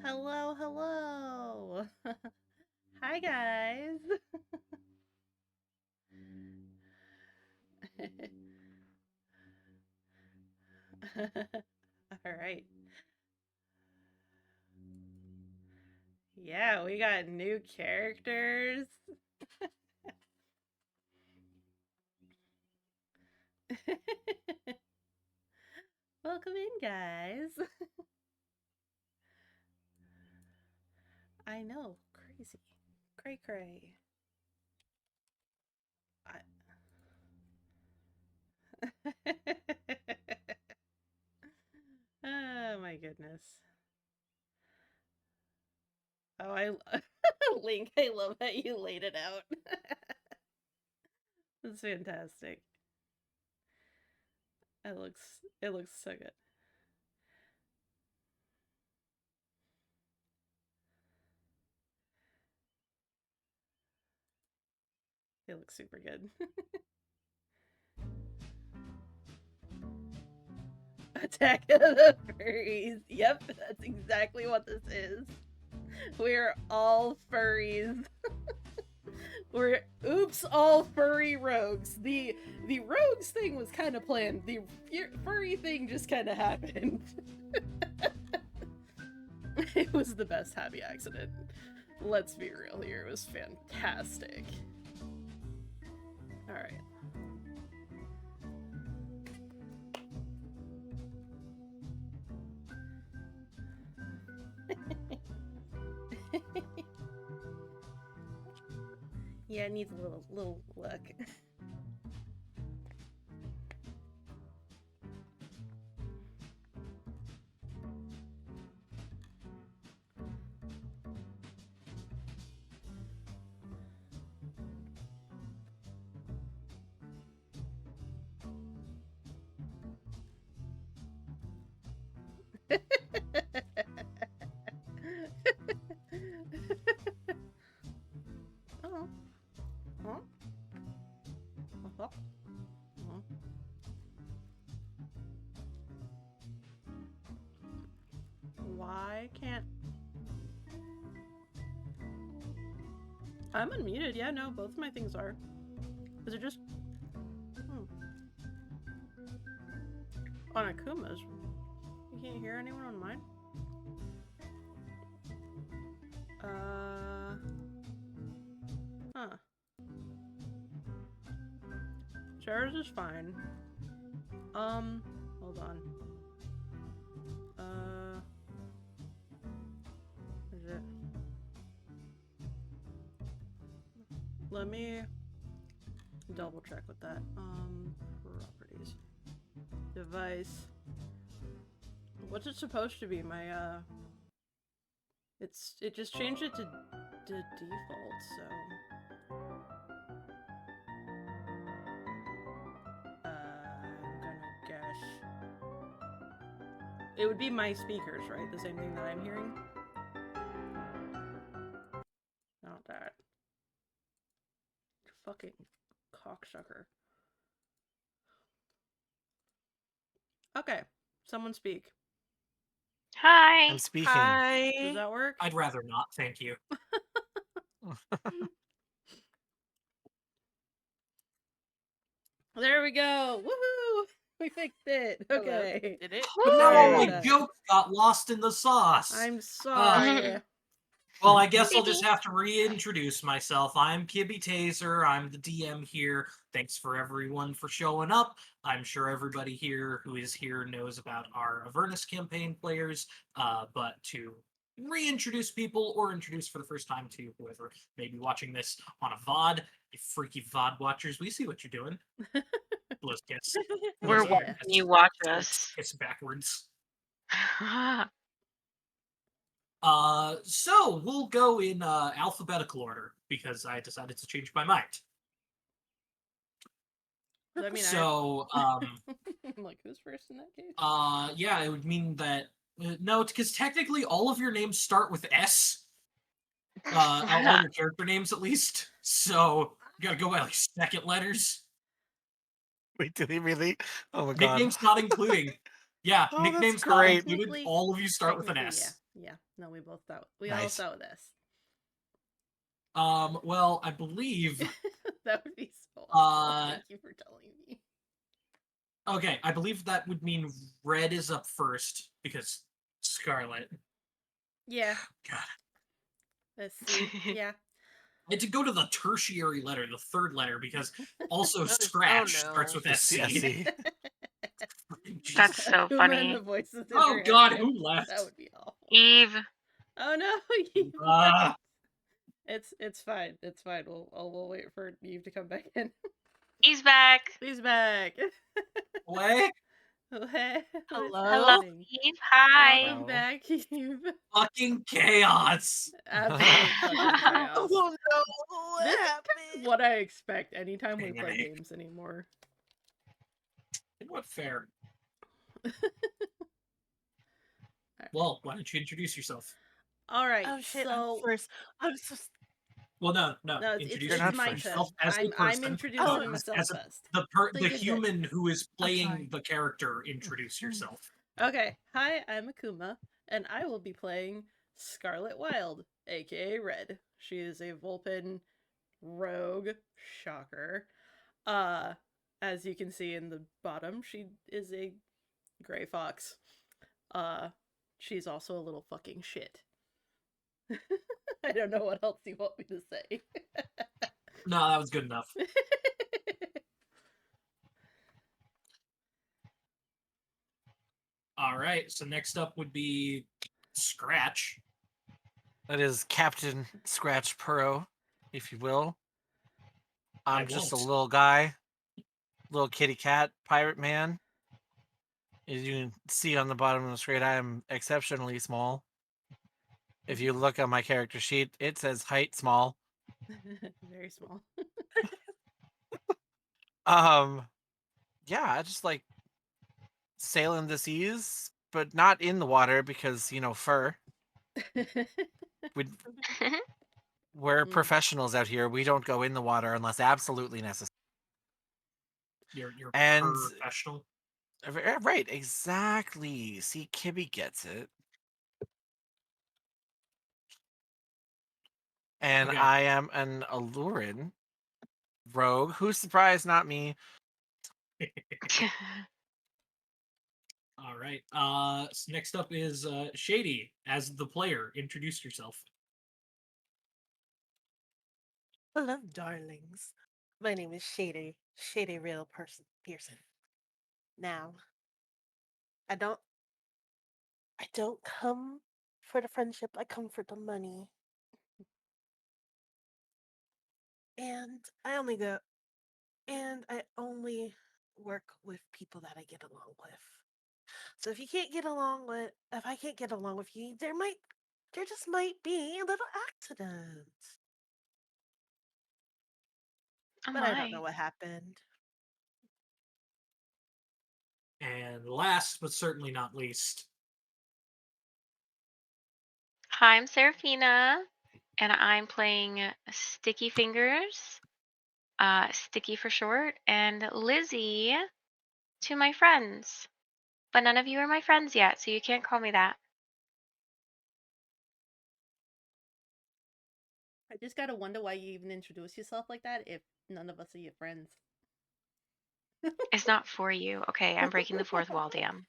Hello, hello. Hi, guys. All right. Yeah, we got new characters. Welcome in, guys. I know, crazy. Cray cray. Oh my goodness. Oh, Link, I love how you laid it out. That's fantastic. It looks so good. It looks super good. Attack of the Furries. Yep, that's exactly what this is. We're all furries. We're all furry rogues. The rogues thing was kind of planned. The furry thing just kind of happened. It was the best happy accident. Let's be real here. It was fantastic. All right. Yeah, it needs a little look. Oh. Huh? Uh-huh. Uh-huh. Why can't... I'm unmuted. Yeah, no, both of my things are. Is it just... On Akuma's? You can't hear anyone on mine? Huh. Sarah's is fine. Hold on. Is it? Let me double check with that. Properties. Device. What's it supposed to be? My, it just changed it to default, so... I'm gonna guess... It would be my speakers, right? The same thing that I'm hearing? Not that. Fucking cocksucker. Okay, someone speak. Hi. I'm speaking. Hi. Does that work? I'd rather not, thank you. There we go! Woohoo! We fixed it! Okay. Did it? But now all my Yeah. jokes got lost in the sauce. I'm sorry. Well, I guess I'll just have to reintroduce myself. I'm Kibby Taser. I'm the DM here. Thanks for everyone for showing up. I'm sure everybody here who is here knows about our Avernus campaign players, but to reintroduce people or introduce for the first time to whoever may be watching this on a VOD, you freaky VOD watchers, we see what you're doing. Blows kiss. We're watching you watch us. Kiss backwards. So we'll go in alphabetical order because I decided to change my mind. Does that mean So, I'm like, who's first in that case? yeah, it would mean that no, because technically all of your names start with S. All your character names, at least. So you gotta go by like second letters. Wait, did he really? Oh my god. Nicknames not including. Yeah, Oh, nicknames that's not great. included. All of you start with an S. Yeah. No, we both thought. We all Nice. thought this. Well, I believe. That would be so awful. Uh, Thank you for telling me. Okay, I believe that would mean red is up first because Scarlet. Yeah. God, Let's see. Yeah. I had to go to the tertiary letter, the third letter, because also Oh, Scratch no. starts with Just SC. SC. That's Jesus. so Kuma and the funny. voices in Oh her God, head. who left? That would be awful. Eve. Oh no, Eve Ah. left. It's fine. It's fine. We'll wait for Eve to come back in. He's back. He's back. Wait, What's Hello? Hello, happening? Eve. Hi. Welcome Wow. back, Eve. fucking chaos. Absolute fucking chaos. Oh no, what This is happened? what I expect anytime we play Panic. games anymore. What fair? Well, why don't you introduce yourself? All right. Oh shit, So I'm first. I'm so. Well, no. no, Introduce You're not it's my first. yourself turn. as a I'm person. introducing Oh, myself as first. the So the you get to- human who is sorry. playing the character. Introduce yourself. Okay. Hi, I'm Akuma, and I will be playing Scarlet Wild, aka Red. She is a Vulpin rogue. Shocker. As you can see in the bottom, she is a gray fox. She's also a little fucking shit. I don't know what else you want me to say. No, that was good enough. All right. So next up would be Scratch. That is Captain Scratch Purro, if you will. I'm just a won't. little guy, little kitty cat, pirate man. As you can see on the bottom of the screen, I am exceptionally small. If you look on my character sheet, it says height small. Very small. Yeah, I just like sailing the seas, but not in the water because, fur. We're Mm. professionals out here. We don't go in the water unless absolutely necessary. You're And professional. right, exactly. See, Kibby gets it. And Okay. I am an Allurin rogue. Who's surprised? Not me. All right. So next up is Shady as the player. Introduce yourself. Hello, darlings. My name is Shady. Shady Real Person Pearson. Now, I don't come for the friendship. I come for the money. And I only work with people that I get along with. So if I can't get along with you, there just might be a little accident. Oh But I don't know my. what happened. And last but certainly not least, Hi, I'm Serafina, and I'm playing Sticky Fingers, Sticky for short, and Lizzie to my friends. But none of you are my friends yet, so you can't call me that. I just gotta wonder why you even introduce yourself like that if none of us are your friends. It's not for you. Okay, I'm breaking the fourth wall, damn.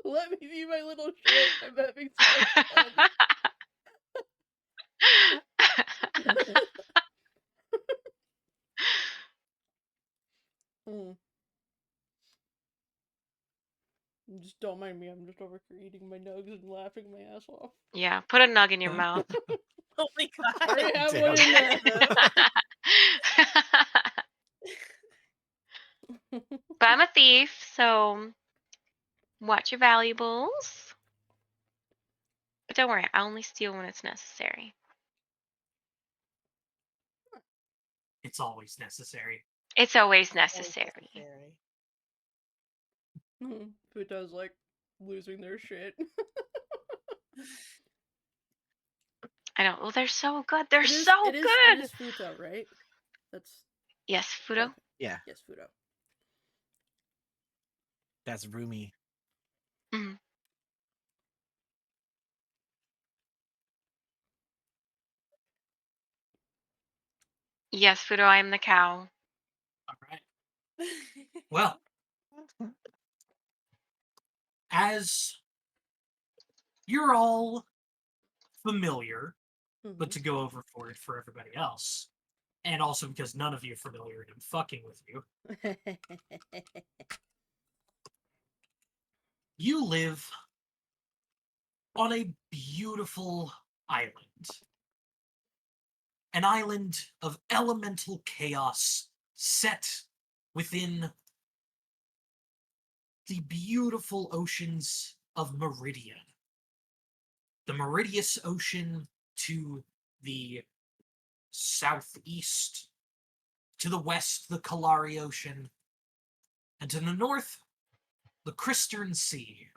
Let me be my little shit. I'm having so much fun. Mm. Just don't mind me. I'm just over here eating my nugs and laughing my ass off. Yeah, put a nug in your mouth. Oh my I already god. have Damn. one in there. But I'm a thief, so watch your valuables. But don't worry, I only steal when it's necessary. it's always necessary. It's always Always necessary. necessary. Futo's like losing their shit. I know. Well, they're so good. They're It is, so it is, good. It is Futo, right? That's Yes, Fudo. okay. Yeah, Yes, Futo. that's Rumi. Yes, Fudo, I am the cow. All right. Well, as you're all familiar, but to go over for it for everybody else, and also because none of you are familiar and I'm fucking with you, you live on a beautiful island. An island of elemental chaos set within the beautiful oceans of Meridia. The Meridius Ocean to the southeast, to the west, the Kalari Ocean, and to the north, the Crystern Sea.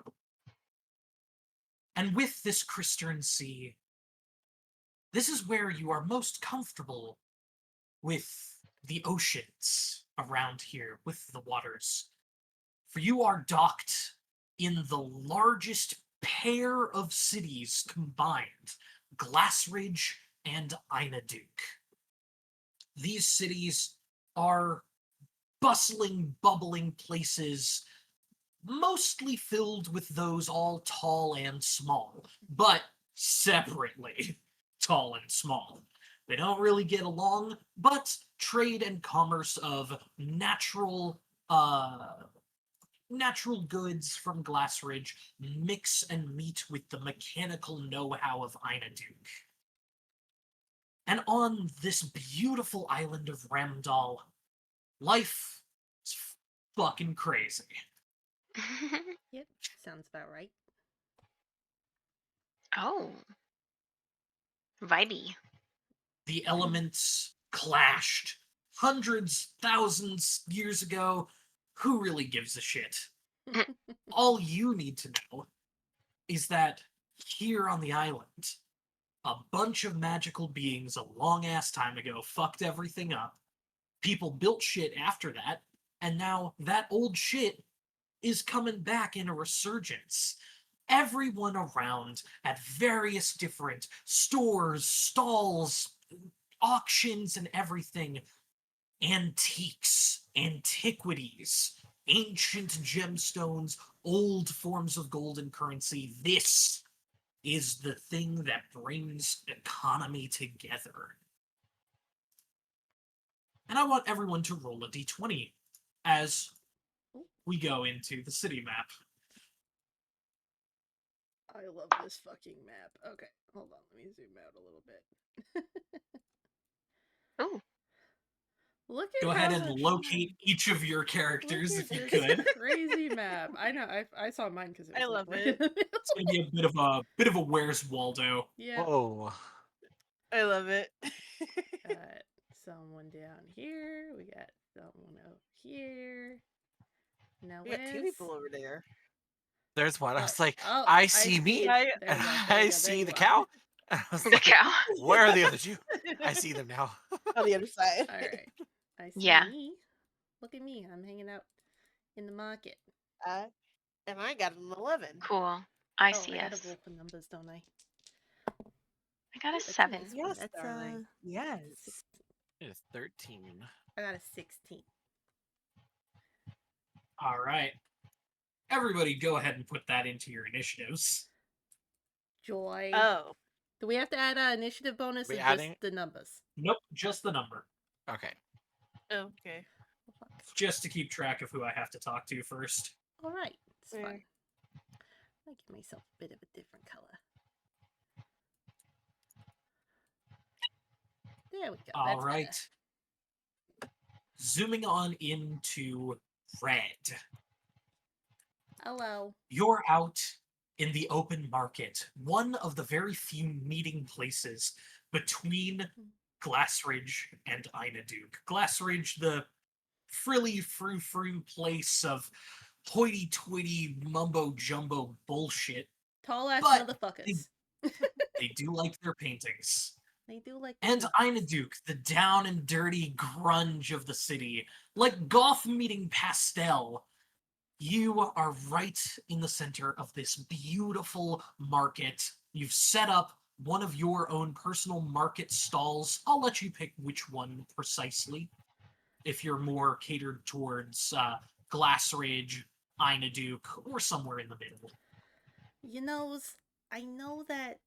And with this Crystern Sea, this is where you are most comfortable with the oceans around here, with the waters. For you are docked in the largest pair of cities combined, Glassridge and Inaduke. These cities are bustling, bubbling places, mostly filled with those all tall and small, but separately tall and small. They don't really get along, but trade and commerce of natural goods from Glassridge mix and meet with the mechanical know-how of Inaduke. And on this beautiful island of Ramdal, life is fucking crazy. Yep, sounds about right. Oh. Vibey. The elements clashed hundreds, thousands years ago. Who really gives a shit? All you need to know is that here on the island, a bunch of magical beings a long ass time ago fucked everything up. People built shit after that, and now that old shit is coming back in a resurgence. Everyone around at various different stores, stalls, auctions, and everything. Antiques, antiquities, ancient gemstones, old forms of golden currency. This is the thing that brings economy together. And I want everyone to roll a d20 as we go into the city map. I love this fucking map. Okay, hold on. Let me zoom out a little bit. Ooh. Look Go at ahead how and much. locate each of your Look characters at if you this could. crazy map. I know. I saw mine because it was I like love right it. in the middle. It's gonna be a bit of a Where's Waldo. Yeah. Whoa. I love it. Got someone down here. We got someone over here. Now We got two people over there. There's one. I was like, oh, I see me, I- There and you go. I see the cow. And I was The like, cow. where are the other two? I see them now. On the other side. All right. I see Yeah. me. Look at me. I'm hanging out in the market. And I got an 11. Cool. I Oh, see I gotta us. roll for numbers, don't I? I got a That's a 7. nice one. Yes, That's darling. Yes. It is 13. I got a 16. All right. Everybody go ahead and put that into your initiatives. Joy. Oh. Do we have to add initiative bonus We or adding? just the numbers? Nope, just the number. Okay. Okay. Oh, fuck. Just to keep track of who I have to talk to first. All right. It's There. fine. I'll give myself a bit of a different color. There we go. All That's right. Zooming on into red. better. Hello. You're out in the open market, one of the very few meeting places between Glassridge and Inaduke. Glassridge, the frilly frou-frou place of hoity-toity mumbo-jumbo bullshit. Tall ass But motherfuckers. They do like their paintings. They do like And the Inaduke, the down and dirty grunge of the city, like Goth meeting Pastel. You are right in the center of this beautiful market. You've set up one of your own personal market stalls. I'll let you pick which one precisely. If you're more catered towards Glassridge, Inaduke, or somewhere in the middle. You know, I know that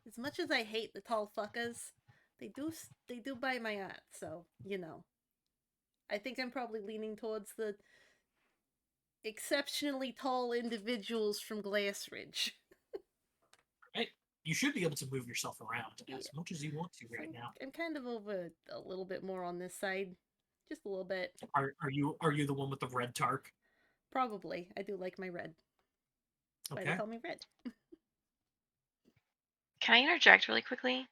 as much as I hate the tall fuckers, they do buy my art, so, you know. I think I'm probably leaning towards the exceptionally tall individuals from Glassridge. Right? You should be able to move yourself around Yeah. as much as you want to right now. I'm kind of over a little bit more on this side. Just a little bit. Are you the one with the red tark? Probably. I do like my red. That's why they Okay. call me red. Can I interject really quickly?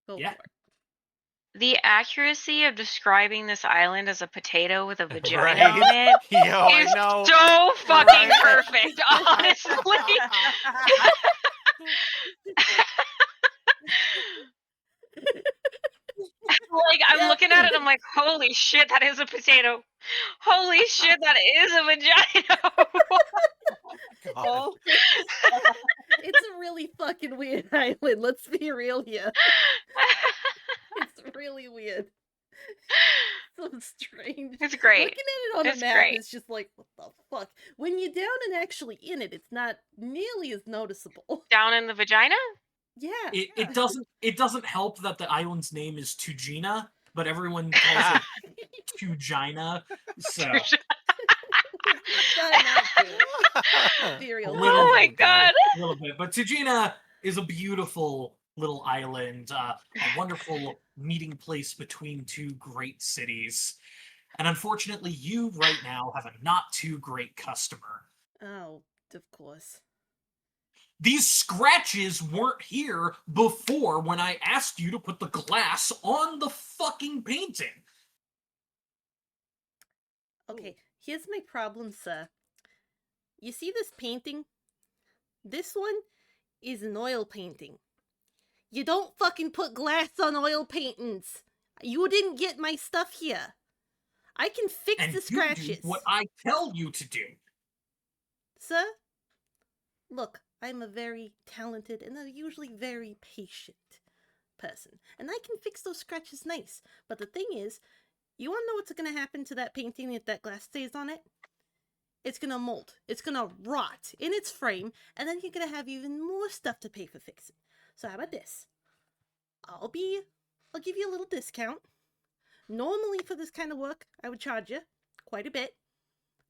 Go Yeah. for it. The accuracy of describing this island as a potato with a vagina Right? on it Yo, I is know. so fucking Right? perfect, honestly. Like, I'm Yep. looking at it, I'm like, holy shit, that is a potato. Holy shit, that is a vagina. God. Oh, It's a really fucking weird island. Let's be real here. It's really weird. So strange. It's great. Looking at it on a It's map great. is just like, what the fuck? When you're down and actually in it, it's not nearly as noticeable. Down in the vagina? Yeah. It doesn't help that the island's name is Tugina, but everyone calls it Tugina. So Try not to. Be real. A little Oh my bit, god. a little bit. But Tugina is a beautiful little island, a wonderful meeting place between two great cities. And unfortunately, you right now have a not too great customer. Oh, of course. These scratches weren't here before when I asked you to put the glass on the fucking painting. Okay, here's my problem, sir. You see this painting? This one is an oil painting. You don't fucking put glass on oil paintings. You didn't get my stuff here. I can fix And the you scratches. do what I tell you to do. Sir, look, I'm a very talented and a usually very patient person, and I can fix those scratches nice. But the thing is, you want to know what's going to happen to that painting if that glass stays on it? It's going to mold. It's going to rot in its frame, and then you're going to have even more stuff to pay for fixing. So how about this? I'll give you a little discount. Normally for this kind of work, I would charge you quite a bit,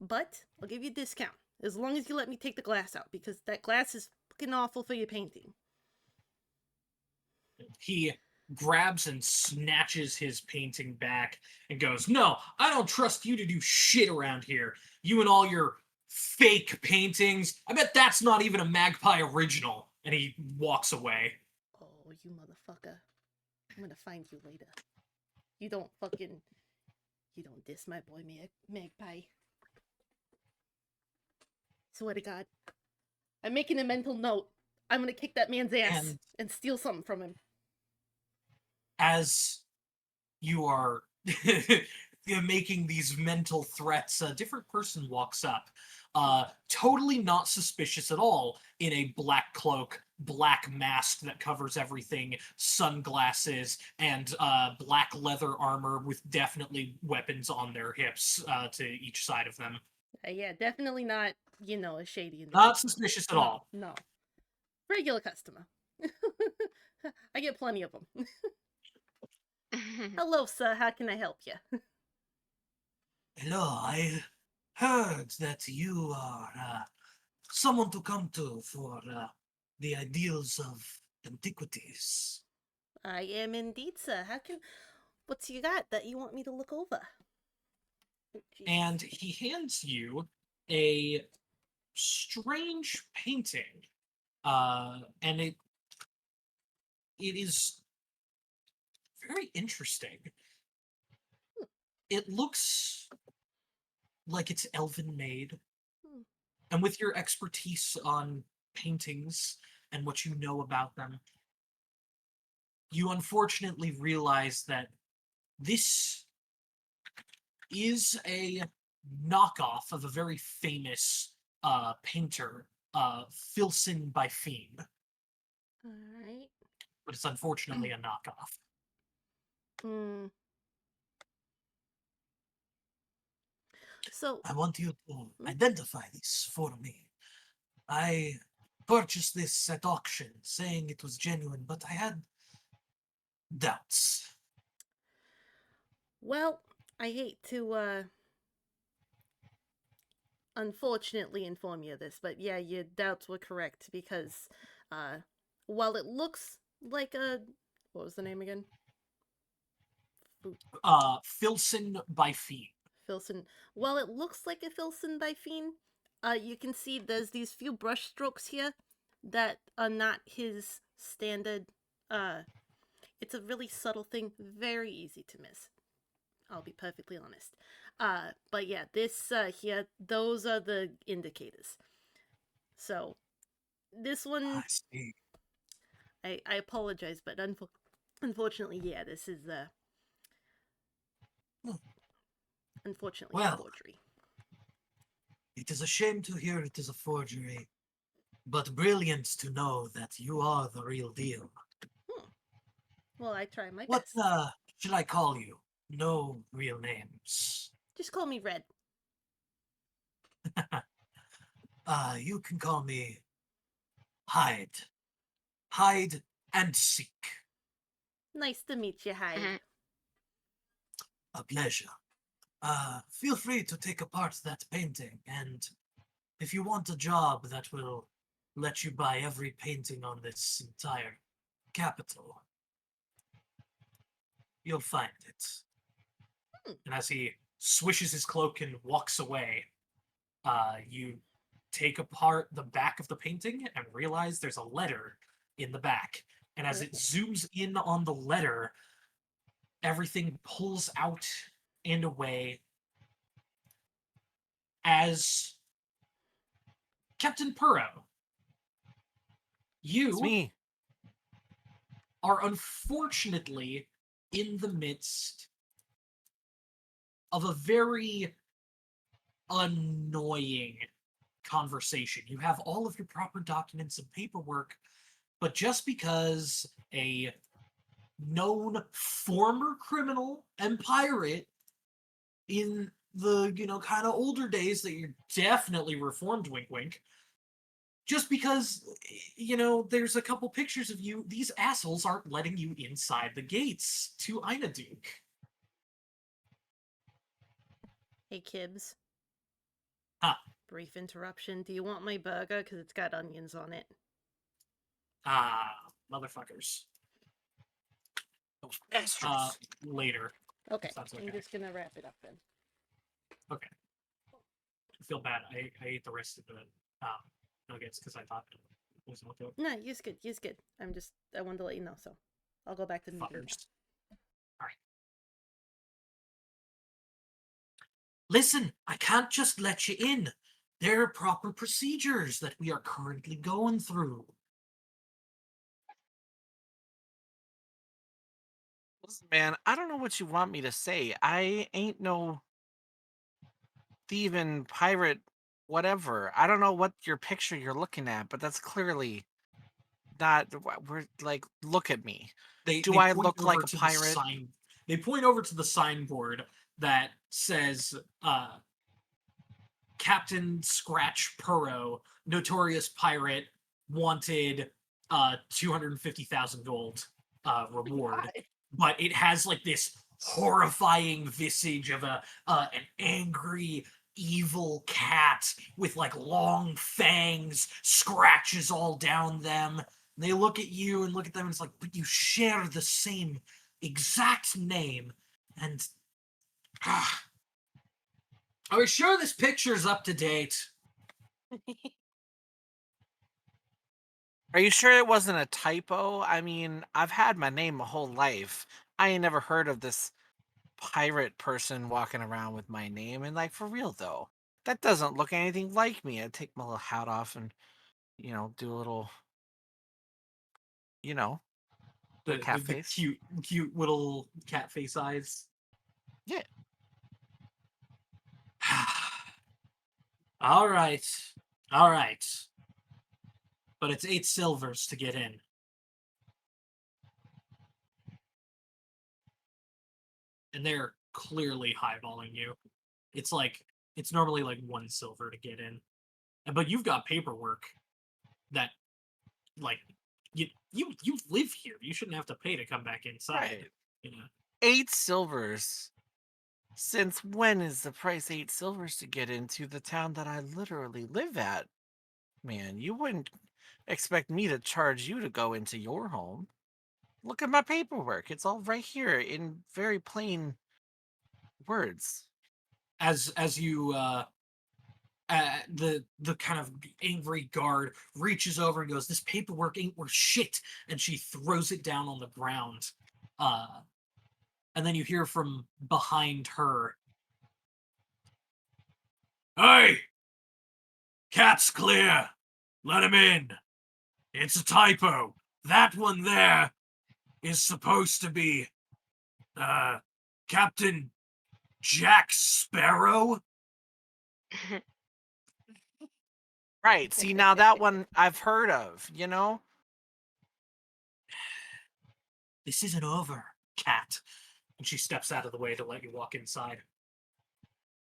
but I'll give you a discount as long as you let me take the glass out, because that glass is fucking awful for your painting. He grabs and snatches his painting back and goes, "No, I don't trust you to do shit around here. You and all your fake paintings. I bet that's not even a Magpie original." And he walks away. Oh, you motherfucker. I'm gonna find you later. You don't diss my boy Magpie. Swear to God. I'm making a mental note. I'm gonna kick that man's ass and steal something from him. As you are making these mental threats, a different person walks up. Totally not suspicious at all, in a black cloak, black mask that covers everything, sunglasses, and black leather armor with definitely weapons on their hips to each side of them. Yeah, definitely not, a shady individual. Not suspicious at all. No. Regular customer. I get plenty of them. Hello, sir. How can I help you? Hello, I heard that you are someone to come to for the ideals of antiquities. I am indeed, sir. What's you got that you want me to look over? Oh, And he hands you a strange painting. And it is very interesting. It looks like it's elven made. Hmm. And with your expertise on paintings and what you know about them, you unfortunately realize that this is a knockoff of a very famous painter, Filson by Fiend. Alright. but it's unfortunately a knockoff. Hmm. So, I want you to Hmm? identify this for me. I purchased this at auction, saying it was genuine, but I had doubts. well, I hate to, unfortunately inform you of this, but yeah, your doubts were correct because, uh, while it looks like a. What was the name again? Filson by Fiend. Filson. While it looks like a Filson by Fiend, you can see there's these few brush strokes here that are not his standard. Uh, it's a really subtle thing, very easy to miss. I'll be perfectly honest. But yeah, this here, those are the indicators. So this I one, see. I apologize, but unfortunately, yeah, this is Hmm. unfortunately a Well, forgery. it is a shame to hear it is a forgery, but brilliant to know that you are the real deal. Hmm. Well, I try my What best. should I call you? No real names. Just call me Red. You can call me Hyde. Hide and seek. Nice to meet you, Hyde. Mhm. A pleasure. Feel free to take apart that painting, and if you want a job that will let you buy every painting on this entire capital, you'll find it. And as he swishes his cloak and walks away, you take apart the back of the painting and realize there's a letter in the back. And as it zooms in on the letter, everything pulls out and away as Captain Purro. It's You me. are unfortunately in the midst of a very annoying conversation. You have all of your proper documents and paperwork, but just because a known former criminal and pirate in the, kind of older days that you're definitely reformed, wink wink, just because, there's a couple pictures of you, these assholes aren't letting you inside the gates to Einaduk. Hey, Kibbs. Huh. Brief interruption. Do you want my burger? Because it's got onions on it. Ah, motherfuckers. Those bastards. Later. Okay, If that's I'm okay. just gonna wrap it up then. Okay. I feel bad. I ate the rest of the nuggets because I thought it was okay. No, use good. Use good. I wanted to let you know, so I'll go back to the meeting now. Fuckers. Alright. Listen, I can't just let you in. There are proper procedures that we are currently going through. Listen, man, I don't know what you want me to say. I ain't no thieving pirate, whatever. I don't know what your picture you're looking at, but that's clearly not. We're like, look at me. They Do they I point look over like a to the pirate? sign. They point over to the signboard that says Captain Scratch Purro, notorious pirate, wanted 250,000 gold reward. But it has like this horrifying visage of an angry evil cat with like long fangs, scratches all down them. And they look at you and look at them and it's like, but you share the same exact name. And are we sure this picture's up to date? Are you sure it wasn't a typo? I mean, I've had my name my whole life. I ain't never heard of this pirate person walking around with my name. And like, for real though, that doesn't look anything like me. I take my little hat off and, do a little, you know, little cat The face. cute little cat face eyes. Yeah. All right. All right. But it's 8 silvers to get in. and they're clearly highballing you. It's normally like 1 silver to get in, but you've got paperwork that like you live here. You shouldn't have to pay to come back inside. Right. You know. 8 silvers. Since when is the price 8 silvers to get into the town that I literally live at? Man, you wouldn't expect me to charge you to go into your home. Look at my paperwork. It's all right here in very plain words. As you the kind of angry guard reaches over and goes, "This paperwork ain't worth shit," and she throws it down on the ground. And then you hear from behind her, "Hey, cat's clear. Let him in. It's a typo. That one there is supposed to be Captain Jack Sparrow." Right. See, now that one I've heard of, you know? "This isn't over, cat." And she steps out of the way to let you walk inside.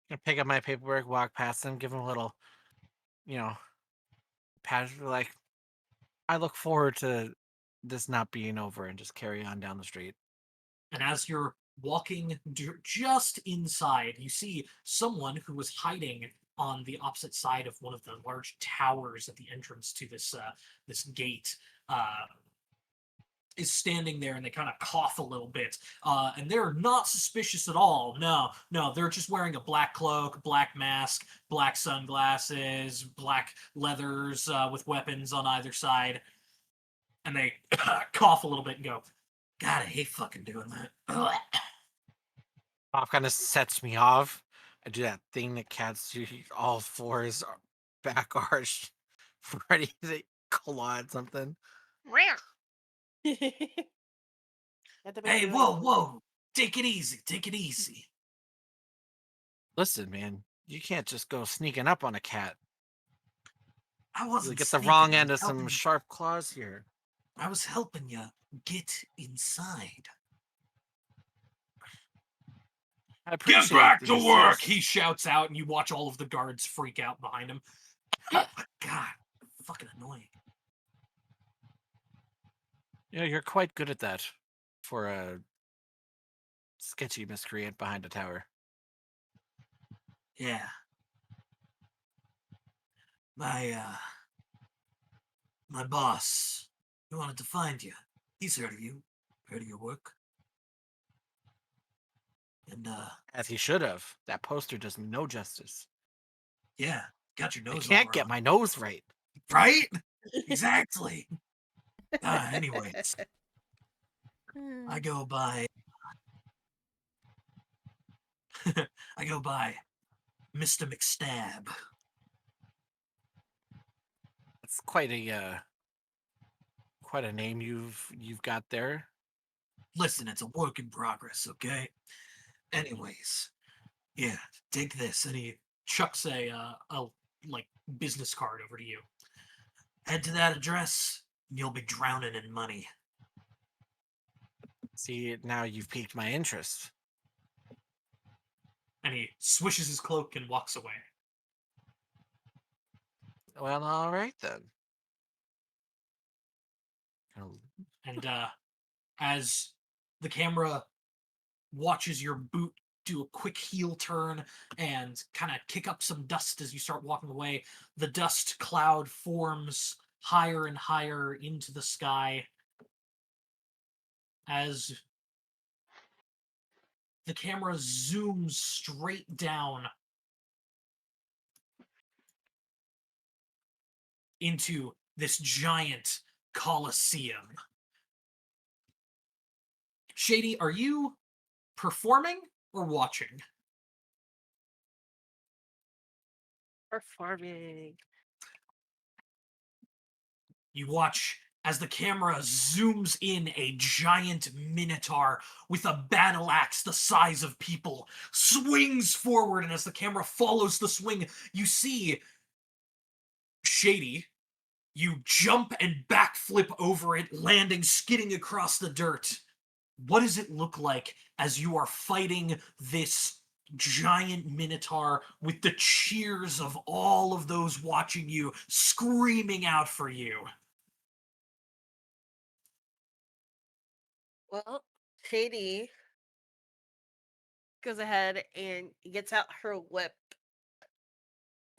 I pick up my paperwork, walk past them, give them a little, you know, pat, like, I look forward to this not being over and just carry on down the street. And as you're walking just inside, you see someone who was hiding on the opposite side of one of the large towers at the entrance to this gate. Is standing there, and they kind of cough a little bit, and they're not suspicious at all. No, they're just wearing a black cloak, black mask, black sunglasses, black leathers with weapons on either side, and they cough a little bit and go, "God, I hate fucking doing that." Cough kind of sets me off. I do that thing that cats do, all fours back arched, ready to claw at something. "Hey, whoa, take it easy." Listen, man, you can't just go sneaking up on a cat. I You'll wasn't get the sneaking, wrong I end was of some helping- sharp claws here. I was helping you get inside. I appreciate "Get back the to work!" assist. he shouts out, and you watch all of the guards freak out behind him. God, fucking annoying. Yeah, you're quite good at that for a sketchy miscreant behind a tower. Yeah. My boss, he wanted to find you. He's heard of you, heard of your work. And, As he should have. That poster does me no justice. yeah, got your I nose can't all get wrong. my nose right. Right? Exactly. Anyways, I go by... I go by Mr. McStab. That's quite a name you've got there. Listen, it's a work in progress, okay? Anyways, yeah, take this. And he chucks a like business card over to you. Head to that address, and you'll be drowning in money. See, now you've piqued my interest. And he swishes his cloak and walks away. Well, all right then. And as the camera watches your boot do a quick heel turn and kind of kick up some dust as you start walking away, the dust cloud forms higher and higher into the sky as the camera zooms straight down into this giant coliseum. Shady, are you performing or watching? Performing. You watch as the camera zooms in a giant minotaur with a battle axe the size of people, swings forward, and as the camera follows the swing, you see Shady. You jump and backflip over it, landing, skidding across the dirt. what does it look like as you are fighting this giant minotaur with the cheers of all of those watching you screaming out for you? Well, Shady goes ahead and gets out her whip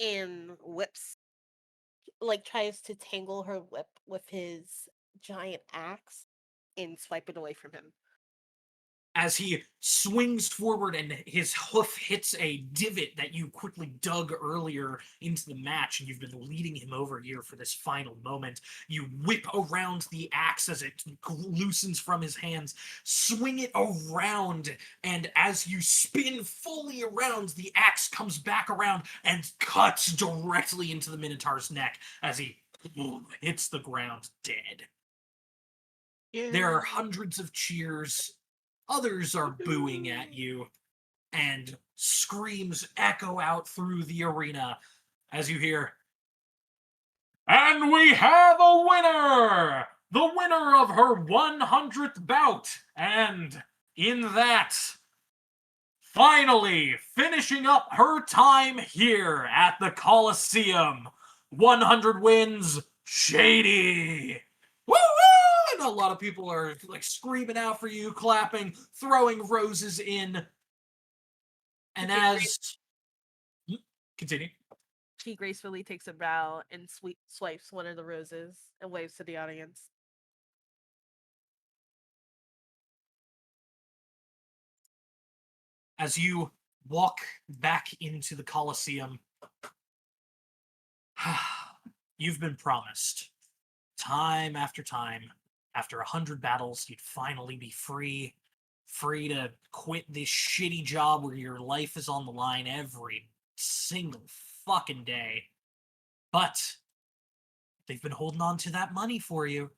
and whips, like tries to tangle her whip with his giant axe and swipe it away from him. As he swings forward and his hoof hits a divot that you quickly dug earlier into the match, and you've been leading him over here for this final moment. You whip around the axe as it loosens from his hands, swing it around, and as you spin fully around, the axe comes back around and cuts directly into the Minotaur's neck as he hits the ground dead. There are hundreds of cheers. Others are booing at you, and screams echo out through the arena as you hear, "And we have a winner! The winner of her 100th bout! And in that, finally finishing up her time here at the Coliseum, 100 wins, Shady!" Woo woo! And a lot of people are like screaming out for you, clapping, throwing roses in. And Okay, as continue. She gracefully takes a bow and swipes one of the roses and waves to the audience. As you walk back into the Coliseum, you've been promised time after time, after 100 battles, you'd finally be free. Free to quit this shitty job where your life is on the line every single fucking day. But they've been holding on to that money for you.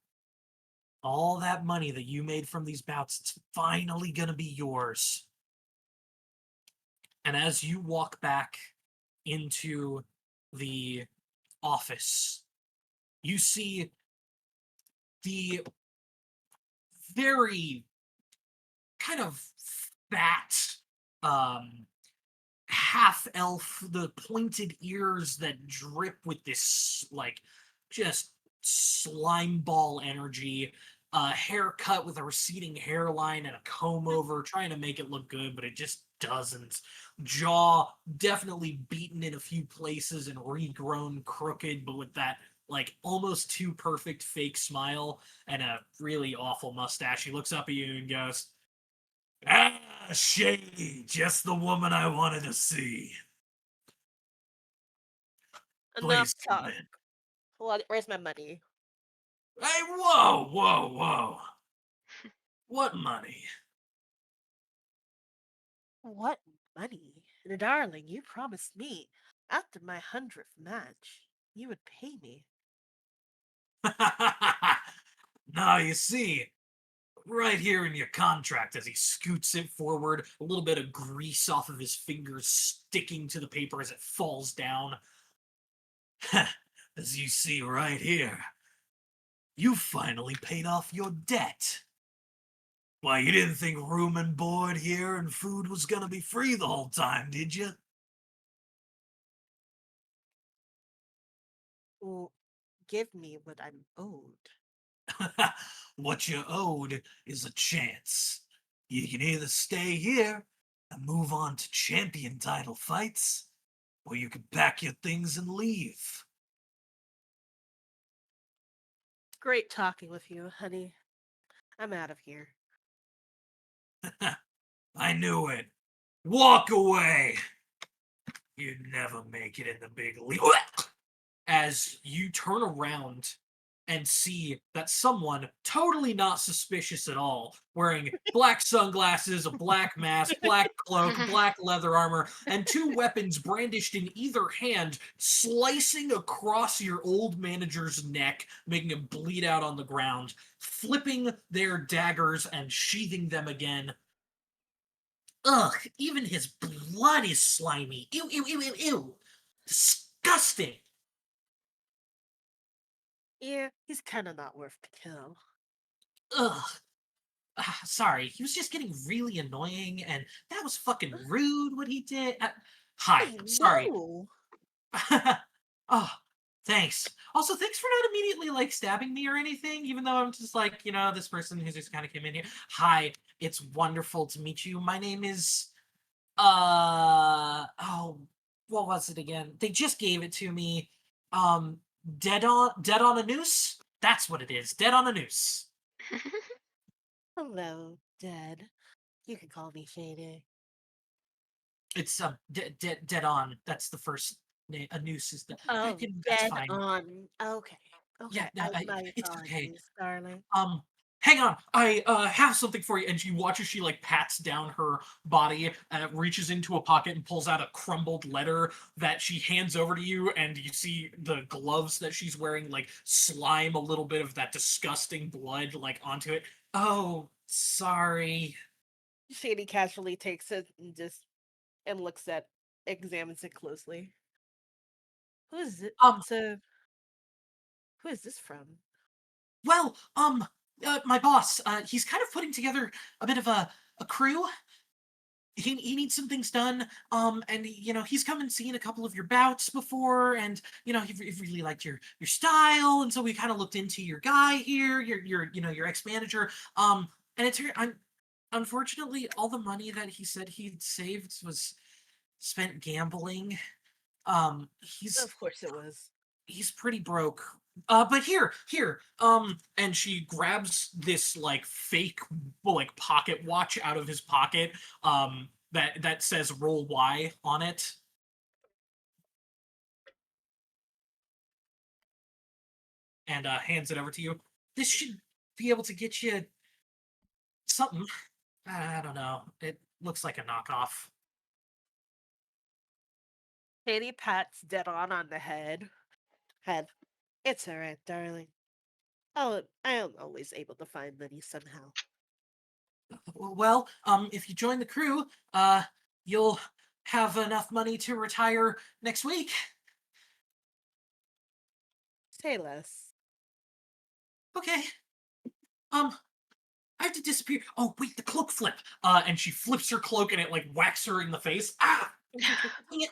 All that money that you made from these bouts, it's finally gonna be yours. And as you walk back into the office, you see the very kind of fat, half elf, the pointed ears that drip with this, like, just slime ball energy, haircut with a receding hairline and a comb over, trying to make it look good, but it just doesn't. Jaw definitely beaten in a few places and regrown crooked, but with that like almost too perfect fake smile and a really awful mustache. He looks up at you and goes, "Ah, Shady, just the woman I wanted to see. Enough Please come talk. in." Where's my money? Hey, whoa, whoa, whoa. What money? What money? Darling, you promised me after my 100th match you would pay me. Now, you see, right here in your contract, as he scoots it forward, a little bit of grease off of his fingers sticking to the paper as it falls down. As you see right here, you finally paid off your debt. Why, you didn't think room and board here and food was gonna be free the whole time, did you? Well, give me what I'm owed. What you're owed is a chance. You can either stay here and move on to champion title fights, or you can pack your things and leave. Great talking with you, honey. I'm out of here. I knew it. Walk away. You'd never make it in the big league. As you turn around and see that someone totally not suspicious at all, wearing black sunglasses, a black mask, black cloak, black leather armor, and two weapons brandished in either hand, slicing across your old manager's neck, making him bleed out on the ground, flipping their daggers and sheathing them again. Ugh, even his blood is slimy. Ew, ew, ew, ew, ew. Disgusting. Yeah, he's kind of not worth the kill. Ugh. Sorry, he was just getting really annoying, and that was fucking rude what he did. Hi, Hey, sorry. no. Oh, thanks. Also, thanks for not immediately like stabbing me or anything, even though I'm just like, this person who just kind of came in here. Hi, it's wonderful to meet you. My name is oh, what was it again? They just gave it to me. Um, dead on a noose? That's what it is. Dead on a noose. Hello, Dead. You can call me Shady. It's dead on. That's the first name. A noose is the Oh, that's Dead fine. on. Okay. Yeah, Okay. no, My it's okay. apologies, darling. Hang on. I have something for you. And she watches she like pats down her body, reaches into a pocket and pulls out a crumbled letter that she hands over to you. And you see the gloves that she's wearing like slime a little bit of that disgusting blood like onto it. Oh, sorry. Shady casually takes it and examines it closely. Who is it? Um, So, who is this from? well, my boss, he's kind of putting together a bit of a crew. He needs some things done. And he's come and seen a couple of your bouts before, and he really liked your style, and so we kind of looked into your guy here, your ex-manager. And I'm unfortunately all the money that he said he'd saved was spent gambling. He's Of course it was. he's pretty broke. But here, and she grabs this like fake like pocket watch out of his pocket, that says roll Y on it. And hands it over to you. This should be able to get you something. I don't know. It looks like a knockoff. Shady pats Dead on the head. It's alright, darling. I'm always able to find money somehow. Well, if you join the crew, you'll have enough money to retire next week. Say less. Okay. I have to disappear. Oh, wait, the cloak flip. And she flips her cloak and it like whacks her in the face. Ah! Dang it.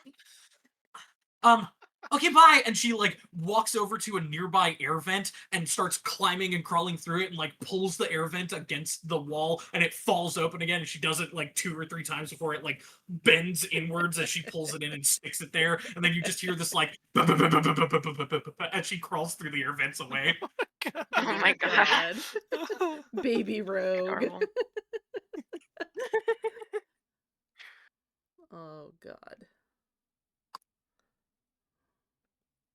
Um, okay, bye. And she like walks over to a nearby air vent and starts climbing and crawling through it and like pulls the air vent against the wall and it falls open again. And she does it like 2 or 3 times before it like bends inwards as she pulls it in and sticks it there. And then you just hear this like as she crawls through the air vents away. Oh my god. God. Baby rogue. Adorable. Oh God.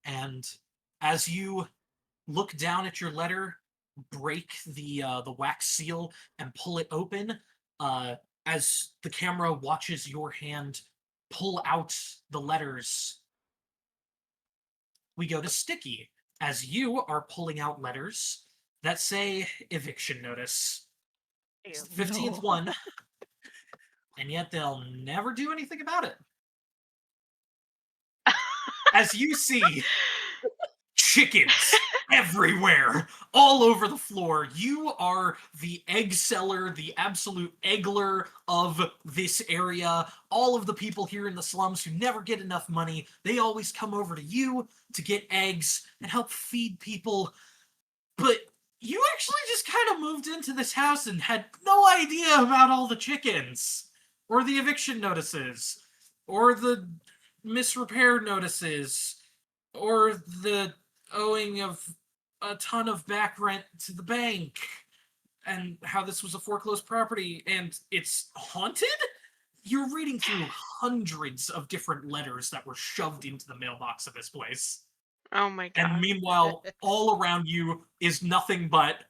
And as you look down at your letter, break the wax seal, and pull it open, uh, as the camera watches your hand pull out the letters, we go to Sticky, as you are pulling out letters that say eviction notice. It's the 15th No. one, and yet they'll never do anything about it. As you see chickens everywhere, all over the floor. You are the egg seller, the absolute eggler of this area. All of the people here in the slums who never get enough money, they always come over to you to get eggs and help feed people. But you actually just kind of moved into this house and had no idea about all the chickens, or the eviction notices, or the misrepair notices, or the owing of a ton of back rent to the bank, and how this was a foreclosed property and it's haunted. You're reading through hundreds of different letters that were shoved into the mailbox of this place. Oh my And god. meanwhile, all around you is nothing but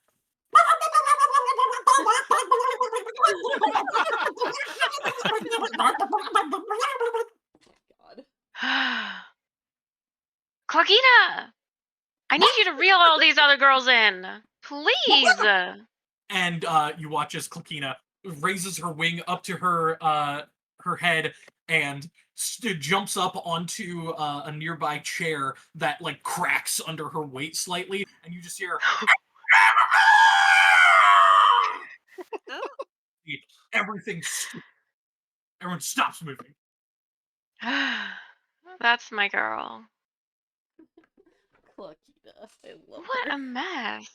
God. Clarkina! I need you to reel all these other girls in. Please. and you watch as Klakina raises her wing up to her head and jumps up onto a nearby chair that like cracks under her weight slightly, and you just hear Oh, Everything. Everyone stops moving. That's my girl. Clockita. I love What her. a mess.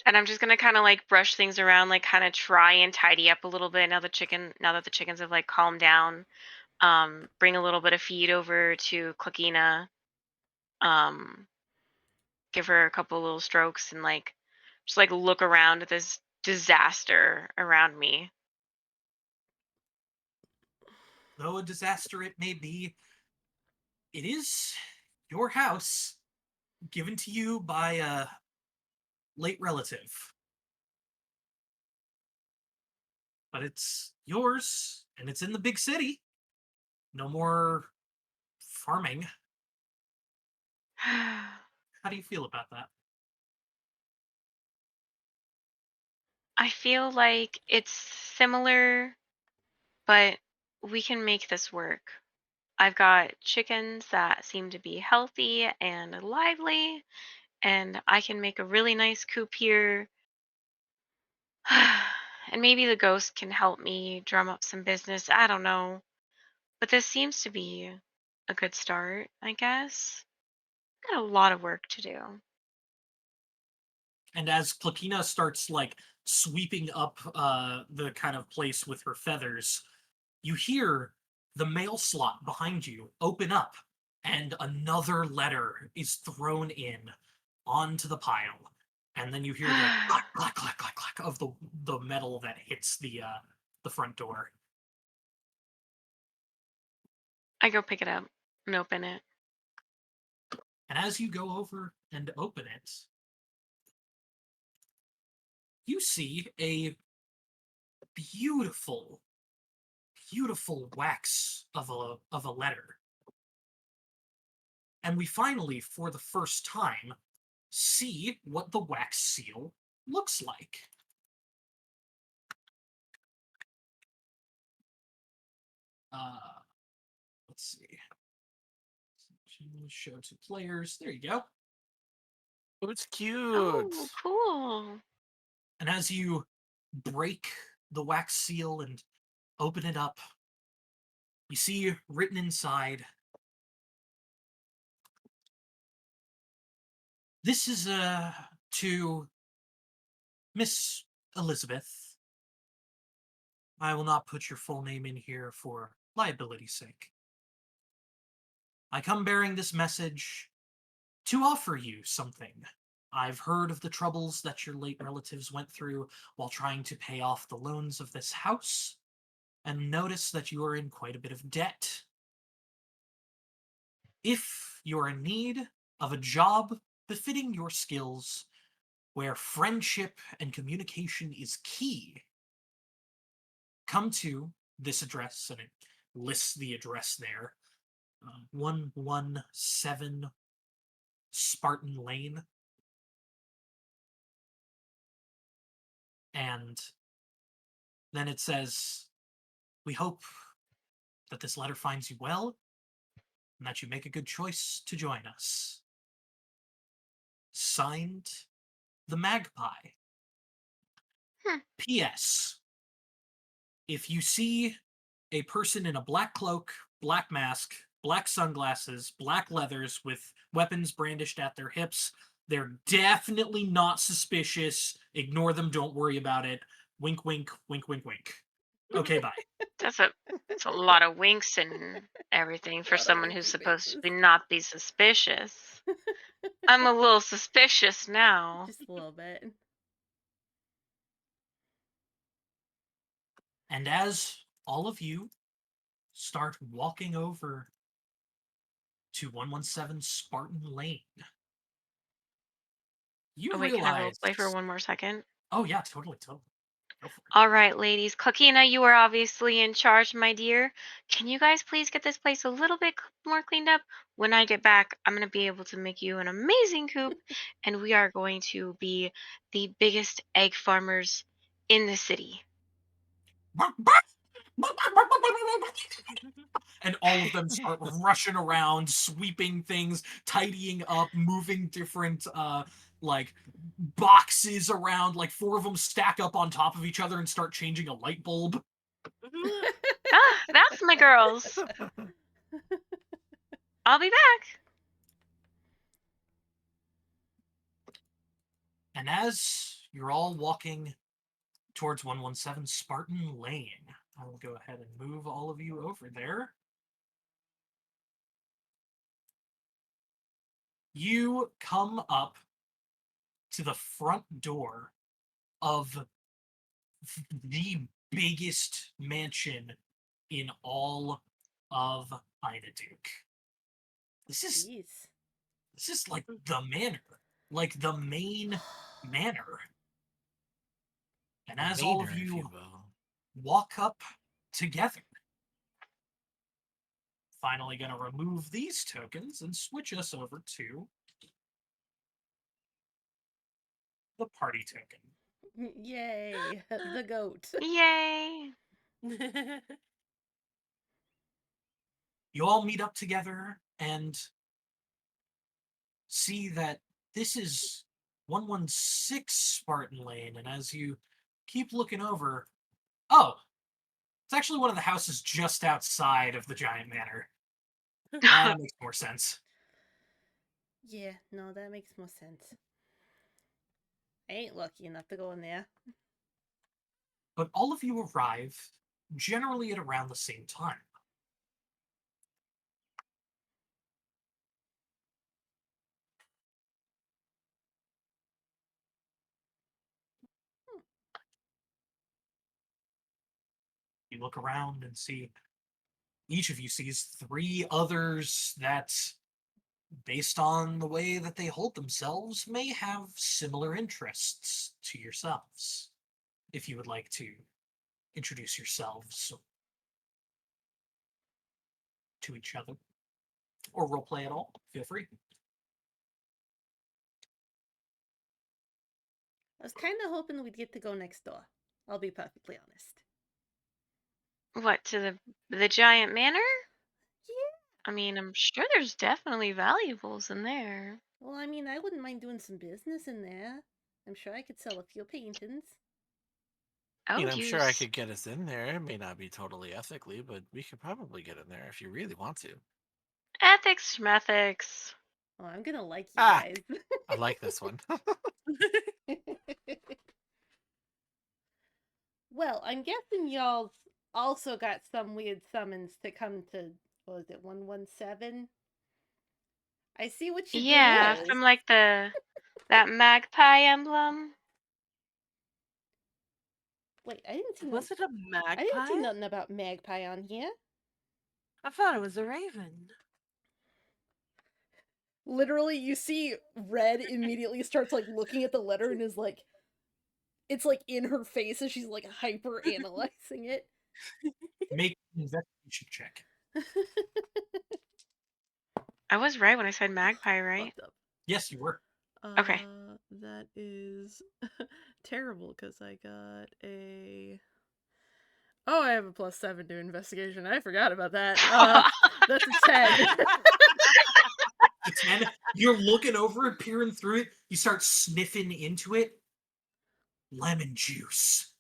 And I'm just gonna kind of like brush things around, like kind of try and tidy up a little bit now that the chickens have like calmed down. Bring a little bit of feed over to Clickina. Um, give her a couple little strokes and like just like look around at this disaster around me. Though a disaster it may be, it is your house given to you by a late relative. But it's yours, and it's in the big city. No more farming. How do you feel about that? I feel like it's similar, but we can make this work. I've got chickens that seem to be healthy and lively, and I can make a really nice coop here. And maybe the ghost can help me drum up some business. I don't know. But this seems to be a good start, I guess. Got a lot of work to do. And as Klakina starts like sweeping up the kind of place with her feathers, you hear the mail slot behind you open up, and another letter is thrown in onto the pile. And then you hear the clack, clack, clack, clack, clack of the metal that hits the front door. I go pick it up and open it. And as you go over and open it, you see a beautiful, beautiful wax of a letter. And we finally, for the first time, see what the wax seal looks like. Let's see. Show to players. There you go. Oh, it's cute. Oh, cool. And as you break the wax seal and open it up, you see written inside, this is to Miss Elizabeth. I will not put your full name in here for liability's sake. I come bearing this message to offer you something. I've heard of the troubles that your late relatives went through while trying to pay off the loans of this house, and notice that you are in quite a bit of debt. If you're in need of a job befitting your skills, where friendship and communication is key, come to this address, and it lists the address there. 117 Spartan Lane. And then it says, we hope that this letter finds you well and that you make a good choice to join us. Signed, the Magpie. Hmm. P.S. If you see a person in a black cloak, black mask, black sunglasses, black leathers with weapons brandished at their hips, they're definitely not suspicious. Ignore them, don't worry about it. Wink, wink, wink, wink, wink. Okay, bye. That's a lot of winks and everything for Lot of someone who's winky supposed to faces. be not be suspicious. I'm a little suspicious now. Just a little bit. And as all of you start walking over to 117 Spartan Lane, you Oh wait, can I role realize. play for one more second? Oh, yeah, totally, totally. Go for it. All right, ladies. Kakina, you are obviously in charge, my dear. Can you guys please get this place a little bit more cleaned up? When I get back, I'm going to be able to make you an amazing coop, and we are going to be the biggest egg farmers in the city. and all of them start rushing around, sweeping things, tidying up, moving different like boxes around. Like 4 of them stack up on top of each other and start changing a light bulb. Ah, that's my girls. I'll be back. And as you're all walking towards 117 Spartan Lane, I will go ahead and move all of you over there. You come up to the front door of the biggest mansion in all of Inaduke. This is Jeez. like the manor, like the main manor. And The as all of Maynard, if you you will. walk up together, finally going to remove these tokens and switch us over to the party token. Yay, the goat. Yay. You all meet up together and see that this is 116 Spartan Lane, and as you keep looking over, oh, it's actually one of the houses just outside of the giant manor. That makes more sense. Yeah, no, that makes more sense. I ain't lucky enough to go in there. But all of you arrive generally at around the same time. You look around and see each of you sees 3 others that, based on the way that they hold themselves, may have similar interests to yourselves. If you would like to introduce yourselves to each other or roleplay at all, feel free. I was kind of hoping we'd get to go next door. I'll be perfectly honest. What, to the giant manor? Yeah. I mean, I'm sure there's definitely valuables in there. Well, I mean, I wouldn't mind doing some business in there. I'm sure I could sell a few paintings. I mean, Oh, I'm you sure I could get us in there. It may not be totally ethically, but we could probably get in there if you really want to. ethics schmethics. Oh, I'm gonna like you Ah. guys. I like this one. Well, I'm guessing y'all also got some weird summons to come to, what was it, 117? I see what you did Yeah, there. from like that magpie emblem. Wait, I didn't see Was it a I didn't see magpie? nothing about magpie on here. I thought it was a raven. Literally, you see Red immediately starts like looking at the letter and is like, it's like in her face as she's like hyper analyzing it. Make an investigation check. I was right when I said magpie, right? Fucked up. Yes, you were. Okay. That is terrible because I got a. Oh, I have a +7 to investigation. I forgot about that. That's a 10. A 10. You're looking over it, peering through it. You start sniffing into it. Lemon juice.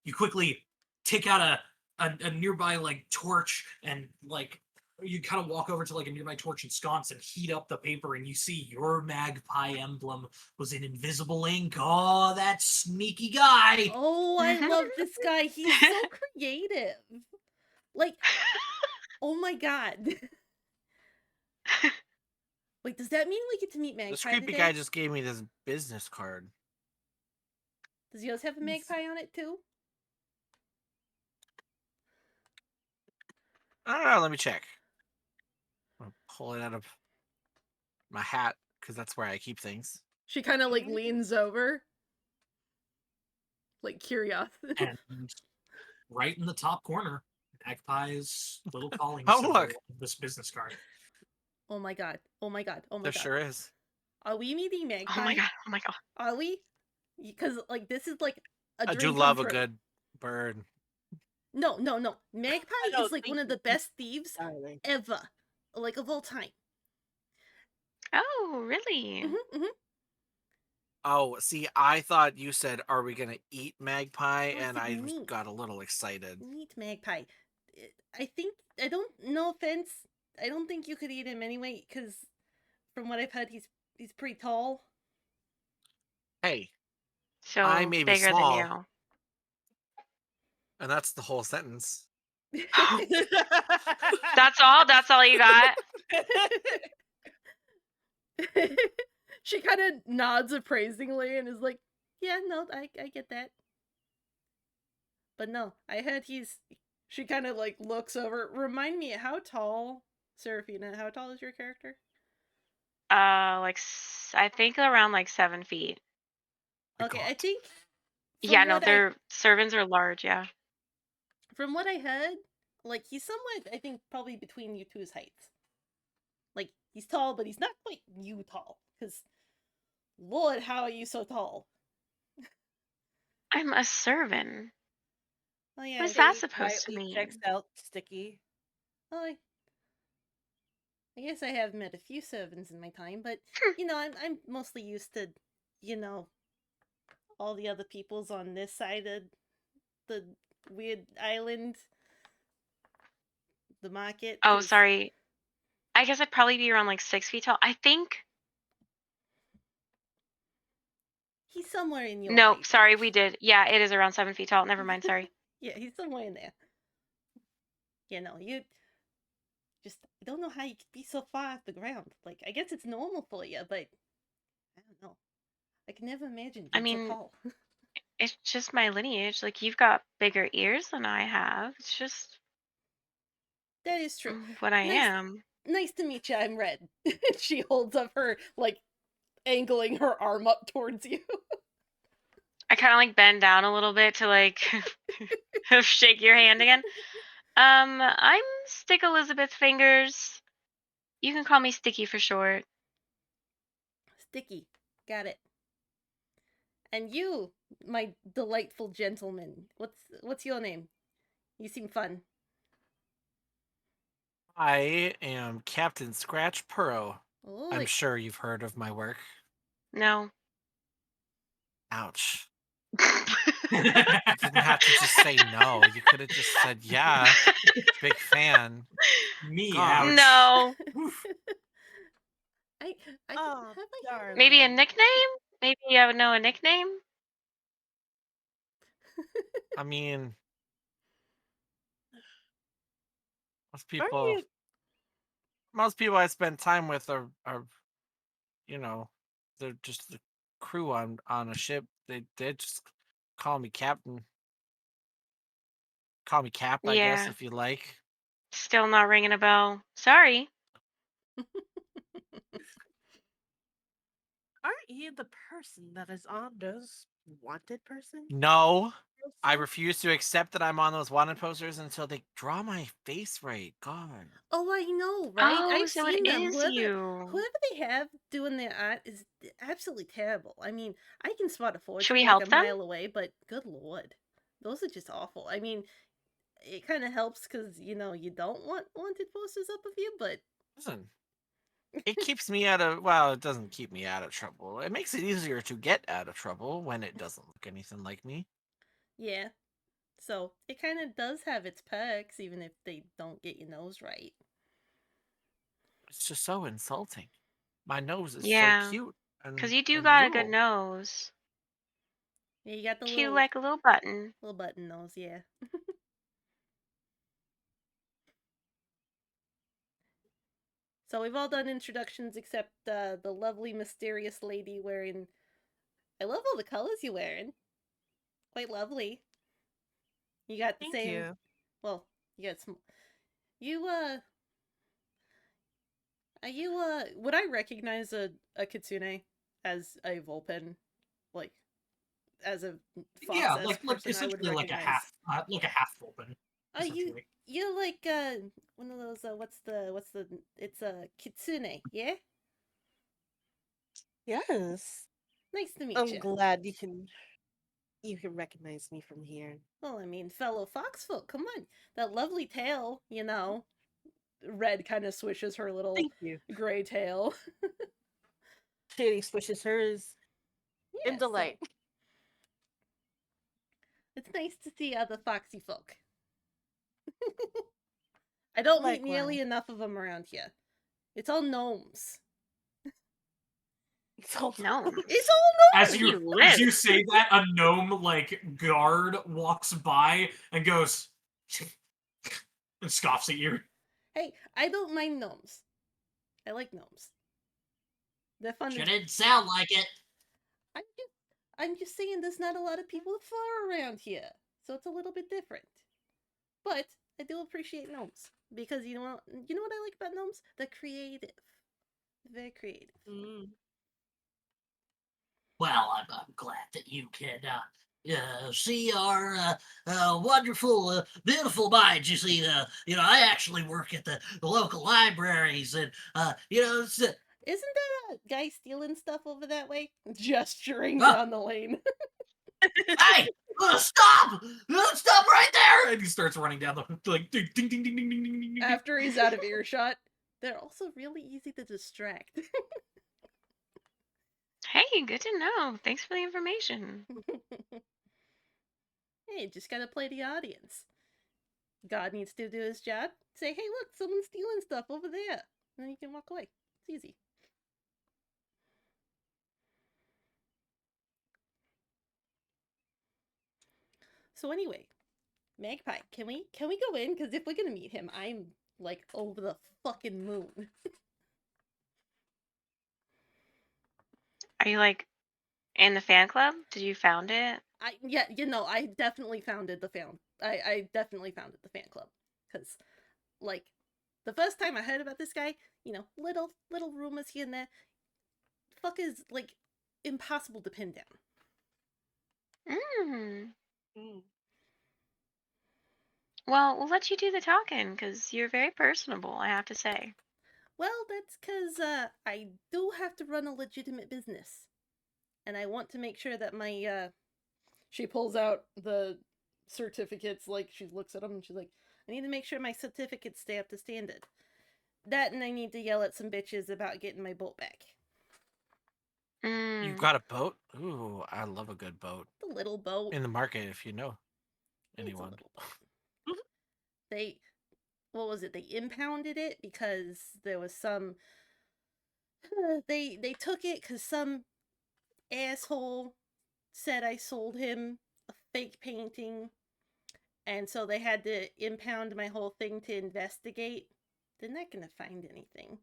You quickly take out a nearby like torch and like you kind of walk over to like a nearby torch and sconce and heat up the paper, and you see your magpie emblem was in invisible ink. Oh, that sneaky guy. Oh, I love this guy. He's so creative. Like, oh my god. Wait, does that mean we get to meet Magpie This creepy today? guy just gave me this business card. Does yours have a magpie on it too? I don't know. Let me check. I'm gonna pull it out of my hat because that's where I keep things. She kind of like leans over, like curiosity. And right in the top corner, Magpie's little calling Oh, symbol look. of this business card. Oh my god! Oh my god! Oh my There god! sure is. Are we meeting Magpie? Oh my god. Oh my god. Are we? Because like this is like a I dream do come love a true. good bird. No. Magpie don't is like think one of you the best thieves Darling. ever, like of all time. Oh, really? Mm-hmm. Oh, see, I thought you said, "Are we gonna eat magpie?" Oh, I And said I meat. got a little excited. Meat magpie. I don't. No offense. I don't think you could eat him anyway, because from what I've heard, he's pretty tall. Hey, I So may be bigger than small, you. and that's the whole sentence. That's all? That's all you got? She kind of nods appraisingly and is like, "Yeah, no, I get that." But no, I heard he's. She kind of like looks over. Remind me, how tall, Serafina? How tall is your character? I think around like 7 feet. My Okay, I God. think Yeah, from no, what their servants are large, yeah. I heard, like he's somewhat, I think, probably between you two's heights. Like he's tall, but he's not quite you tall. Because, Lord, how are you so tall? I'm a servant. Oh yeah, What's that He supposed to quietly checks mean? out Sticky. well, I guess I have met a few servants in my time, but Hmm. I'm mostly used to, you know, all the other peoples on this side of the weird island, the market. Oh, Because sorry. I guess I'd probably be around like 6 feet tall. I think. he's somewhere in your Nope, height sorry, range. we did. Yeah, it is around 7 feet tall. Never mind, sorry. Yeah, he's somewhere in there. You just I don't know how you could be so far off the ground. Like I guess it's normal for you, but I don't know. I can never imagine I being so mean, tall. it's just my lineage. Like, you've got bigger ears than I have. It's just That is true. what I Nice, am. nice to meet you. I'm Red. She holds up her like angling her arm up towards you. I kind of like bend down a little bit to like shake your hand again. I'm Stick Elizabeth Fingers. You can call me Sticky for short. Sticky, got it. And you, my delightful gentleman. What's your name? You seem fun. I am Captain Scratch Purro. Oh, I'm like sure you've heard of my work. No. Ouch. You didn't have to just say no. You could have just said, yeah, big fan. Me, God. ouch. No. Oof. I Oh, have I darling. Maybe a nickname? Maybe I would know a nickname? I mean, most Aren't people, you? most people I spend time with are you know, they're just the crew on a ship. They just call me captain. Call me Cap, I guess, Yeah. if you like. Still not ringing a bell. Sorry. Aren't you the person that is on those wanted person? No, I posters? refuse to accept that I'm on those wanted posters until they draw my face right. God. Oh, I know, right? Oh, I've so it seen them. is you. Whoever they have doing their art is absolutely terrible. I mean, I can spot a Should we forgery like a help them? mile away, but good lord, those are just awful. I mean, it kind of helps because you don't want wanted posters up of you, but Listen, it keeps me out of, well, it doesn't keep me out of trouble. It makes it easier to get out of trouble when it doesn't look anything like me. yeah. So it kind of does have its perks, even if they don't get your nose right. It's just so insulting. My nose is so Yeah. cute Because and you do and got a good little. nose. Yeah, you got the Cute little like a little button. button nose, yeah. So we've all done introductions except the lovely mysterious lady wearing. I love all the colors you're wearing. Quite lovely. You got the Thank same. you. Well, you got some. You are you would I recognize a kitsune as a Vulpin, like as a Yeah, fox-esque like person? I would essentially recognize. like a half open, Oh, you essentially. you're like one of those what's the it's a kitsune, yeah. Yes. Nice to meet I'm you. glad you can. You can recognize me from here. Well, I mean, fellow foxfolk, come on. That lovely tail, you know. Red kind of swishes her little Thank you. gray tail. Shady swishes hers in Yeah, so delight. it's nice to see other foxy folk. I don't meet nearly Likewise. enough of them around here. It's all gnomes. So No. It's all As Where gnomes! do you you as live? you say that, a gnome like guard walks by and goes and scoffs at you. Hey, I don't mind gnomes. I like gnomes. They're fun Sure to. didn't sound like it. I'm just, I'm just saying there's not a lot of people with fur around here, so it's a little bit different. But I do appreciate gnomes because you know what I like about gnomes? They're creative. Very creative. Well, I'm glad that you can see our wonderful, beautiful minds. You see, I actually work at the local libraries, and it's, Isn't that a guy stealing stuff over that way? Gesturing uh, down the lane. hey, stop! Stop right there! And he starts running down the like ding ding ding ding ding ding ding ding. After he's out of earshot, they're also really easy to distract. Hey, good to know. Thanks for the information. Hey, just gotta play the audience. God needs to do his job. Say, hey, look, someone's stealing stuff over there. And then you can walk away. It's easy. So anyway, Magpie, can we go in? Because if we're gonna meet him, I'm like over the fucking moon. Are you like in the fan club? Did you found it? I definitely founded the fan. I definitely founded the fan club because, like, the first time I heard about this guy, little rumors here and there. Fuck is like impossible to pin down. Mm. Mm. Well, we'll let you do the talking because you're very personable, I have to say. Well, that's because I do have to run a legitimate business, and I want to make sure that my She pulls out the certificates, like she looks at them and she's like, I need to make sure my certificates stay up to standard. That and I need to yell at some bitches about getting my boat back. You've Mm. got a boat? Ooh, I love a good boat. The little boat. In the market, if you know It's a anyone. little boat. They, what was it? They impounded it because there was some. They took it because some asshole said I sold him a fake painting, and so they had to impound my whole thing to investigate. They're not gonna find anything.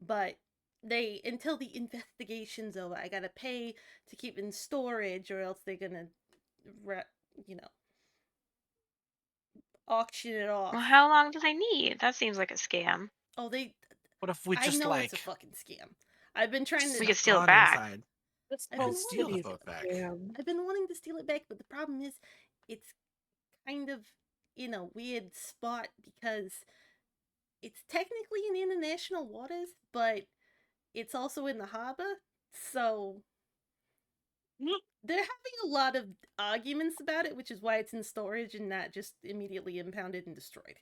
But they until the investigation's over, I gotta pay to keep in storage, or else they're gonna, you know, auction it Well, off. how long do they need? That seems like a scam. Oh, What if we I just know it's a fucking scam. I've been trying to. We could snuck steal it on back. inside This I've been and whole steal the city's boat back? I've been wanting to steal it back, but the problem is, it's kind of in a weird spot because it's technically in international waters, but it's also in the harbor. So they're having a lot of arguments about it, which is why it's in storage and not just immediately impounded and destroyed.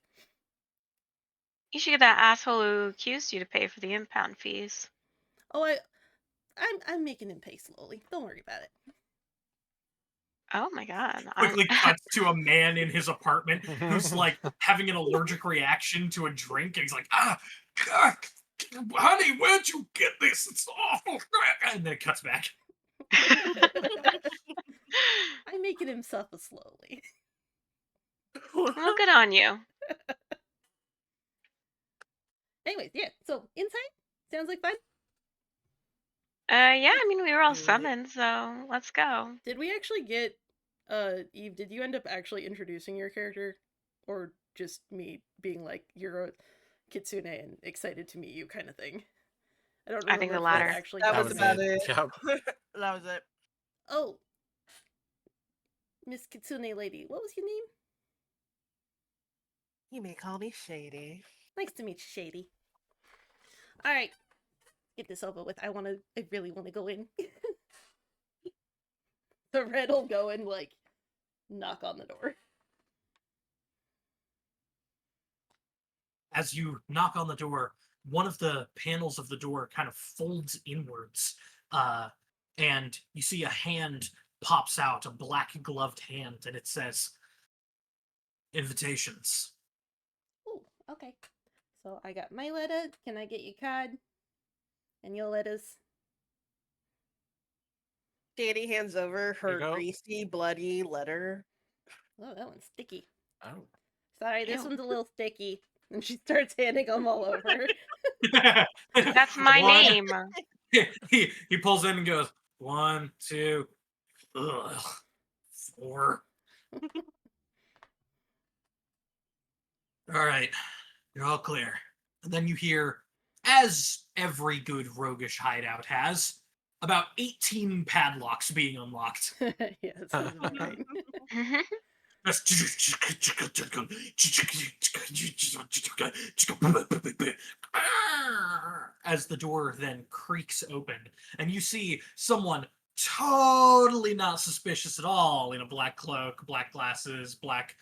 You should get that asshole who accused you to pay for the impound fees. Oh, I'm making him pay slowly. Don't worry about it. Oh my god. Quickly cuts to a man in his apartment who's like having an allergic reaction to a drink, and he's like, God, honey, where'd you get this? It's awful. And then it cuts back. I'm making him suffer slowly. Well, good on you. Anyways, yeah. So inside sounds like fun. Yeah, I mean, we were all Do it. summoned, so let's go. Did we actually get Eve? Did you end up actually introducing your character, or just me being like you're a kitsune and excited to meet you kind of thing? I don't I think remember the if that latter. actually. That That was was about it. it. Yep. That was it. Oh, Miss Kitsune lady, what was your name? You may call me Shady. Nice to meet you, Shady. All right, get this over with. I really want to go in. So Red will go and like knock on the door. As you knock on the door, one of the panels of the door kind of folds inwards, and you see a hand pops out, a black gloved hand, and it says, "Invitations." Ooh, okay. So I got my letter. Can I get your card? And your letters? Danny hands over Here you her go. greasy, bloody letter. Oh, that one's sticky. Oh. Sorry, this Ew. one's a little sticky. And she starts handing them all over. That's my One- name. he pulls in and goes, 1, 2, 4. All right, you're all clear. And then you hear, as every good roguish hideout has, about 18 padlocks being unlocked. Yes, this is about right. As the door then creaks open, and you see someone totally not suspicious at all in a black cloak, black glasses, black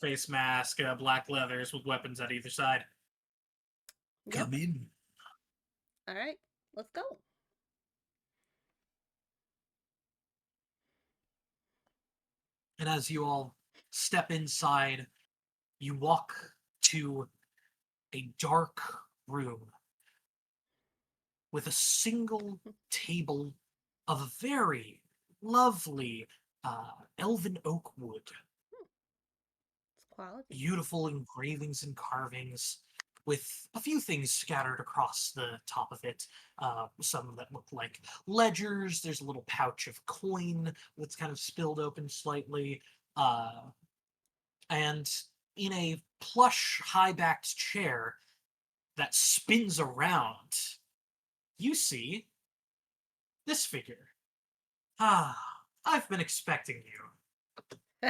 face mask, black leathers with weapons at either side. Yep. Come in. All right, let's go. And as you all step inside, you walk to a dark room with a single table of a very lovely elven oak wood. It's quality. Beautiful engravings and carvings, with a few things scattered across the top of it. Some that look like ledgers. There's a little pouch of coin that's kind of spilled open slightly. And in a plush, high backed chair that spins around, you see this figure. Ah, I've been expecting you.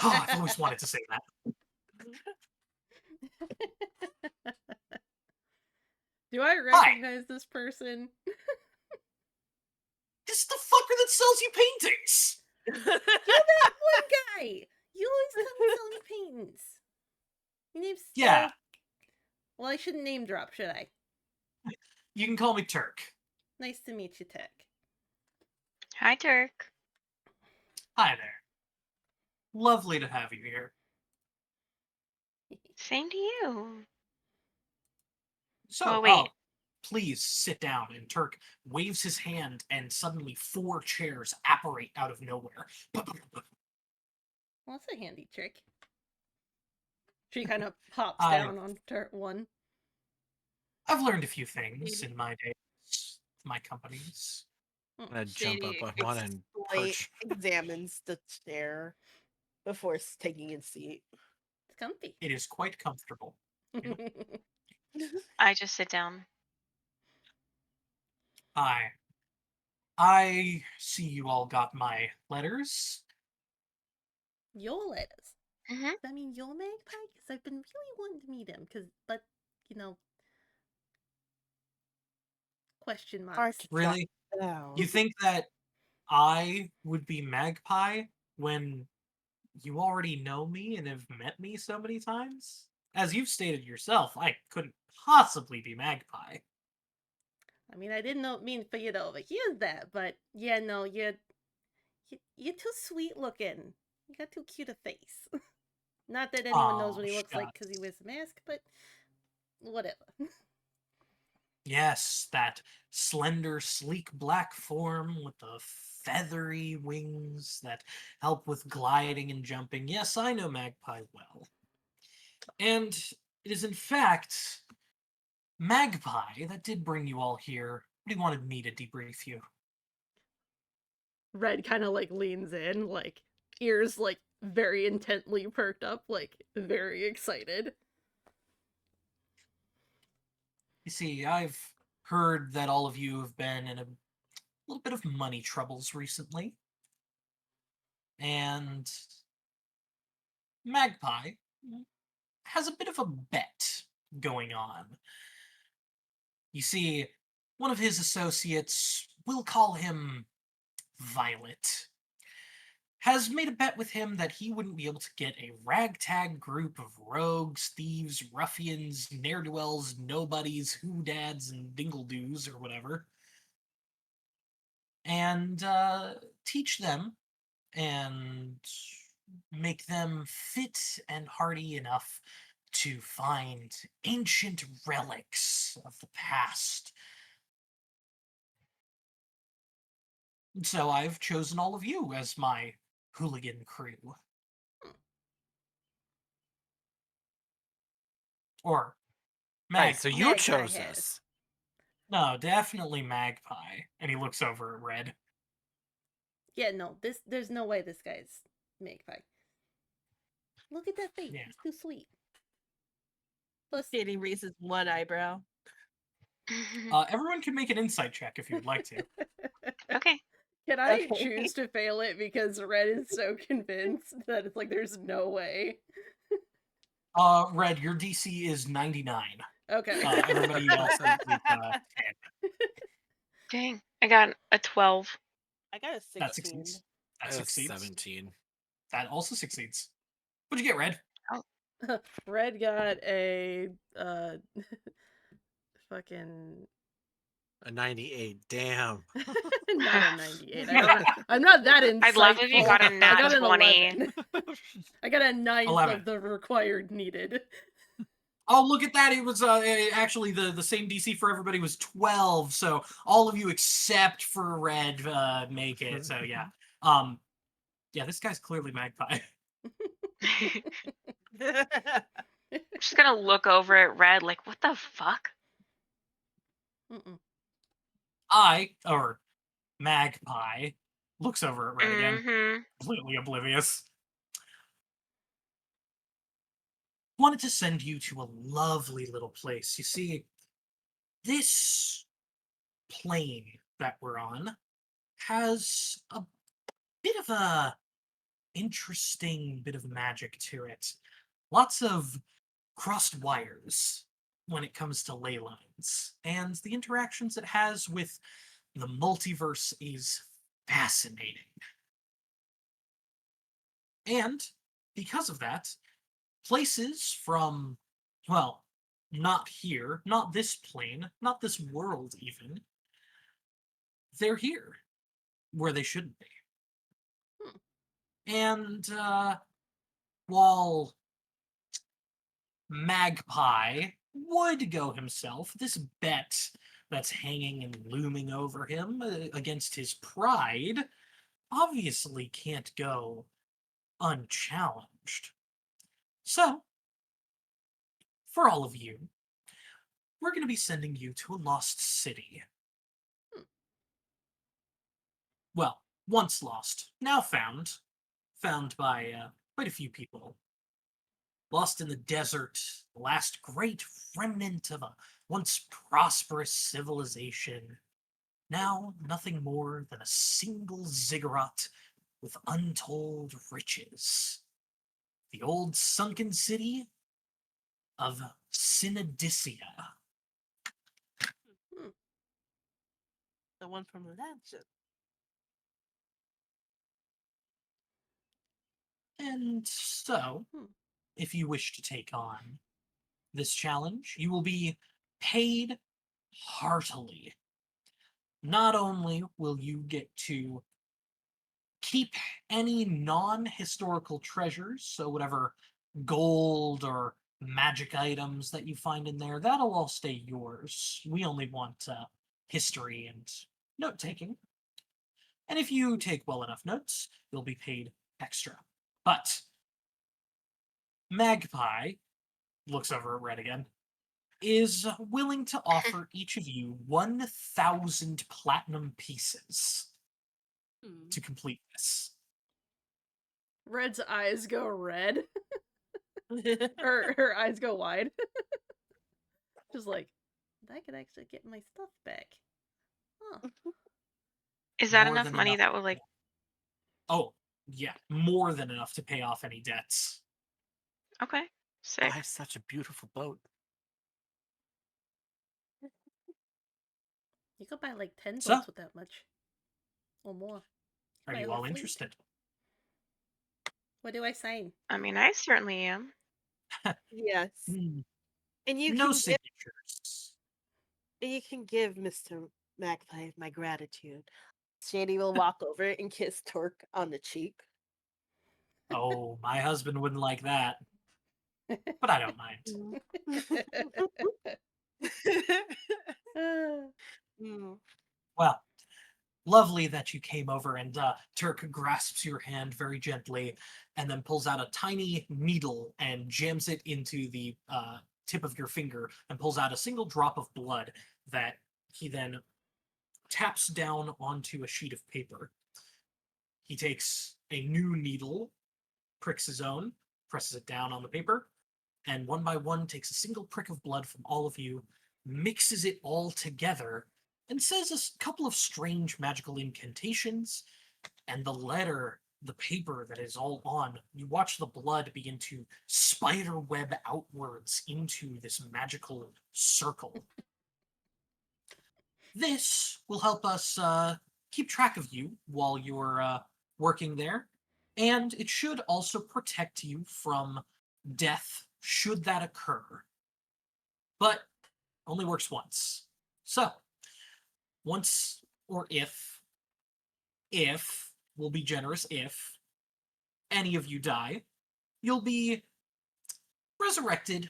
Oh, I've always wanted to say that. Do I recognize this person? It's the fucker that sells you paintings. You're that one guy. You always come and sell me paintings. Your name's Yeah. Well, I shouldn't name drop, should I? You can call me Turk. Nice to meet you, Tech. Hi, Turk. Hi there. Lovely to have you here. Same to you. So, Oh, wait. please sit down. And Turk waves his hand, and suddenly 4 chairs apparate out of nowhere. Well, that's a handy trick. She kind of hops I- down on one. I've learned a few things in my days, my companies. I'm gonna jump up Shady on one and perch. examines the chair before taking his seat. It's comfy. It is quite comfortable. I just sit down. Hi. I see you all got my letters. Your letters. Mhm. Does that mean you're Magpie? Because I've been really wanting to meet him. But you know, question Hard marks. to Really? track down. You think that I would be Magpie when you already know me and have met me so many times? As you've stated yourself, I couldn't possibly be Magpie. I mean, I didn't mean for you to overhear that, but yeah, no, you're too sweet looking. You got too cute a face. Not that anyone knows Aw, what he looks like shucks. because he wears a mask, but whatever. Yes, that slender, sleek black form with the feathery wings that help with gliding and jumping. Yes, I know Magpie well. And it is in fact Magpie that did bring you all here. He wanted me to debrief you. Red kind of like leans in, like ears like very intently perked up, like very excited. You see, I've heard that all of you have been in a little bit of money troubles recently. And Magpie has a bit of a bet going on. You see, one of his associates, we'll call him Violet, has made a bet with him that he wouldn't be able to get a ragtag group of rogues, thieves, ruffians, ne'er-do-wells, nobodies, who-dads, and dingle-doos, or whatever, and teach them and make them fit and hardy enough to find ancient relics of the past. So I've chosen all of you as my hooligan crew. Or Right, so Magpie. you Magpie chose has. this. No, definitely Magpie. And he looks over at Red. Yeah, no, there's no way this guy's Magpie. Look at that face. Yeah. He's too sweet. Plus, Katie raises one eyebrow. Everyone can make an insight check if you would like to. Okay. can I Okay. choose to fail it because Red is so convinced that it's like there's no way? Red, your DC is 99. Okay. Everybody else is 10. Dang. I got a 12. I got a 16. That succeeds. That I was succeeds. 17. That also succeeds. What'd you get, Red? Red got a fucking A 98. Damn. not a 98. I'm not that insightful. I'd love if you got a I nat got an 20. 11. I got a ninth 11. of the required needed. Oh, look at that. It was actually the same DC for everybody was 12. So all of you except for Red make it. So yeah. Yeah, this guy's clearly Magpie. I'm just gonna look over at Red like, what the fuck? Mm-mm. Or Magpie, looks over at Red again, Mm-hmm. completely oblivious. Wanted to send you to a lovely little place. You see, this plane that we're on has a bit of a interesting bit of magic to it. Lots of crossed wires when it comes to ley lines, and the interactions it has with the multiverse is fascinating. And because of that, places from, well, not here, not this plane, not this world even, they're here where they shouldn't be. And while Magpie would go himself, this bet that's hanging and looming over him against his pride obviously can't go unchallenged. So, for all of you, we're going to be sending you to a lost city. Well, once lost, now found. Found by quite a few people. Lost in the desert, the last great remnant of a once prosperous civilization. Now nothing more than a single ziggurat with untold riches. The old sunken city of Synodicea. The one from Legend. And so, if you wish to take on this challenge, you will be paid heartily. Not only will you get to keep any non-historical treasures, so whatever gold or magic items that you find in there, that'll all stay yours. We only want history and note-taking. And if you take well enough notes, you'll be paid extra. But Magpie looks over at Red again, is willing to offer each of you 1,000 platinum pieces to complete this. Red's eyes go red. Her eyes go wide. Just like, I could actually get my stuff back. Huh. Is that More enough than money enough that to will like? pay- Oh, yeah, more than enough to pay off any debts. Okay, sick. Buy such a beautiful boat. You could buy like 10 So, boats with that much. Or more. are Buy a you whole all fleet. interested? What do I sign? I mean, I certainly am. Yes. Hmm, And you no can signatures. give Mr. Magpie my gratitude. Shady will walk over and kiss Torque on the cheek. Oh, my husband wouldn't like that, but I don't mind. Mm. Well, lovely that you came over, and Turk grasps your hand very gently and then pulls out a tiny needle and jams it into the tip of your finger and pulls out a single drop of blood that he then taps down onto a sheet of paper. He takes a new needle, pricks his own, presses it down on the paper, and one by one takes a single prick of blood from all of you, mixes it all together, and says a couple of strange magical incantations. And the letter, the paper that is all on, you watch the blood begin to spider web outwards into this magical circle. This will help us keep track of you while you're working there, and it should also protect you from death should that occur. But only works once. So, once or if, we'll be generous, if any of you die, you'll be resurrected,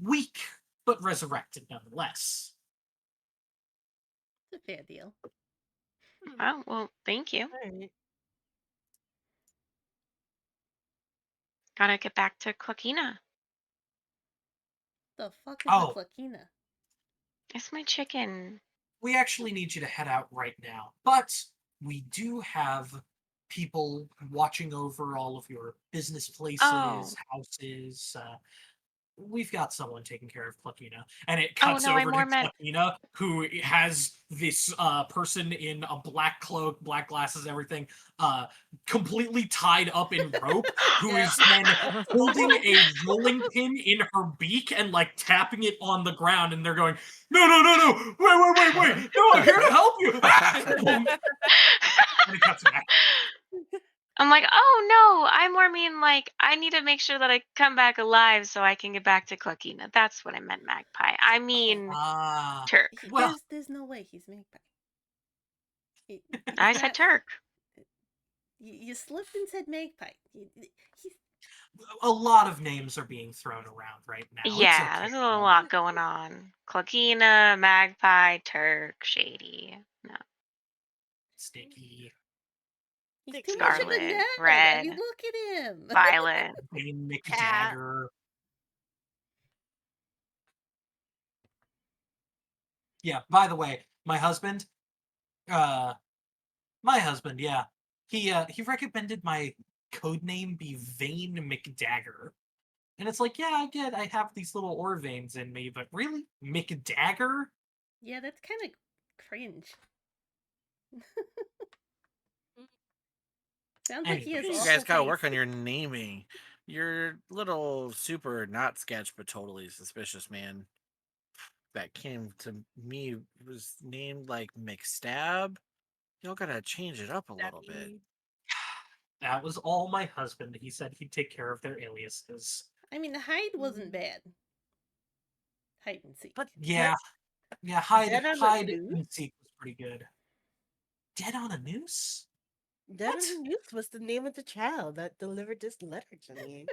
weak, but resurrected nonetheless. It's a fair deal. Oh, well, thank you. Alright. Gotta get back to Coquina. The fuck is a Oh, Claquina? It's my chicken. we actually need you to head out right now, but we do have people watching over all of your business places, Oh. houses. We've got someone taking care of Cluckina. And it Oh, cuts no, I over to more meant. Cluckina, who has this person in a black cloak, black glasses, everything, completely tied up in rope, who Yeah. is then holding a rolling pin in her beak and like tapping it on the ground, and they're going, no, no, no, no, wait, no, I'm here to help you. And it cuts back. I'm like, oh no, I more mean like I need to make sure that I come back alive so I can get back to Coquina. That's what I meant, Magpie. I mean Ah, Turk. well, There's no way he's Magpie. He's I said not. Turk. You slipped and said Magpie. He's a lot of names are being thrown around right now. It's Yeah, okay. there's a lot going on. Coquina, Magpie, Turk, Shady. No. Sticky. he's Sticky too much of a Scarlet, nerd. I mean, Red, look at him. Violet. Bane Cat. McDagger. Yeah, by the way, uh my husband, yeah. He recommended my code name be Vane McDagger. And it's like, yeah, I get I have these little ore veins in me, but really? McDagger? Yeah, that's kind of cringe. Sounds like he has Anyways. You awful guys gotta work taste. on your naming. You're little super not sketch, but totally suspicious, man. That came to me was named like McStab. Y'all gotta change it up a little bit. That was all my husband. He said he'd take care of their aliases. I mean, the hide wasn't bad. Hide and seek. But Yeah, yeah, Dead on a hide Noose? and seek was pretty good. Dead on a noose? Dead What? on the Noose was the name of the child that delivered this letter to me.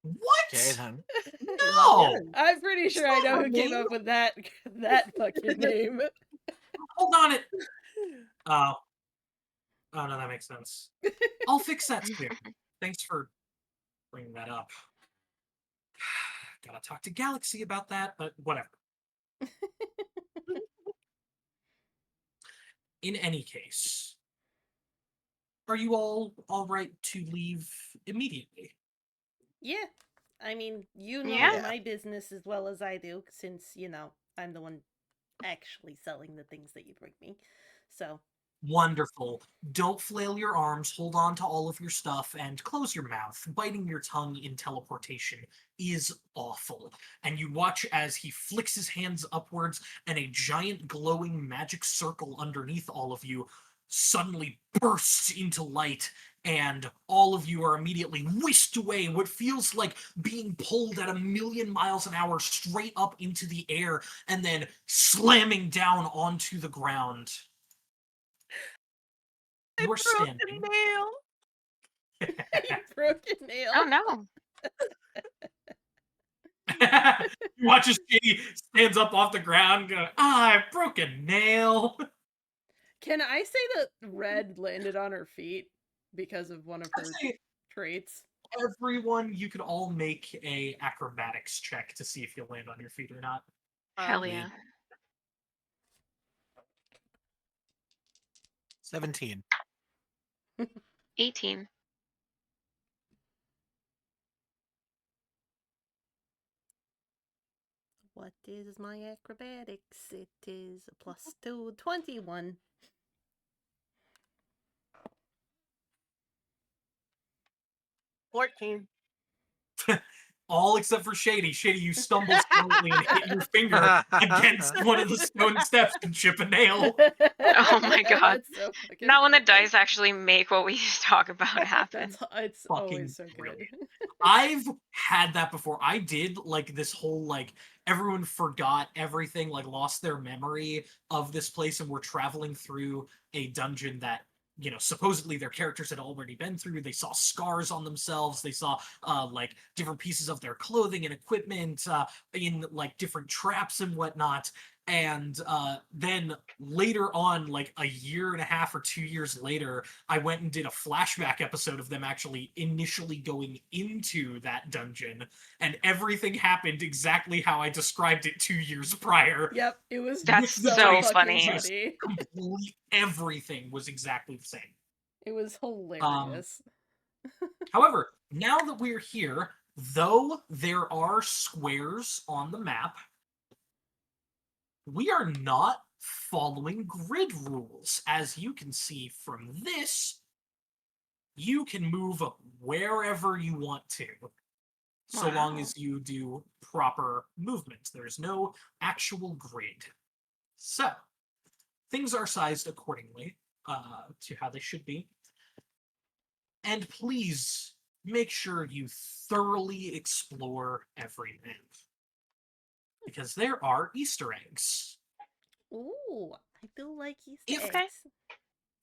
Okay What? then. No! Yes. I'm pretty sure I It's not know her who came name. up with that fucking name. Hold on it. Oh. Oh no, that makes sense. I'll fix that soon. Thanks for bringing that up. Gotta talk to Galaxy about that, but whatever. In any case, are you all right to leave immediately? Yeah. I mean, you know Yeah. my business as well as I do, since, I'm the one actually selling the things that you bring me. So, Wonderful. Don't flail your arms, hold on to all of your stuff, and close your mouth. Biting your tongue in teleportation is awful. And you watch as he flicks his hands upwards, and a giant glowing magic circle underneath all of you suddenly bursts into light, and all of you are immediately whisked away in what feels like being pulled at 1,000,000 miles an hour straight up into the air and then slamming down onto the ground. I You are broke standing. a nail. You broke a nail. Oh no. You watch as Shady stands up off the ground going, I broke a nail. Can I say that Red landed on her feet because of one of I'd her say traits? everyone, you could all make a acrobatics check to see if you'll land on your feet or not. Hell yeah. 17. 18. What is my acrobatics? It is a +2, 21. $14. All except for Shady. Shady, you stumble slightly and hit your finger against one of the stone steps and chip a nail. Oh my god. That's so fucking Not when the perfect. dice actually make what we talk about happen. It's Fucking always so good. brilliant. I've had that before. I did like this whole like everyone forgot everything, like lost their memory of this place, and we're traveling through a dungeon that supposedly their characters had already been through. They saw scars on themselves. They saw like different pieces of their clothing and equipment in like different traps and whatnot. And then later on, like a year and a half or 2 years later, I went and did a flashback episode of them actually initially going into that dungeon, and everything happened exactly how I described it 2 years prior. Yep, it was That's With the so so dice, fucking funny. just funny. complete everything was exactly the same. It was hilarious. However, now that we're here, though there are squares on the map, we are not following grid rules. As you can see from this, you can move wherever you want to, so long Wow. as you do proper movement. There's no actual grid. So, things are sized accordingly to how they should be. And please make sure you thoroughly explore every map, because there are Easter eggs. Ooh, I do like Easter If Okay. eggs.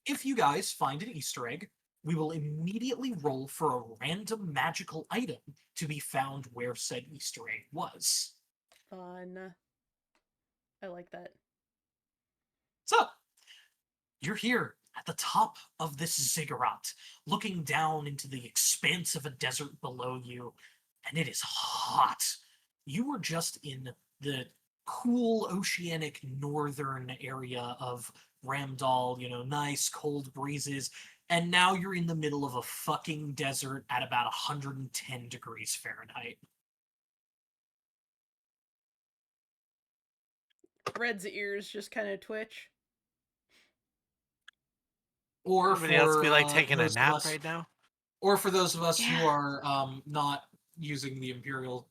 if you guys find an Easter egg, we will immediately roll for a random magical item to be found where said Easter egg was. Fun. I like that. So, you're here at the top of this ziggurat, looking down into the expanse of a desert below you, and it is hot. You were just in the cool oceanic northern area of Ramdal, nice cold breezes, and now you're in the middle of a fucking desert at about 110 degrees Fahrenheit. Red's ears just kind of twitch. Or Everybody else for be like taking a those of nap us right now. or for those of us who Yeah. are not using the imperial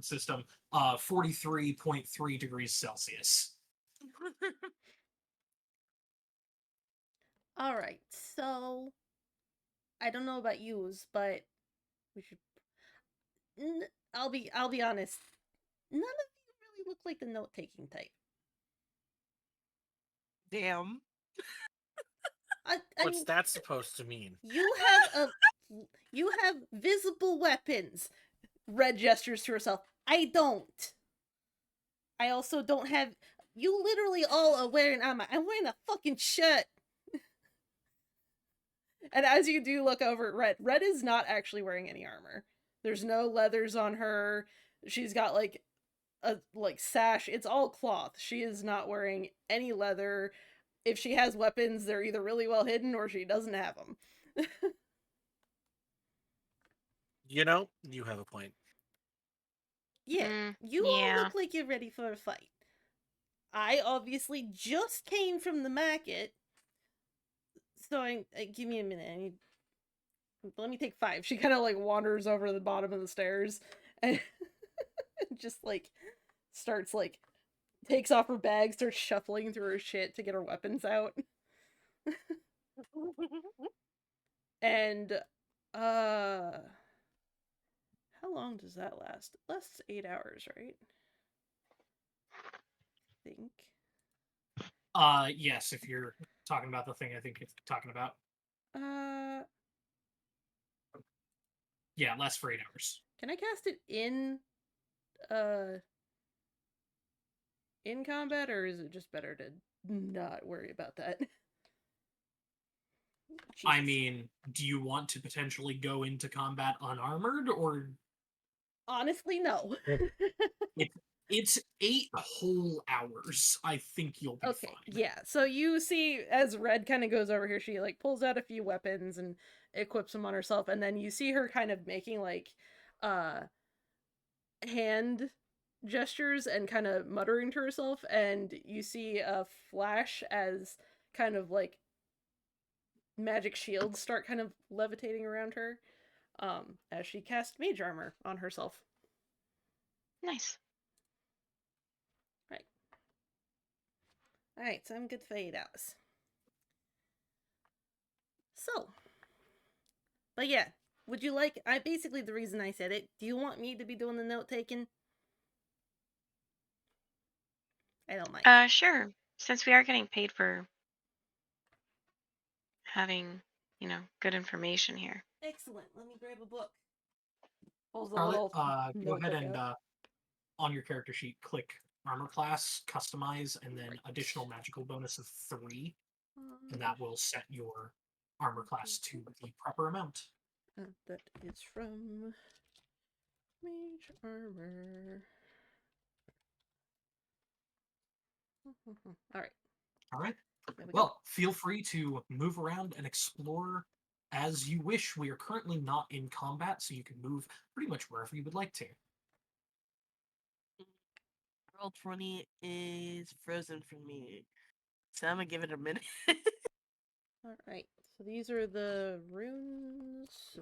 system, 43.3 degrees Celsius. All right, so I don't know about yous, but we should. I'll be honest. None of you really look like the note taking type. Damn. I What's mean, that supposed to mean? you have visible weapons. Red gestures to herself. I don't. I also don't have. You literally all are wearing armor. I'm wearing a fucking shirt. And as you do look over at Red is not actually wearing any armor. There's no leathers on her. She's got like a sash. It's all cloth. She is not wearing any leather. If she has weapons, they're either really well hidden or she doesn't have them. You have a point. Yeah, you all Yeah. look like you're ready for a fight. I obviously just came from the market, so give me a minute. Let me take 5. She kind of like wanders over the bottom of the stairs and just like starts like takes off her bag, starts shuffling through her shit to get her weapons out. And how long does that last? It lasts 8 hours, right? I think. Yes, if you're talking about the thing I think you're talking about. Uh Yeah, it lasts for 8 hours. can I cast it in combat, or is it just better to not worry about that? I Jesus. mean, do you want to potentially go into combat unarmored, or Honestly, no. it's 8 whole hours? I think you'll be Okay, fine. yeah. So you see, as Red kind of goes over here, she like pulls out a few weapons and equips them on herself, and then you see her kind of making like uh hand gestures and kind of muttering to herself, and you see a flash as kind of like magic shields start kind of levitating around her, as she casts mage armor on herself. Nice. Right. Alright, so I'm good for 8 hours. So, but yeah, would you like, I basically the reason I said it, do you want me to be doing the note taking? I don't mind. Sure. Since we are getting paid for having, good information here. Excellent. Let me grab a book. Pulls a Charlotte, little go ahead notebook and out. on your character sheet, click armor class, customize, and then Right. additional magical bonus of 3, and that will set your armor class to the proper amount. That is from Mage Armor. Alright. All right. There we go. Well, feel free to move around and explore as you wish. We are currently not in combat, so you can move pretty much wherever you would like to. Roll 20 is frozen for me. So I'm gonna give it a minute. Alright. So these are the runes.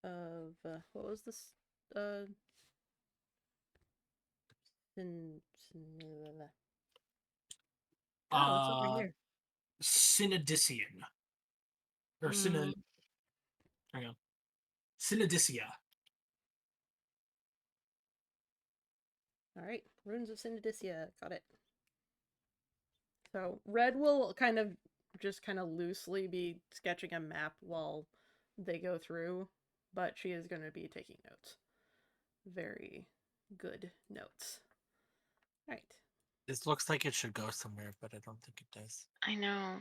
Of what was this? Oh, it's over here. Synodician. Or Mm. hang on. Synodicia. Alright, Runes of Synodicia. Got it. So Red will kind of just kind of loosely be sketching a map while they go through, but she is going to be taking notes. Very good notes. Alright. This looks like it should go somewhere, but I don't think it does. I know.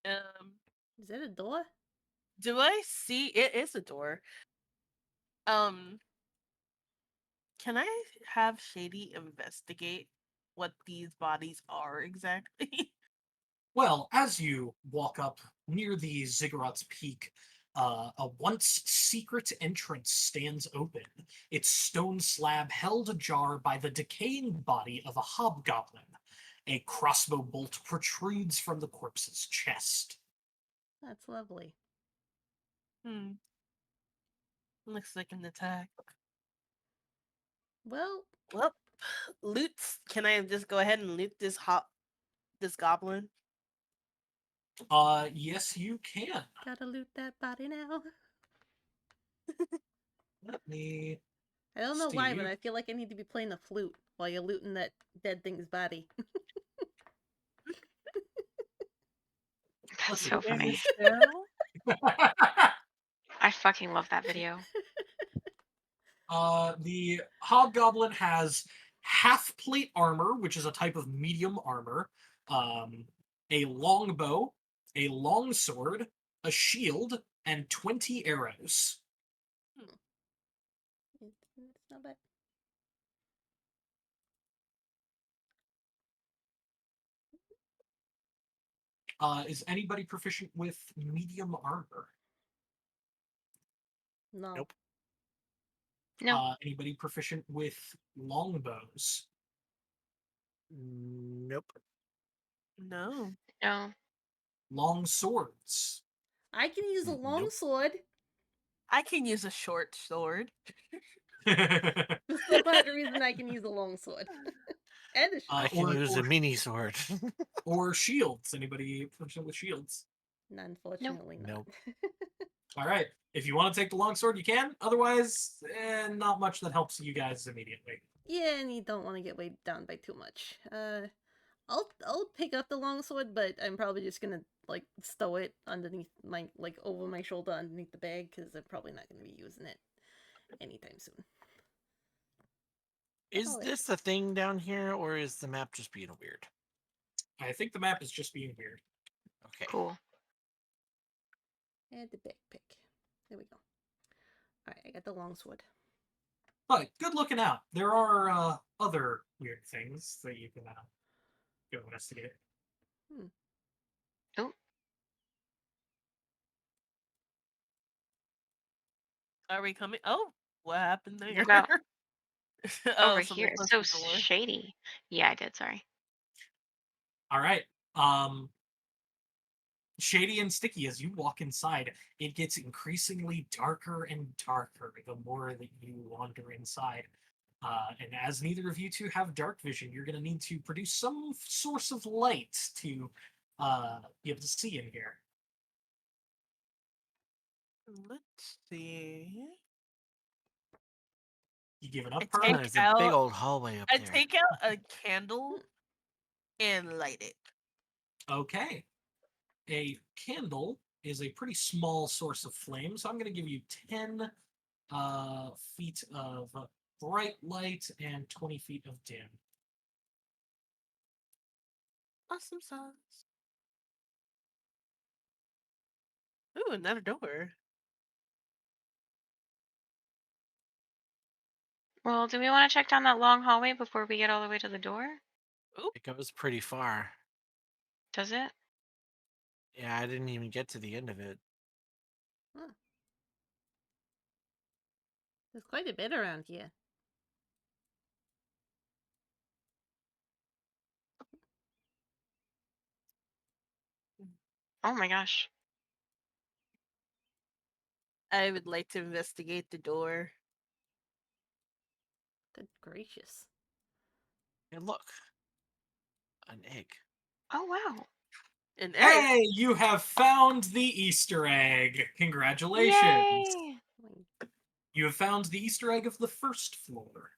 Is it a door? Do I see it is a door? Can I have Shady investigate what these bodies are exactly? Well, as you walk up near the Ziggurat's peak, a once secret entrance stands open, its stone slab held ajar by the decaying body of a hobgoblin. A crossbow bolt protrudes from the corpse's chest. That's lovely. Looks like an attack. Well, Loots. Can I just go ahead and loot this goblin? Yes, you can. gotta loot that body now. Let me I don't know why, but see. I feel like I need to be playing the flute while you're looting that dead thing's body. That's Let's see. so funny. So? I fucking love that video. The hobgoblin has half plate armor, which is a type of medium armor, a longbow, a longsword, a shield, and 20 arrows. It's not bad. Is anybody proficient with medium armor? No. Nope. No. Anybody proficient with longbows? Nope. No. No. Long swords? I can use a long Nope. sword. I can use a short sword. There's no other reason I can use a long sword. And a shield. I can use a mini sword. or shields. Anybody proficient with shields? Unfortunately not. Nope. All right. If you want to take the longsword, you can. Otherwise, not much that helps you guys immediately. Yeah, and you don't want to get weighed down by too much. I'll pick up the longsword, but I'm probably just gonna like stow it underneath my over my shoulder underneath the bag because I'm probably not gonna be using it anytime soon. Is this a thing down here, or is the map just being weird? I think the map is just being weird. Okay. Cool. And the backpack. There we go. All right, I got the longsword. But good looking out. There are other weird things that you can go investigate. Oh, Are we coming? Oh, what happened there? Well, Oh, over somebody here. It's closed so the door. shady. Yeah, I did. Sorry. All right. Shady and Sticky, as you walk inside, it gets increasingly darker and darker the more that you wander inside. And as neither of you two have dark vision, you're going to need to produce some source of light to be able to see in here. Let's see. You giving up, I Pearl? take There's a out- big old hallway up I there. take out a candle and light it. Okay. A candle is a pretty small source of flame, so I'm going to give you 10 feet of bright light and 20 feet of dim. Awesome sauce. Ooh, another door. Well, do we want to check down that long hallway before we get all the way to the door? It goes pretty far. Does it? Yeah, I didn't even get to the end of it. There's quite a bit around here. Oh my gosh. I would like to investigate the door. Good gracious. Hey, look. An egg. Oh wow. An egg. Hey, you have found the Easter egg. Congratulations. Yay! You have found the Easter egg of the first floor.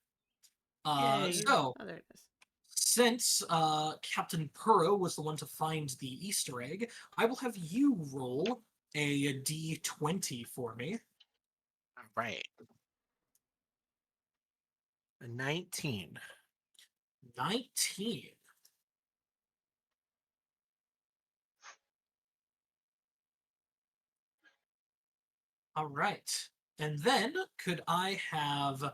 Yay. So, Oh, there it is. since Captain Purro was the one to find the Easter egg, I will have you roll a d20 for me. All right. A 19. 19. All right. And then could I have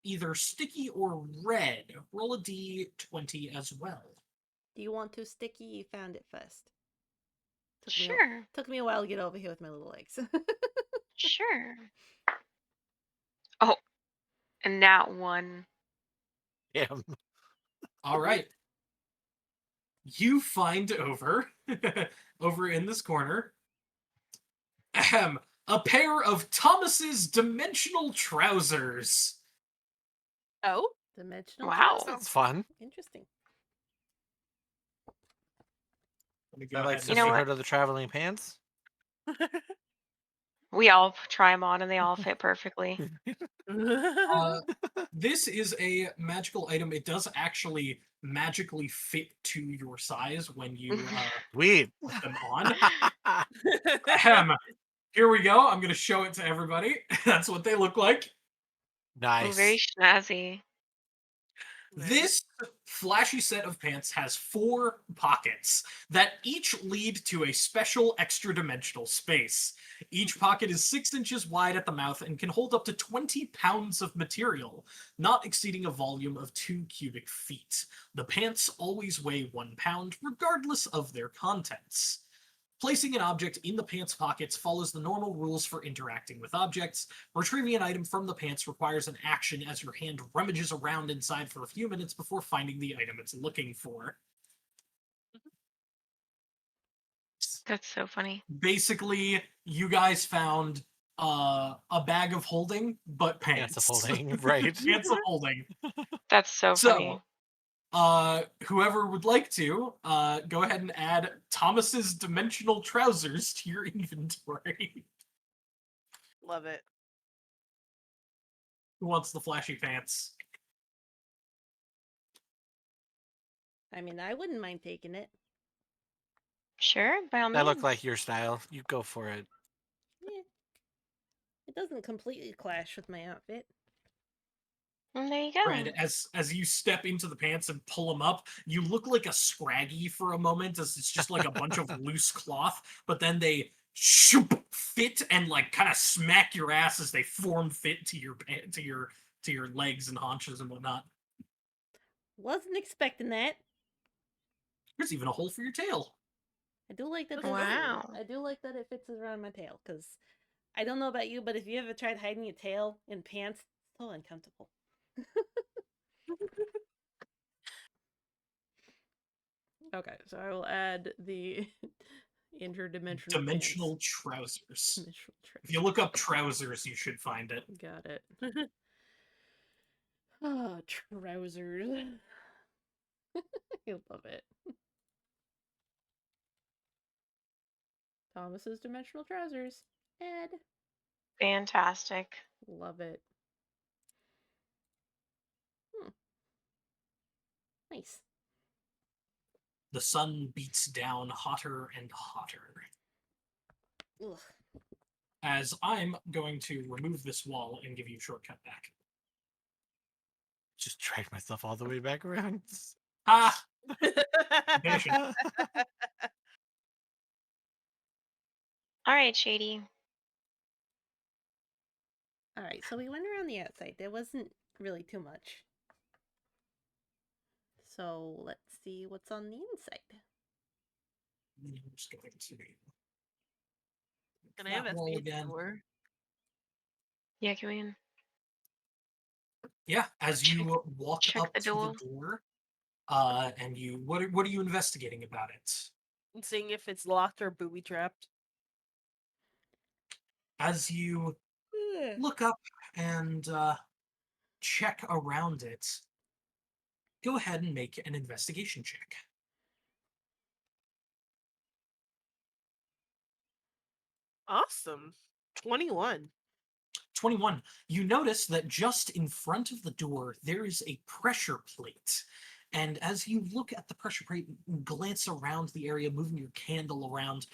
either Sticky or Red roll a d20 as well? Do you want to sticky? You found it first. Sure. Took me a while to get over here with my little legs. Sure. Oh, and that one. Damn. All right. You find over in this corner a pair of Thomas's dimensional trousers. Oh, Dimensional Wow. trousers. Sounds fun. Interesting. Let me Is go that like ahead and You know what? Sisterhood of the Traveling Pants? We all try them on and they all fit perfectly. This is a magical item. It does actually magically fit to your size when you Sweet. put them on. Ahem. Here we go. I'm going to show it to everybody. That's what they look like. Oh, very Nice. snazzy. This flashy set of pants has 4 pockets that each lead to a special extra dimensional space. Each pocket is 6 inches wide at the mouth and can hold up to 20 pounds of material, not exceeding a volume of 2 cubic feet. The pants always weigh 1 pound, regardless of their contents. Placing an object in the pants pockets follows the normal rules for interacting with objects. Retrieving an item from the pants requires an action as your hand rummages around inside for a few minutes before finding the item it's looking for. That's so funny. Basically, you guys found a bag of holding, but pants. Pants of holding, right. Pants of holding. That's so funny. Whoever would like to, go ahead and add Thomas's dimensional trousers to your inventory. Love it. Who wants the flashy pants? I mean, I wouldn't mind taking it. Sure, by all That means. look like your style. You go for it. Yeah. It doesn't completely clash with my outfit. And there you go. Red, as you step into the pants and pull them up, you look like a Scraggy for a moment, as it's just like a bunch of loose cloth, but then they shoop, fit and like kind of smack your ass as they form fit to your legs and haunches and whatnot. Wasn't expecting that. There's even a hole for your tail. I do like that. Wow. I do like that it fits around my tail, because I don't know about you, but if you ever tried hiding your tail in pants, it's so uncomfortable. Okay, so I will add the interdimensional Dimensional pants. trousers. Dimensional If you look up trousers, you should find it. Got it. Oh, trousers. I love it. Thomas's dimensional trousers. Ed. Fantastic. Love it. Nice. The sun beats down hotter and hotter. Ugh. As I'm going to remove this wall and give you a shortcut back. Just drag myself all the way back around. Ah! Finishing. All right, Shady. Alright, so we went around the outside. There wasn't really too much. So let's see what's on the inside. I'm just going to Can I that wall investigate the again. door? Yeah, can we? Yeah, as you walk check up the to door. the door, and you what are you investigating about it? And seeing if it's locked or booby trapped. As you look up and check around it, go ahead and make an investigation check. Awesome. 21. 21. You notice that just in front of the door, there is a pressure plate. And as you look at the pressure plate, glance around the area, moving your candle around,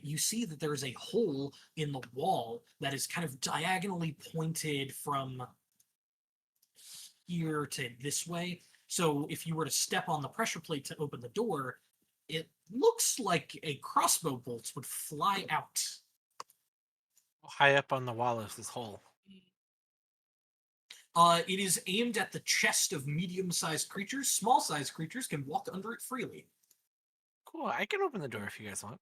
you see that there is a hole in the wall that is kind of diagonally pointed from here to this way. So if you were to step on the pressure plate to open the door, it looks like a crossbow bolt would fly out. High up on the wall is this hole. It is aimed at the chest of medium-sized creatures. Small-sized creatures can walk under it freely. Cool. I can open the door if you guys want.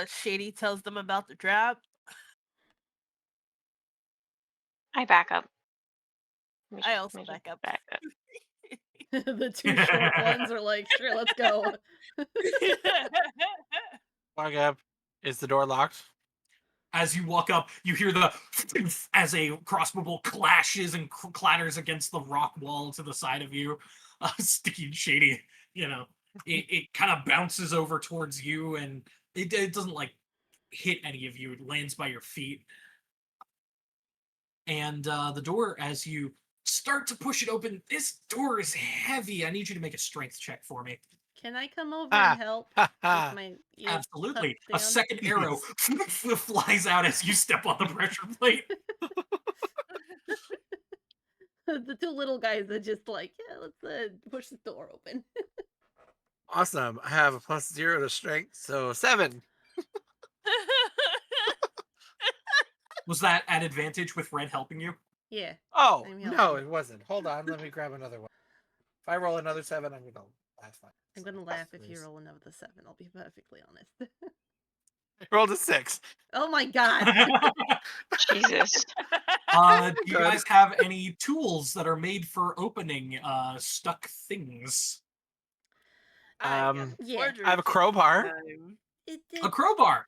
Shady tells them about the trap. I back up. I also back up. Back up. The two short ones are like, sure, let's go. Walk up. Is the door locked? As you walk up, you hear the as a crossbow bolt clashes and clatters against the rock wall to the side of you. Sticky and Shady, it kind of bounces over towards you, and it doesn't like hit any of you. It lands by your feet. And the door, as you start to push it open, this door is heavy. I need you to make a strength check for me. Can I come over and help with my ears Absolutely. tucked down? A second arrow flies out as you step on the pressure plate. The two little guys are just like, yeah, let's push the door open. Awesome. I have a +0 to strength, so 7. Was that at advantage with Red helping you? Yeah. Oh, I'm no, helping. it wasn't. Hold on. Let me grab another one. If I roll another 7, I'm going to laugh. I'm gonna laugh if you roll another 7, I'll be perfectly honest. I rolled a 6. Oh my god! Jesus. Do you guys have any tools that are made for opening stuck things? Yeah. I have a crowbar. A crowbar.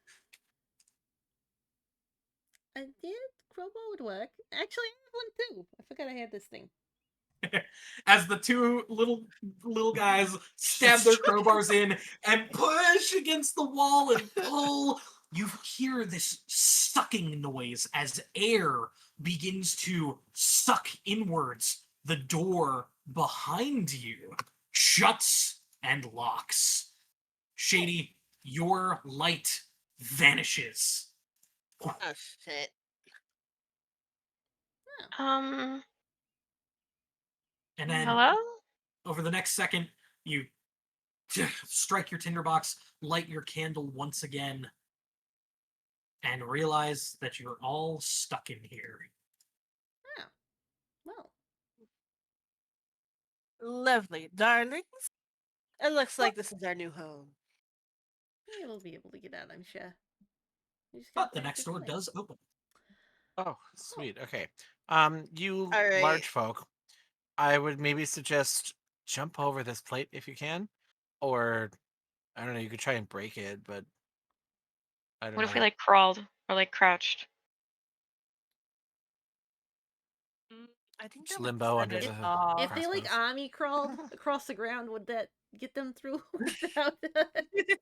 Yeah, crowbar would work. Actually, I have one too. I forgot I had this thing. As the two little guys stab their crowbars in and push against the wall and pull, you hear this sucking noise as air begins to suck inwards. The door behind you shuts and locks. Shady, your light vanishes. Oh shit. Um, And then hello? over the next second, you strike your tinderbox, light your candle once again, and realize that you're all stuck in here. Oh, well, Lovely, darlings. It looks like this is our new home. yeah, we'll be able to get out, I'm sure. We just But gotta the find a next good door place. does open. Oh, sweet. Okay. You All right. large folk, I would maybe suggest jump over this plate if you can, or I don't know. You could try and break it, but I don't What if we know. like crawled or like crouched? I think Just that would limbo set under it the off. If they like crossbows. army crawled across the ground, would that get them through without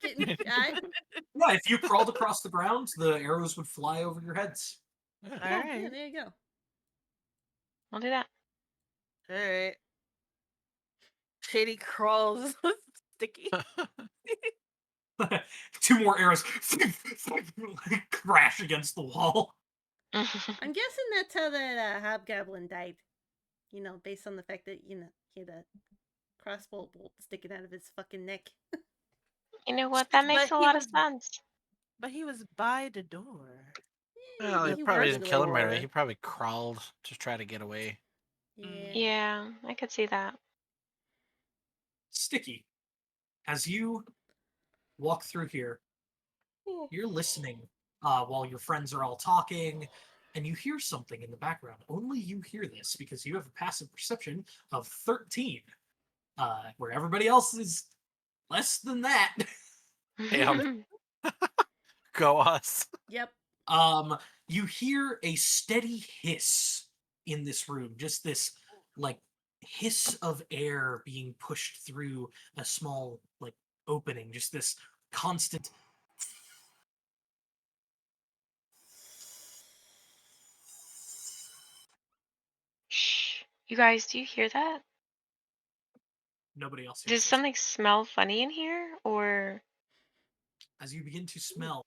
getting shot? Yeah, if you crawled across the ground, the arrows would fly over your heads. Yeah. All Oh, yeah, right. there you go. I'll do that. All right. Shady crawls sticky. Two more arrows crash against the wall. I'm guessing that's how that hobgoblin died. You know, based on the fact that, you know, he had a crossbow bolt sticking out of his fucking neck. You know what? That makes But a he lot of was sense. but he was by the door. Well, he He probably was didn't kill him right away. door. He probably crawled to try to get away. Yeah. Yeah, I could see that. Sticky. As you walk through here, you're listening while your friends are all talking, and you hear something in the background. Only you hear this because you have a passive perception of 13, where everybody else is less than that. Damn. Go us. Yep. You hear a steady hiss in this room, just this like hiss of air being pushed through a small like opening, just this constant. Shh. You guys, do you hear that? Nobody else hears Does this. something smell funny in here? Or As you begin to smell,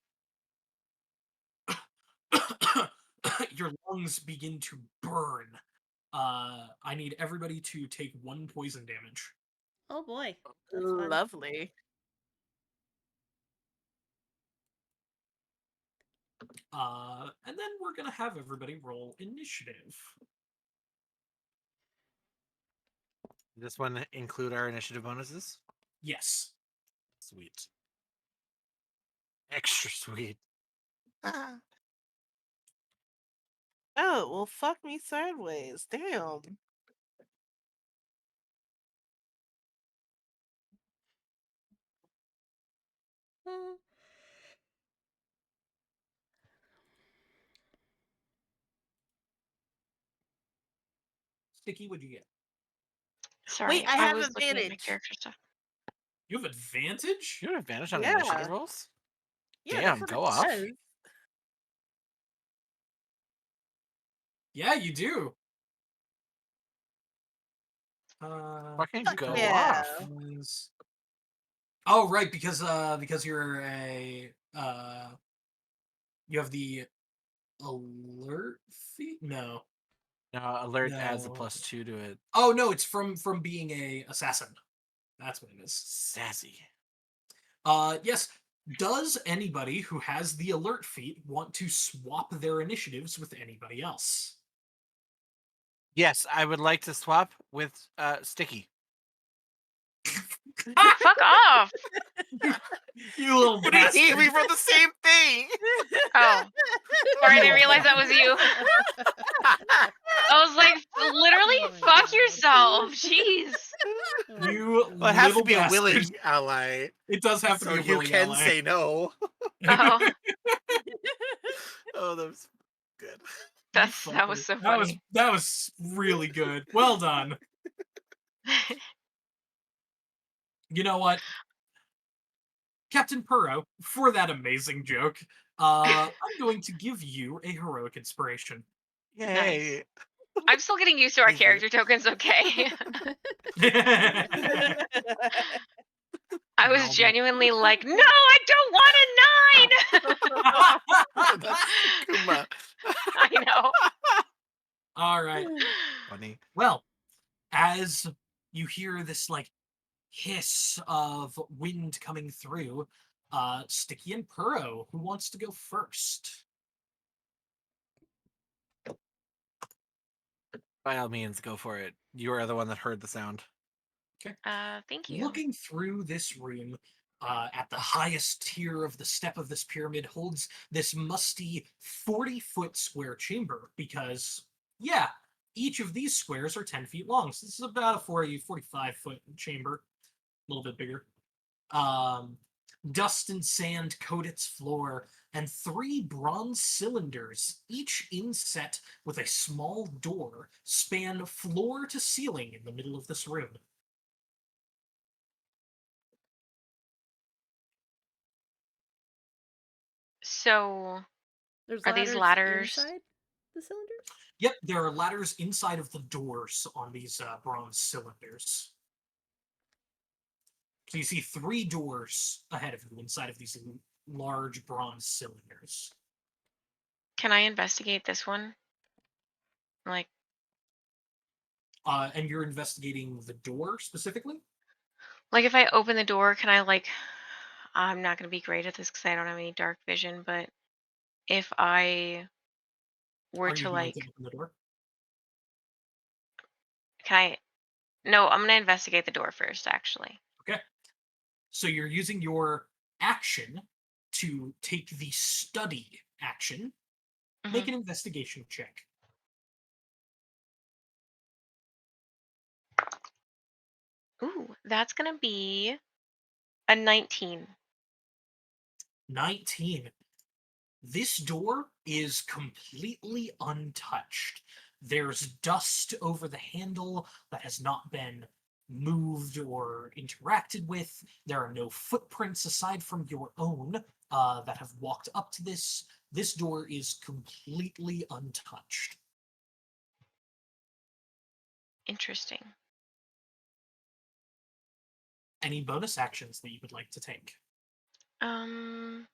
your lungs begin to burn. I need everybody to take 1 poison damage. Oh boy. That's fun. Lovely. And then we're gonna have everybody roll initiative. Does this one include our initiative bonuses? Yes. Sweet. Extra sweet. Oh, well, fuck me sideways. Damn. Uh, Sticky, what'd you get? sorry, Wait, I I have was looking at my advantage. character stuff. You have advantage? You have advantage on Yeah. initiative rolls? Yeah, Damn, that's what go it off. says. Yeah, you do. Fucking go yeah. off. Oh, right, because you're a you have the alert feat? No. No, alert adds a No. +2 to it. Oh no, it's from being a assassin. That's what it is. Sassy. Yes. Does anybody who has the alert feat want to swap their initiatives with anybody else? Yes, I would like to swap with Sticky. Fuck off! You little What do you bastard. mean? We were the same thing. Oh, sorry, I didn't realize that was you. I was like, literally, Oh my fuck God. yourself. Jeez. You Well, it has little to be a bastard. willing ally, It does have to so be a you willing can ally. say no. Oh, Oh, that was good. that was so funny. That was really good. Well done. You know what? Captain Purro, for that amazing joke, I'm going to give you a heroic inspiration. Yay! I'm still getting used to our Thank you. character tokens, okay? I was Now- genuinely like, no, I don't want a 9! That's Kuma. I know. All right. Funny. Well, as you hear this like hiss of wind coming through, Sticky and Purro, who wants to go first? By all means, go for it. You are the one that heard the sound. Thank you. Looking through this room, at the highest tier of the step of this pyramid holds this musty 40-foot square chamber because, yeah, each of these squares are 10 feet long. So this is about a 45-foot chamber, a little bit bigger. Dust and sand coat its floor, and 3 bronze cylinders, each inset with a small door, span floor to ceiling in the middle of this room. So, There's are these ladders ladders? inside the cylinders? Yep, there are ladders inside of the doors on these bronze cylinders. So you see 3 doors ahead of you inside of these large bronze cylinders. Can I investigate this one? Like, And you're investigating the door specifically? if I open the door, can I like? I'm not gonna be great at this because I don't have any dark vision. But if I were Are you to going to like, open the door? can I? No, I'm gonna investigate the door first. Actually. Okay. So you're using your action to take the study action. Make Mhm. an investigation check. Ooh, that's gonna be a 19. 19. This door is completely untouched. There's dust over the handle that has not been moved or interacted with. There are no footprints aside from your own that have walked up to this. This door is completely untouched. Interesting. Any bonus actions that you would like to take? Um.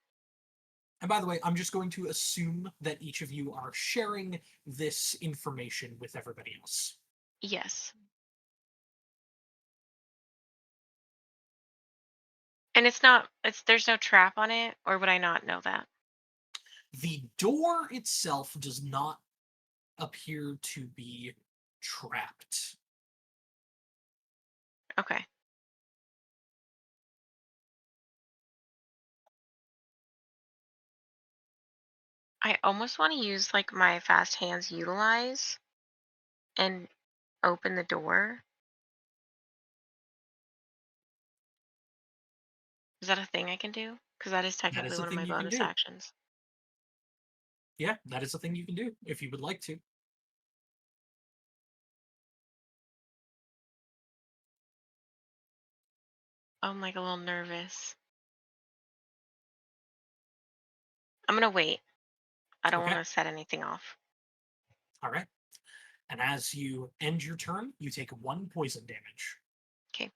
And by the way, I'm just going to assume that each of you are sharing this information with everybody else. Yes. And it's not. It's there's no trap on it, or would I not know that? The door itself does not appear to be trapped. Okay. I almost want to use like my fast hands utilize and open the door. Is that a thing I can do? Because that is That technically is a one of thing my you can bonus do. actions. Yeah, that is a thing you can do if you would like to. I'm like a little nervous. I'm gonna wait. I don't Okay. want to set anything off. All right. And as you end your turn, you take 1 poison damage. Okay.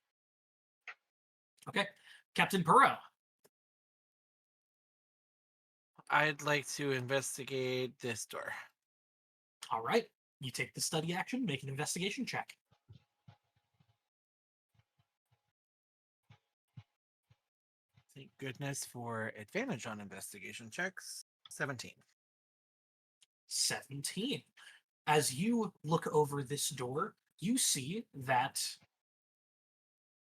Okay. Captain Perot. I'd like to investigate this door. All right. You take the study action, make an investigation check. Thank goodness for advantage on investigation checks. 17. 17. As you look over this door, you see that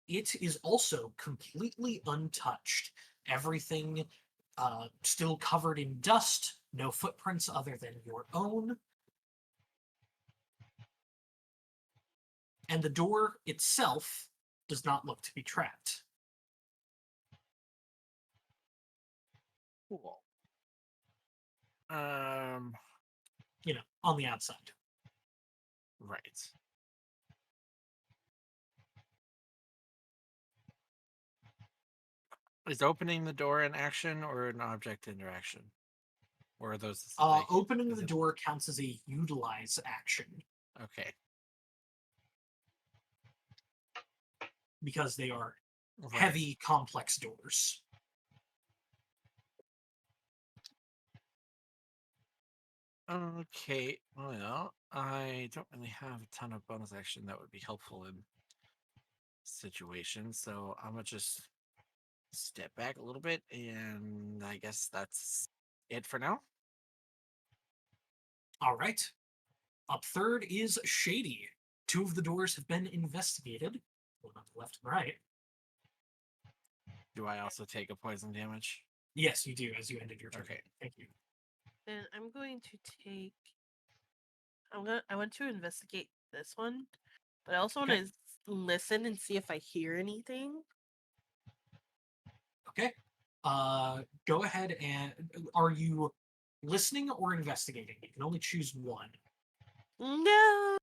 it is also completely untouched. Everything still covered in dust, no footprints other than your own. And the door itself does not look to be trapped. Cool. On the outside. Right. Is opening the door an action or an object interaction? Or are those Opening is the it- door counts as a utilize action Okay. because they are Right. heavy, complex doors. Okay. Well, I don't really have a ton of bonus action that would be helpful in situations, so I'm gonna just step back a little bit, and I guess that's it for now. All right. Up third is Shady. 2 of the doors have been investigated. One on the left and right. Do I also take a poison damage? Yes, you do, as you ended your turn. Okay. Thank you. And I'm going to take. I want to investigate this one, but I also Okay. want to listen and see if I hear anything. Okay. Go ahead and are you listening or investigating? You can only choose one. No.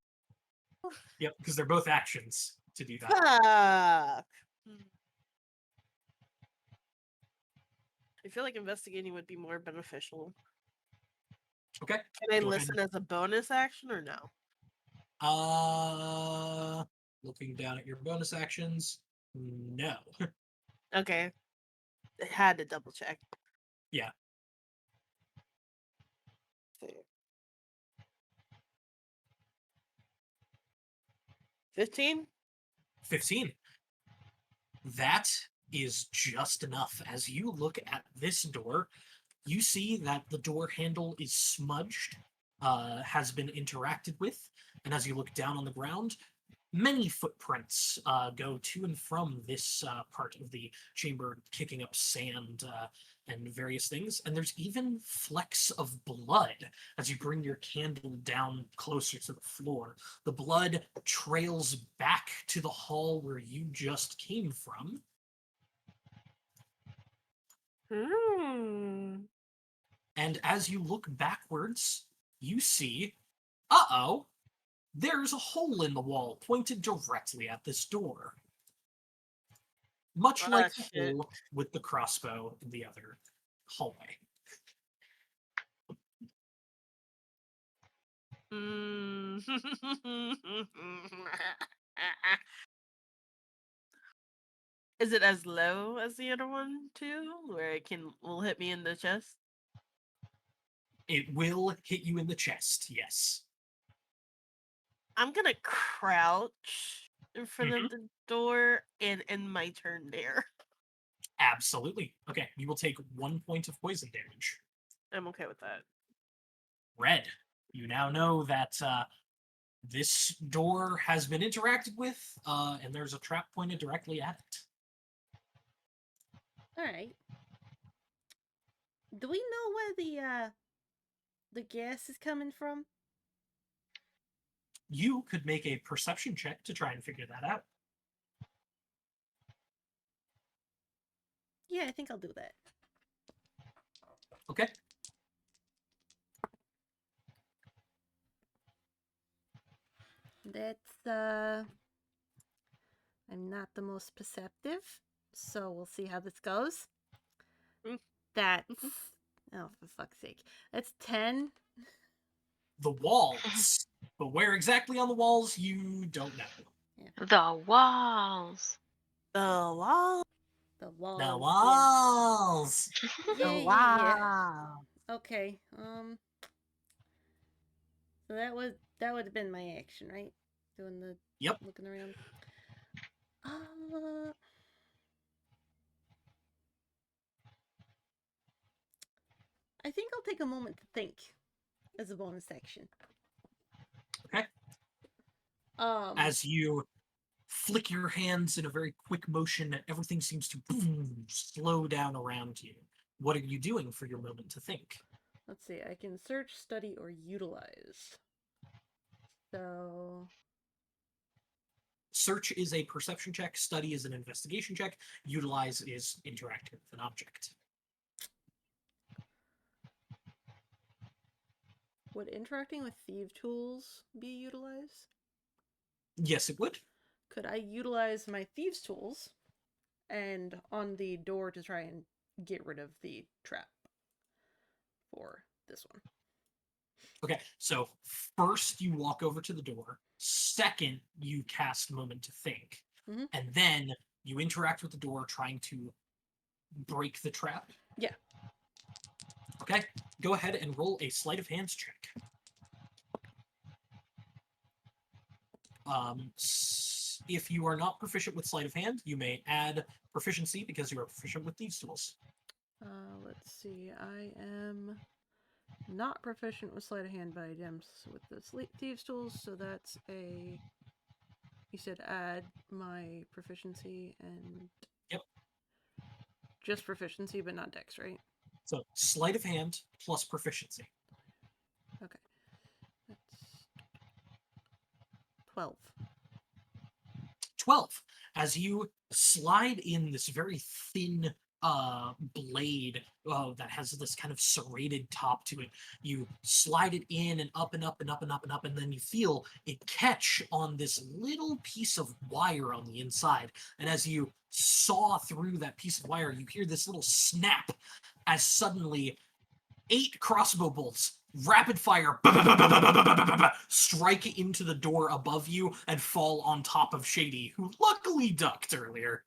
Yep, because they're both actions to do that. Fuck. I feel like investigating would be more beneficial. Okay. Can I Go ahead. listen as a bonus action or no? Looking down at your bonus actions, no. Okay. I had to double check. Yeah. Fair. 15? 15. That is just enough. As you look at this door, you see that the door handle is smudged, has been interacted with, and as you look down on the ground, many footprints go to and from this part of the chamber, kicking up sand and various things. And there's even flecks of blood as you bring your candle down closer to the floor. The blood trails back to the hall where you just came from. And as you look backwards, you see, there's a hole in the wall pointed directly at this door. Much like the Shit. hole with the crossbow in the other hallway. Is it as low as the other one too, where it will hit me in the chest? It will hit you in the chest, yes. I'm gonna crouch in front of the door and end my turn there. Absolutely. Okay, you will take 1 point of poison damage. I'm okay with that. Red, you now know that this door has been interacted with, and there's a trap pointed directly at it. All right. Do we know where the gas is coming from? You could make a perception check to try and figure that out. Yeah, I think I'll do that. Okay. That's I'm not the most perceptive, so we'll see how this goes. Mm. That's oh, for fuck's sake. That's 10. The walls. But where exactly on the walls, you don't know. The walls. The wall. The walls. The walls. Yeah, yeah. Okay. So that would have been my action, right? Doing the Yep. looking around. I think I'll take a moment to think as a bonus action. Okay. As you flick your hands in a very quick motion, everything seems to boom, slow down around you. What are you doing for your moment to think? Let's see. I can search, study, or utilize. So Search is a perception check, study is an investigation check, utilize is interacting with an object. would interacting with thief tools be utilized? Yes, it would. Could I utilize my thieves' tools and on the door to try and get rid of the trap for this one. Okay, so first you walk over to the door. Second, you cast Moment to Think. Mhm. And then you interact with the door trying to break the trap. Yeah. Okay, go ahead and roll a sleight of hands check. If you are not proficient with sleight of hand, you may add proficiency because you are proficient with thieves' tools. Let's see. I am not proficient with sleight of hand, but I am with the thieves tools, so that's a. You said add my proficiency and. Yep. Just proficiency, but not dex, right? So sleight of hand plus proficiency. Okay. That's 12. 12. As you slide in this very thin blade that has this kind of serrated top to it, you slide it in and up and up and up and up and up, and then you feel it catch on this little piece of wire on the inside. And as you saw through that piece of wire, you hear this little snap as suddenly 8 crossbow bolts, rapid fire, strike into the door above you and fall on top of Shady, who luckily ducked earlier.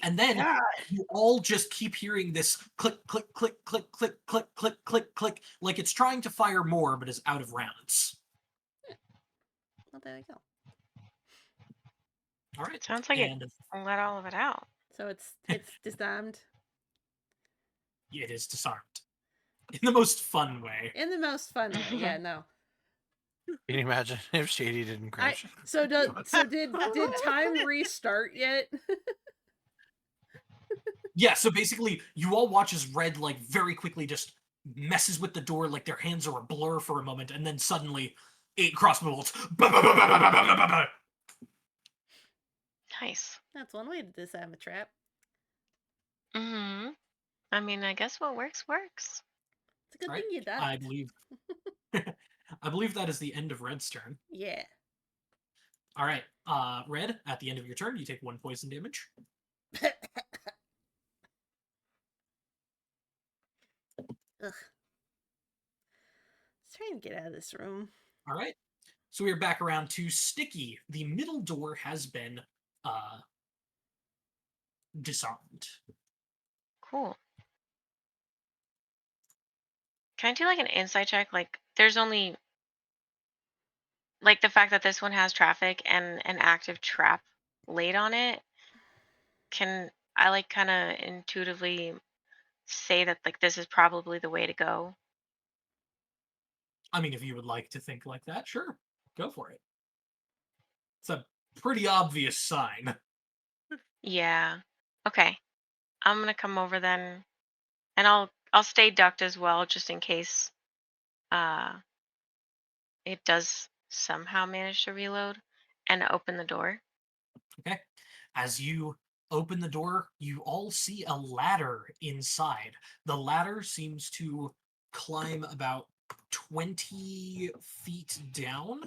And then you all just keep hearing this click, click, click, click, click, click, click, click, click, like it's trying to fire more but is out of rounds. Well, there you go. All right. Sounds like and it let all of it out. So it's disarmed it is disarmed. In the most fun way. in the most fun way. Yeah, no. Can you imagine if Shady didn't crash? Did time restart yet? Yeah, so basically, you all watch as Red, like, very quickly just messes with the door, like their hands are a blur for a moment, and then suddenly, 8 crossbow bolts. Nice. That's one way to disarm a trap. Mm-hmm. I mean, I guess what works works. It's a good Right? thing you died. I believe. I believe that is the end of Red's turn. Yeah. All right, Red. At the end of your turn, you take 1 poison damage. Ugh. Let's try and get out of this room. All right. So we are back around to Sticky. The middle door has been disarmed. Cool. Can I do like an insight check? Like, there's only like the fact that this one has traffic and an active trap laid on it. Can I like kind of intuitively say that like this is probably the way to go? I mean, if you would like to think like that, sure, go for it. It's a pretty obvious sign. Yeah. Okay. I'm gonna come over then, and I'll stay ducked as well, just in case uh it does somehow manage to reload, and open the door. Okay. As you open the door, you all see a ladder inside. The ladder seems to climb about 20 feet down.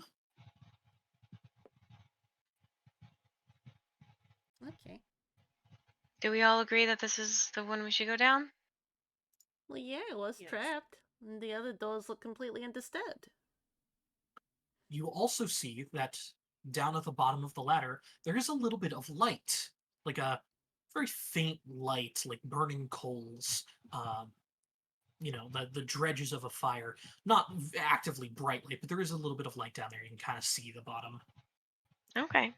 Okay. Do we all agree that this is the one we should go down? Well, yeah, it was Yes. trapped. And the other doors look completely undisturbed. You also see that down at the bottom of the ladder, there is a little bit of light, like a very faint light, like burning coals. The dredges of a fire. Not actively bright light, but there is a little bit of light down there. You can kind of see the bottom. Okay.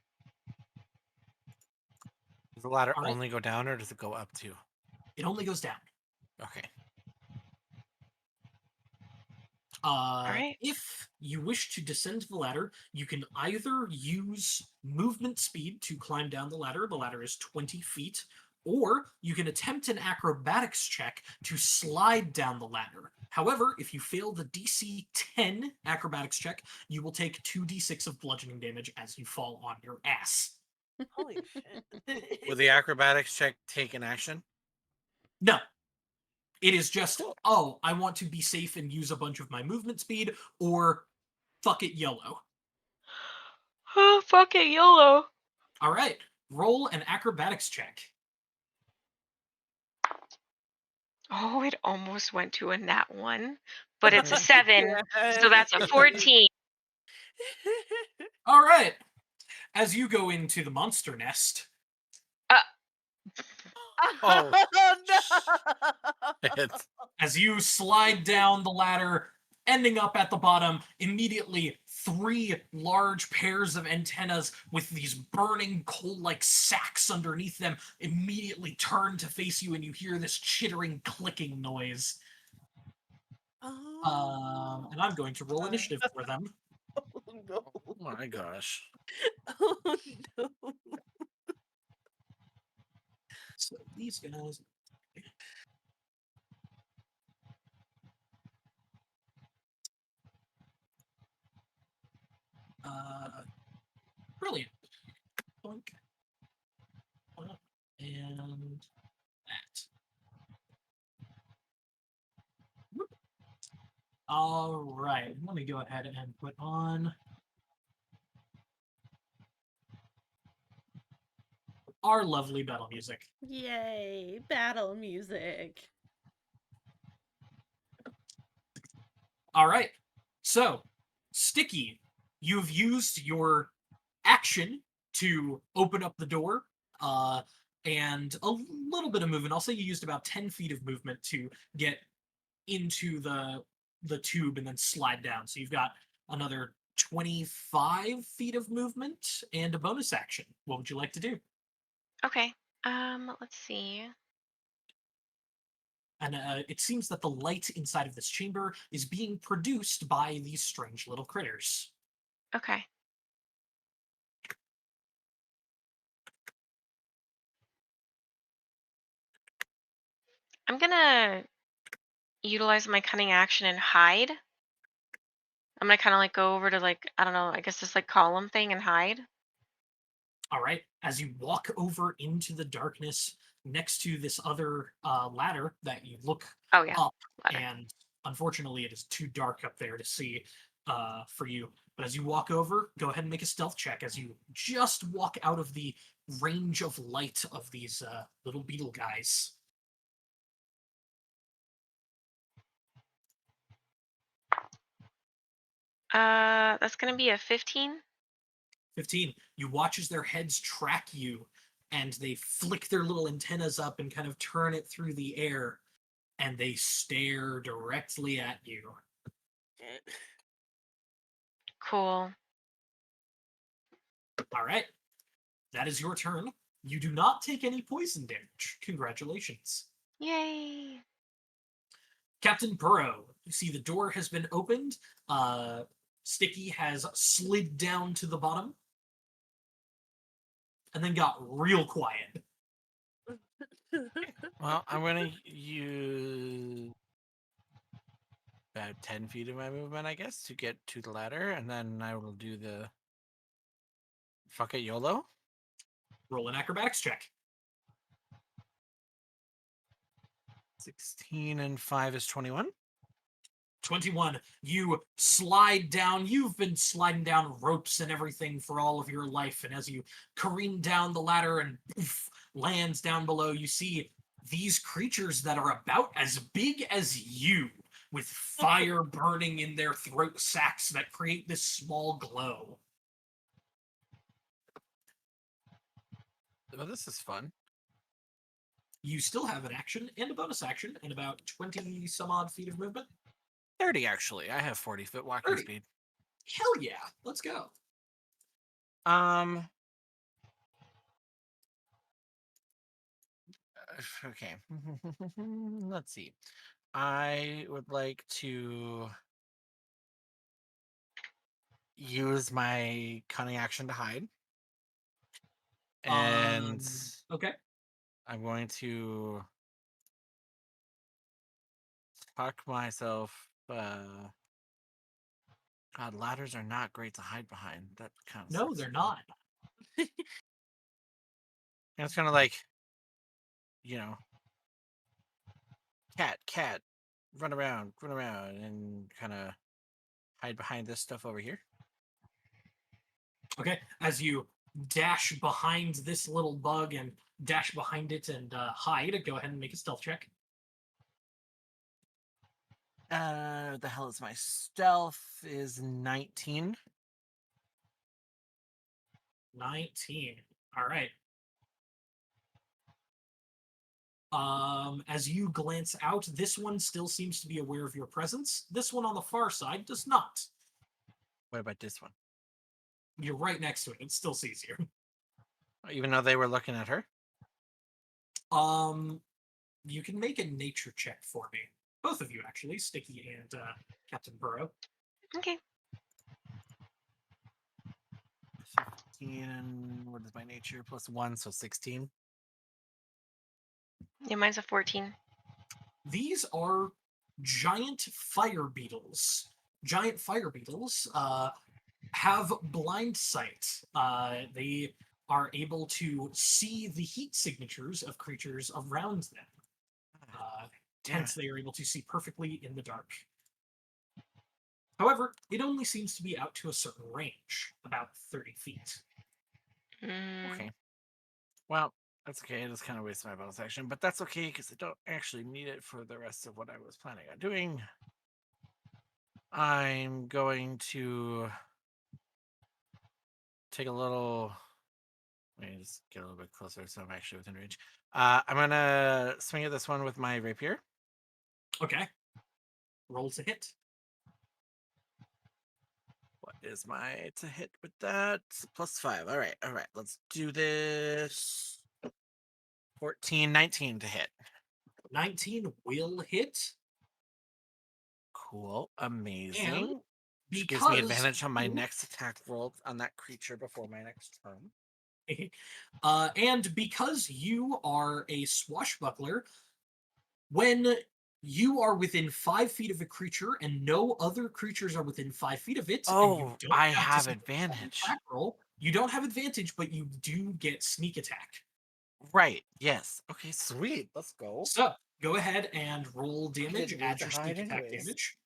Does the ladder All right. only go down, or does it go up too? It only goes down. Okay. right. If you wish to descend the ladder, you can either use movement speed to climb down the ladder. The ladder is 20 feet. Or you can attempt an acrobatics check to slide down the ladder. However, if you fail the DC 10 acrobatics check, you will take 2d6 of bludgeoning damage as you fall on your ass. Holy shit. Will the acrobatics check take an action? No. It is just, oh, I want to be safe and use a bunch of my movement speed, or fuck it, YOLO. Oh, fuck it, YOLO. All right. Roll an acrobatics check. Oh, it almost went to a nat 1, but it's a 7, so that's a 14. All right. As you go into the monster nest, Oh, no! it's as you slide down the ladder, ending up at the bottom, immediately 3 large pairs of antennas with these burning coal-like sacks underneath them immediately turn to face you, and you hear this chittering, clicking noise. And I'm going to roll initiative for them. Oh no! oh my gosh. Oh no! So these guys. Brilliant. Boink. And that. Whoop. All right. Let me go ahead and put on our lovely battle music. Yay, battle music. All right. So, Sticky, you've used your action to open up the door, and a little bit of movement. I'll say you used about 10 feet of movement to get into the tube and then slide down. So you've got another 25 feet of movement and a bonus action. What would you like to do? Okay. Let's see. And it seems that the light inside of this chamber is being produced by these strange little critters. Okay. I'm gonna utilize my cunning action and hide. I'm gonna kind of like go over to like, I don't know, I guess this like column thing and hide. All right. As you walk over into the darkness next to this other ladder that you look Oh yeah, up, ladder. and unfortunately, it is too dark up there to see for you. But as you walk over, go ahead and make a stealth check as you just walk out of the range of light of these little beetle guys. That's gonna be a 15. 15. You watch as their heads track you, and they flick their little antennas up and kind of turn it through the air, and they stare directly at you. Cool. All right. That is your turn. You do not take any poison damage. Congratulations. Yay. Captain Burrow, you see the door has been opened. Sticky has slid down to the bottom and then got real quiet. Well, I'm gonna use about 10 feet of my movement, I guess, to get to the ladder, and then I will do the fuck it YOLO. Roll an acrobatics check. 16 and 5 is 21. 21. You slide down. You've been sliding down ropes and everything for all of your life. And as you careen down the ladder and poof, lands down below, you see these creatures that are about as big as you, with fire burning in their throat sacs that create this small glow. Well, this is fun. You still have an action and a bonus action and about 20 some odd feet of movement. 30, actually. I have 40-foot walking 30. speed. Hell yeah. Let's go. Okay. Let's see. I would like to use my cunning action to hide. And Okay. I'm going to tuck myself. God, ladders are not great to hide behind. That kind of No, sucks. they're not. And it's kind of like, you know, cat, run around, and kind of hide behind this stuff over here. Okay, as you dash behind this little bug and dash behind it and hide. Go ahead and make a stealth check. The hell is my stealth? Is 19. 19. All right. As you glance out, this one still seems to be aware of your presence. This one on the far side does not. What about this one? You're right next to it. It still sees you. Even though they were looking at her? You can make a nature check for me. Both of you, actually, Sticky and Captain Burrow. Okay. 15. What is my nature? Plus 1, so 16. Yeah, mine's a 14. These are giant fire beetles. Giant fire beetles have blind sight. They are able to see the heat signatures of creatures around them. Hence, they are able to see perfectly in the dark. However, it only seems to be out to a certain range, about 30 feet. Okay. Well, that's okay. I just kind of wasted my bonus action, but that's okay because I don't actually need it for the rest of what I was planning on doing. I'm going to take a little. Let me just get a little bit closer so I'm actually within range. I'm gonna swing at this one with my rapier. Okay. Roll to hit. What is my to hit with that? Plus 5. All right. Let's do this. 14, 19 to hit. 19 will hit. Cool. And Amazing. Which gives me advantage on my next attack roll on that creature before my next turn. And because you are a swashbuckler, when you are within 5 feet of a creature and no other creatures are within 5 feet of it, and you don't I have, have to advantage. attack roll, you don't have advantage, but you do get sneak attack. Right. Yes. Okay. Sweet. Let's go. So go ahead and roll damage. didn't Add need your to sneak hide attack anyways. damage.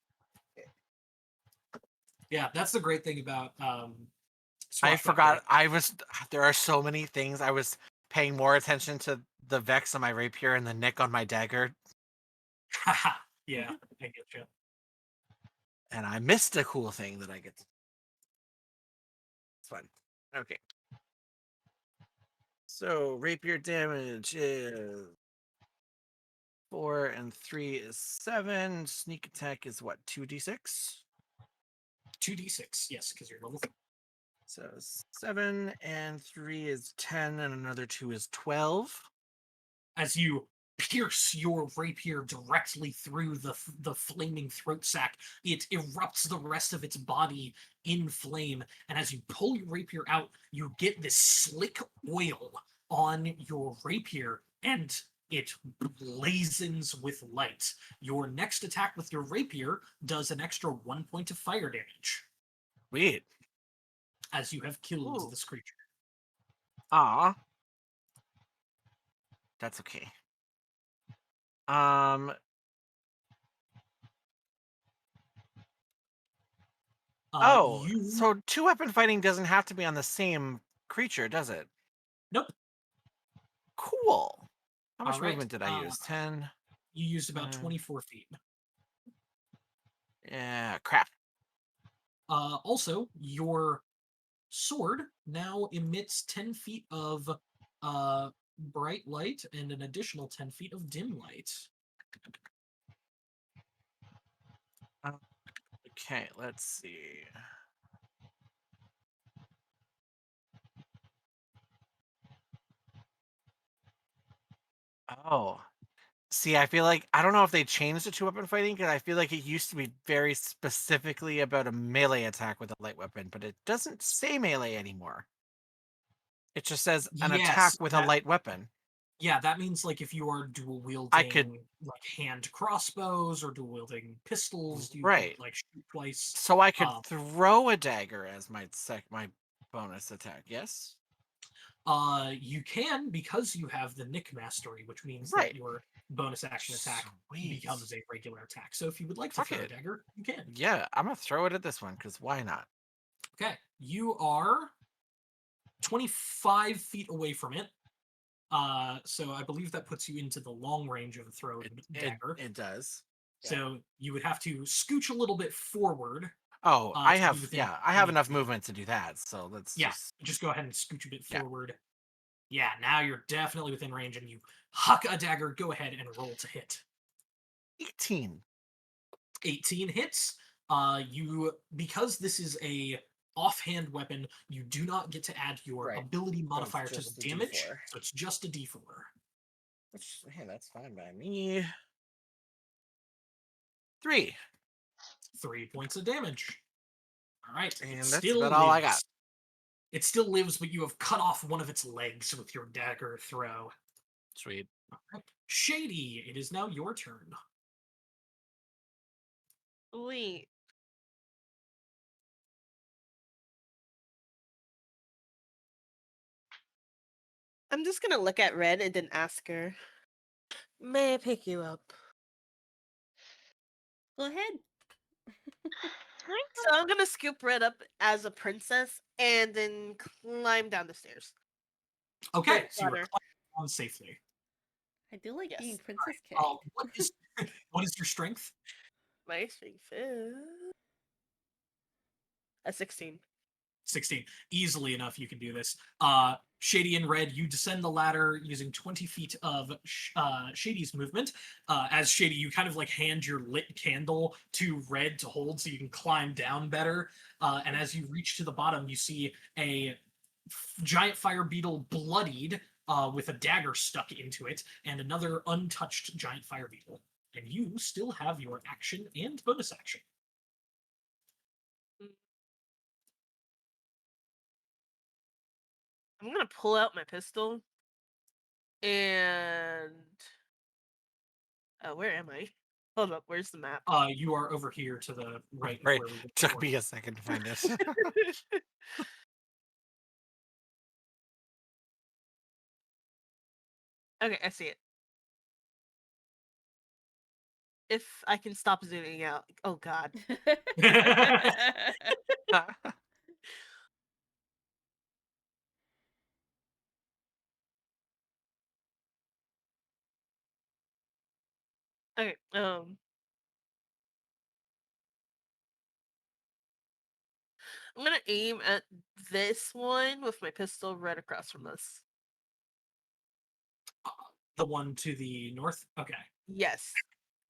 Yeah, that's the great thing about I forgot. swashbuckling. There are so many things. I was paying more attention to the vex on my rapier and the nick on my dagger, Haha. Yeah, I get you. and I missed a cool thing that I get. It's fun. Okay. So rapier damage is 4 and 3 is 7. Sneak attack is what? 2d6. 2d6, yes, because you're level 3. So 7 and 3 is 10, and another 2 is 12. As you pierce your rapier directly through the flaming throat sac, it erupts the rest of its body in flame. And as you pull your rapier out, you get this slick oil on your rapier, and it blazons with light. Your next attack with your rapier does an extra 1 point of fire damage Sweet. as you have killed Ooh. this creature. Ah. That's okay. So 2-weapon fighting doesn't have to be on the same creature, does it? Nope. Cool. How much All right, movement did I use? 10. You used about 24 feet. Yeah, crap. Also, your sword now emits 10 feet of bright light and an additional 10 feet of dim light. Okay, let's see. Oh. See, I feel like I don't know if they changed the 2-weapon fighting because I feel like it used to be very specifically about a melee attack with a light weapon, but it doesn't say melee anymore. It just says an attack with a light weapon. Yeah, that means like if you are dual wielding I could like hand crossbows or dual wielding pistols, you right. could like shoot twice. So I could throw a dagger as my bonus attack. Yes. You can because you have the Nick Mastery, which means Right. that your bonus action attack becomes a regular attack. So if you would like to throw a dagger, you can. Yeah, I'm gonna throw it at this one because why not? Okay, you are 25 feet away from it. So I believe that puts you into the long range of a throwing dagger. It does. So you would have to scooch a little bit forward. Oh, to I be have within I have 20 enough feet. movement to do that. So let's Just go ahead and scooch a bit Yeah. forward. Yeah, now you're definitely within range, and you huck a dagger. Go ahead and roll to hit. 18. 18 hits. Because this is a offhand weapon, you do not get to add your Right. ability modifier to just the a damage, D4. so it's just a d4. Which, hey, that's fine by me. 3. 3 points of damage. All right, And it that's still about lives. all I got. It still lives, but you have cut off one of its legs with your dagger throw. Sweet. All right. Shady, it is now your turn. Wait. I'm just gonna look at Red and then ask her, "May I pick you up?" Go ahead. So I'm gonna scoop Red up as a princess and then climb down the stairs. Okay, With so you're butter. climbing on safely. I do like being Yes. Princess K. What is what is your strength? My strength is a 16. 16. Easily enough, you can do this. Shady and Red, you descend the ladder using 20 feet of Shady's movement. As Shady, you kind of like hand your lit candle to Red to hold so you can climb down better. And as you reach to the bottom, you see a giant fire beetle bloodied with a dagger stuck into it, and another untouched giant fire beetle. And you still have your action and bonus action. I'm gonna pull out my pistol and where am I? Hold up, where's the map? You are over here to the right. Right. Where we were Took before. me a second to find it. Okay, I see it. If I can stop zooming out. Oh god. Okay, I'm gonna aim at this one with my pistol right across from us. The one to the north. Okay. Yes.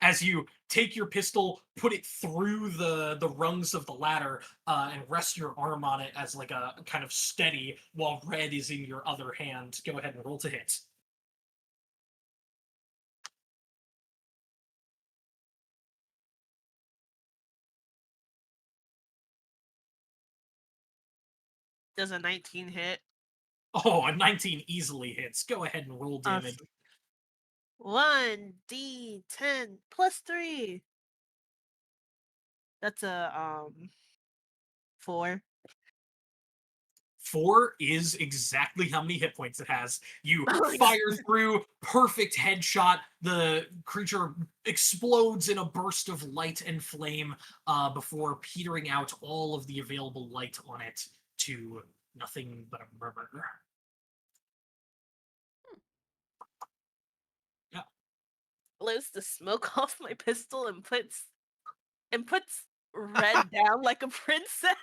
As you take your pistol, put it through the rungs of the ladder, and rest your arm on it as like a kind of steady, while Red is in your other hand. Go ahead and roll to hit. Does a 19 hit? Oh, a 19 easily hits. Go ahead and roll damage. Awesome. 1d10 plus 3. That's a 4. 4 is exactly how many hit points it has. You Nice. fire through, perfect headshot. The creature explodes in a burst of light and flame before petering out all of the available light on it to nothing but a murmur. Yeah. Blows the smoke off my pistol and puts Red down like a princess.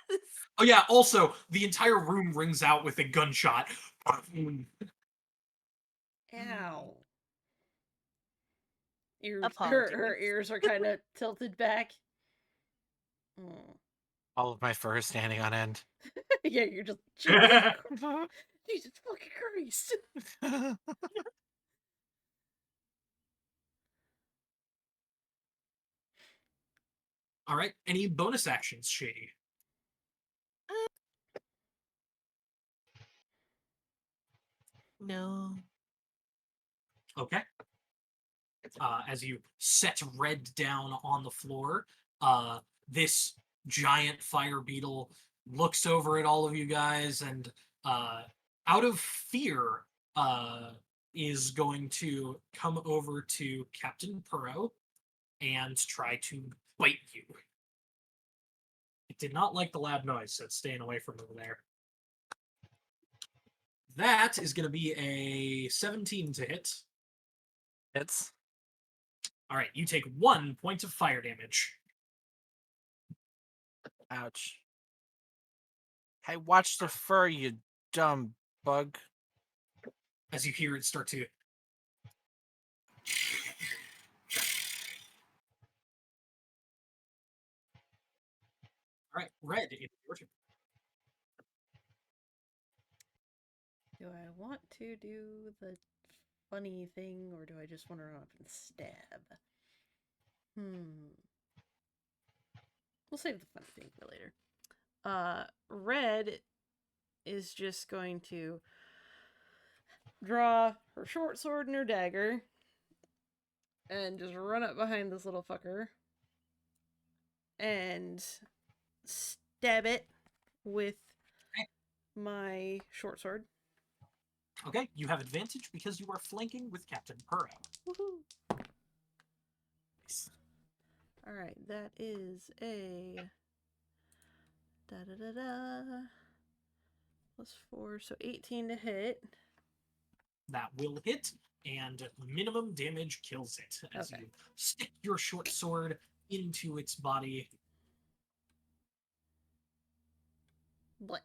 Oh yeah, also, the entire room rings out with a gunshot. Ow. Her Apologies. ears are kind of tilted back. Mm. All of my fur is standing on end. Yeah, you're just Jesus, Jesus fucking Christ. All right, any bonus actions, Shady? No. Okay. As you set Red down on the floor, this giant fire beetle looks over at all of you guys and, out of fear, is going to come over to Captain Purro and try to bite you. It did not like the loud noise, so it's staying away from over there. That is going to be a 17 to hit. Hits. All right, you take 1 point of fire damage. Ouch. Hey, watch the fur, you dumb bug. As you hear it start to. All right, Red, it's your turn. Do I want to do the funny thing, or do I just want to run up and stab? We'll save the funny thing for later. Red is just going to draw her short sword and her dagger and just run up behind this little fucker and stab it with my short sword. Okay, you have advantage because you are flanking with Captain Purro. Woohoo! Alright, that is a plus 4, so 18 to hit. That will hit, and minimum damage kills it as Okay. you stick your short sword into its body. What?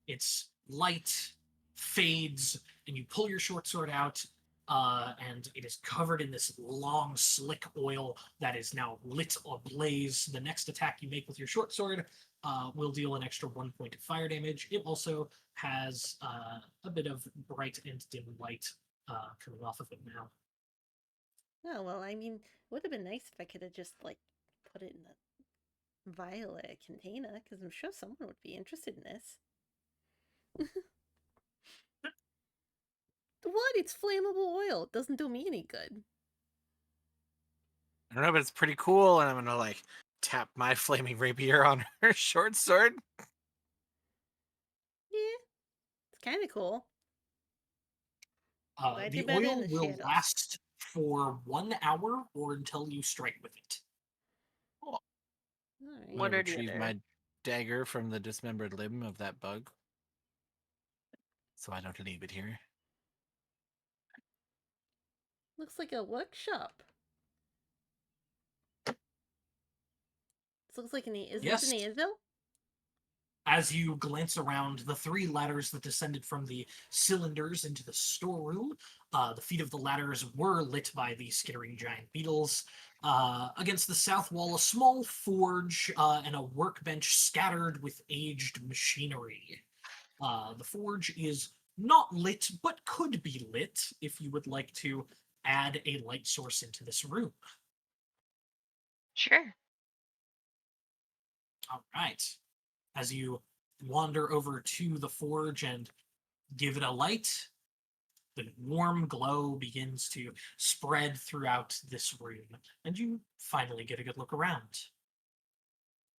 Its light fades, and you pull your short sword out, and it is covered in this long, slick oil that is now lit ablaze. The next attack you make with your short sword will deal an extra 1 point of fire damage. It also has a bit of bright and dim light coming off of it now. Oh, well, I mean, it would have been nice if I could have just, like, put it in a vial at a container, because I'm sure someone would be interested in this. What? It's flammable oil. It doesn't do me any good. I don't know, but it's pretty cool, and I'm gonna like tap my flaming rapier on her short sword. Yeah, it's kind of cool. But I do The better in oil the will shadows. last for 1 hour or until you strike with it. All I'm right. gonna One or the retrieve other. my dagger from the dismembered limb of that bug, so I don't leave it here. Looks like a workshop. This looks like an. Is Yes. this an anvil? As you glance around the 3 ladders that descended from the cylinders into the storeroom, the feet of the ladders were lit by the skittering giant beetles. Against the south wall, a small forge and a workbench scattered with aged machinery. The forge is not lit, but could be lit if you would like to add a light source into this room. Sure. All right. As you wander over to the forge and give it a light, the warm glow begins to spread throughout this room, and you finally get a good look around.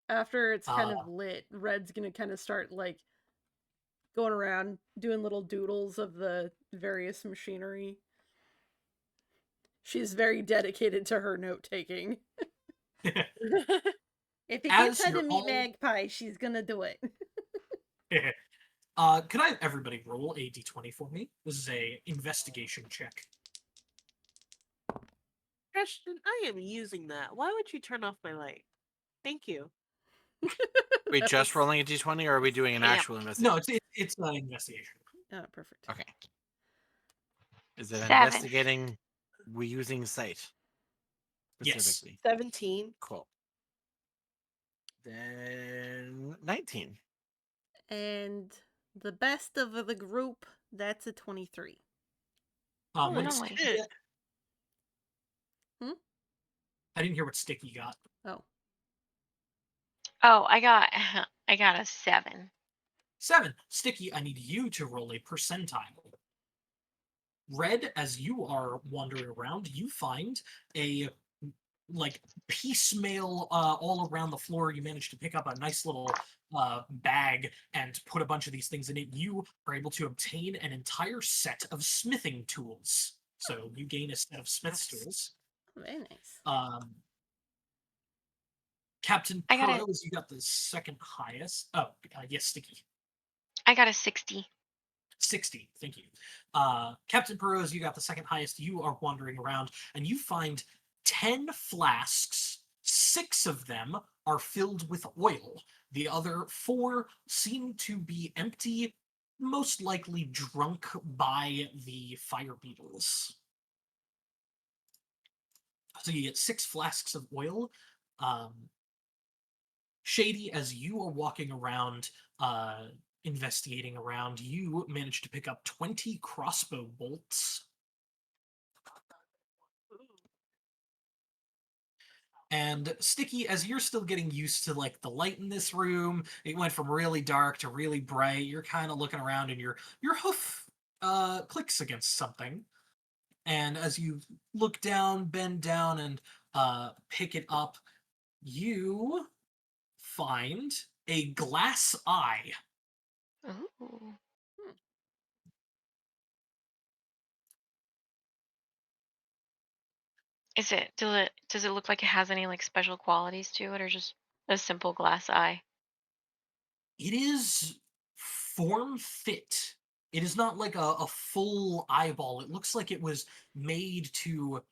After it's kind of lit, Red's gonna kind of start like going around doing little doodles of the various machinery. She's very dedicated to her note taking. If it gets As her to you're meet all, Magpie, she's gonna do it. could I have everybody roll a d20 for me? This is a investigation check. Question, I am using that. Why would you turn off my light? Thank you. Wait, just rolling a d20, or are we doing an Yeah. actual investigation? No, it's an investigation. Oh, perfect. Okay. Is it 7. investigating we using sight Yes. specifically? 17. Cool. Then 19. And the best of the group, that's a 23. Oh, What did nice. Sticky get? Hmm? I didn't hear what Sticky got. Oh. Oh, I got a 7. 7. Sticky, I need you to roll a percentile. Red, as you are wandering around, you find a like piecemeal all around the floor. You manage to pick up a nice little bag and put a bunch of these things in it. You are able to obtain an entire set of smithing tools. So you gain a set of smith's tools. Very nice. Captain I got Pro, it. as you got the second highest. Oh, yes, Sticky. I got a 60. 60. Thank you. Captain Perot, you got the second highest. You are wandering around and you find 10 flasks. 6 of them are filled with oil. The other 4 seem to be empty, most likely drunk by the fire beetles. So you get 6 flasks of oil. Shady, as you are walking around, investigating around, you manage to pick up 20 crossbow bolts. And Sticky, as you're still getting used to like the light in this room, it went from really dark to really bright. You're kind of looking around, and your hoof clicks against something. And as you look down, bend down, and pick it up, you find a glass eye. Ooh. Does it look like it has any like special qualities to it, or just a simple glass eye? It is form fit. It is not like a full eyeball. It looks like it was made to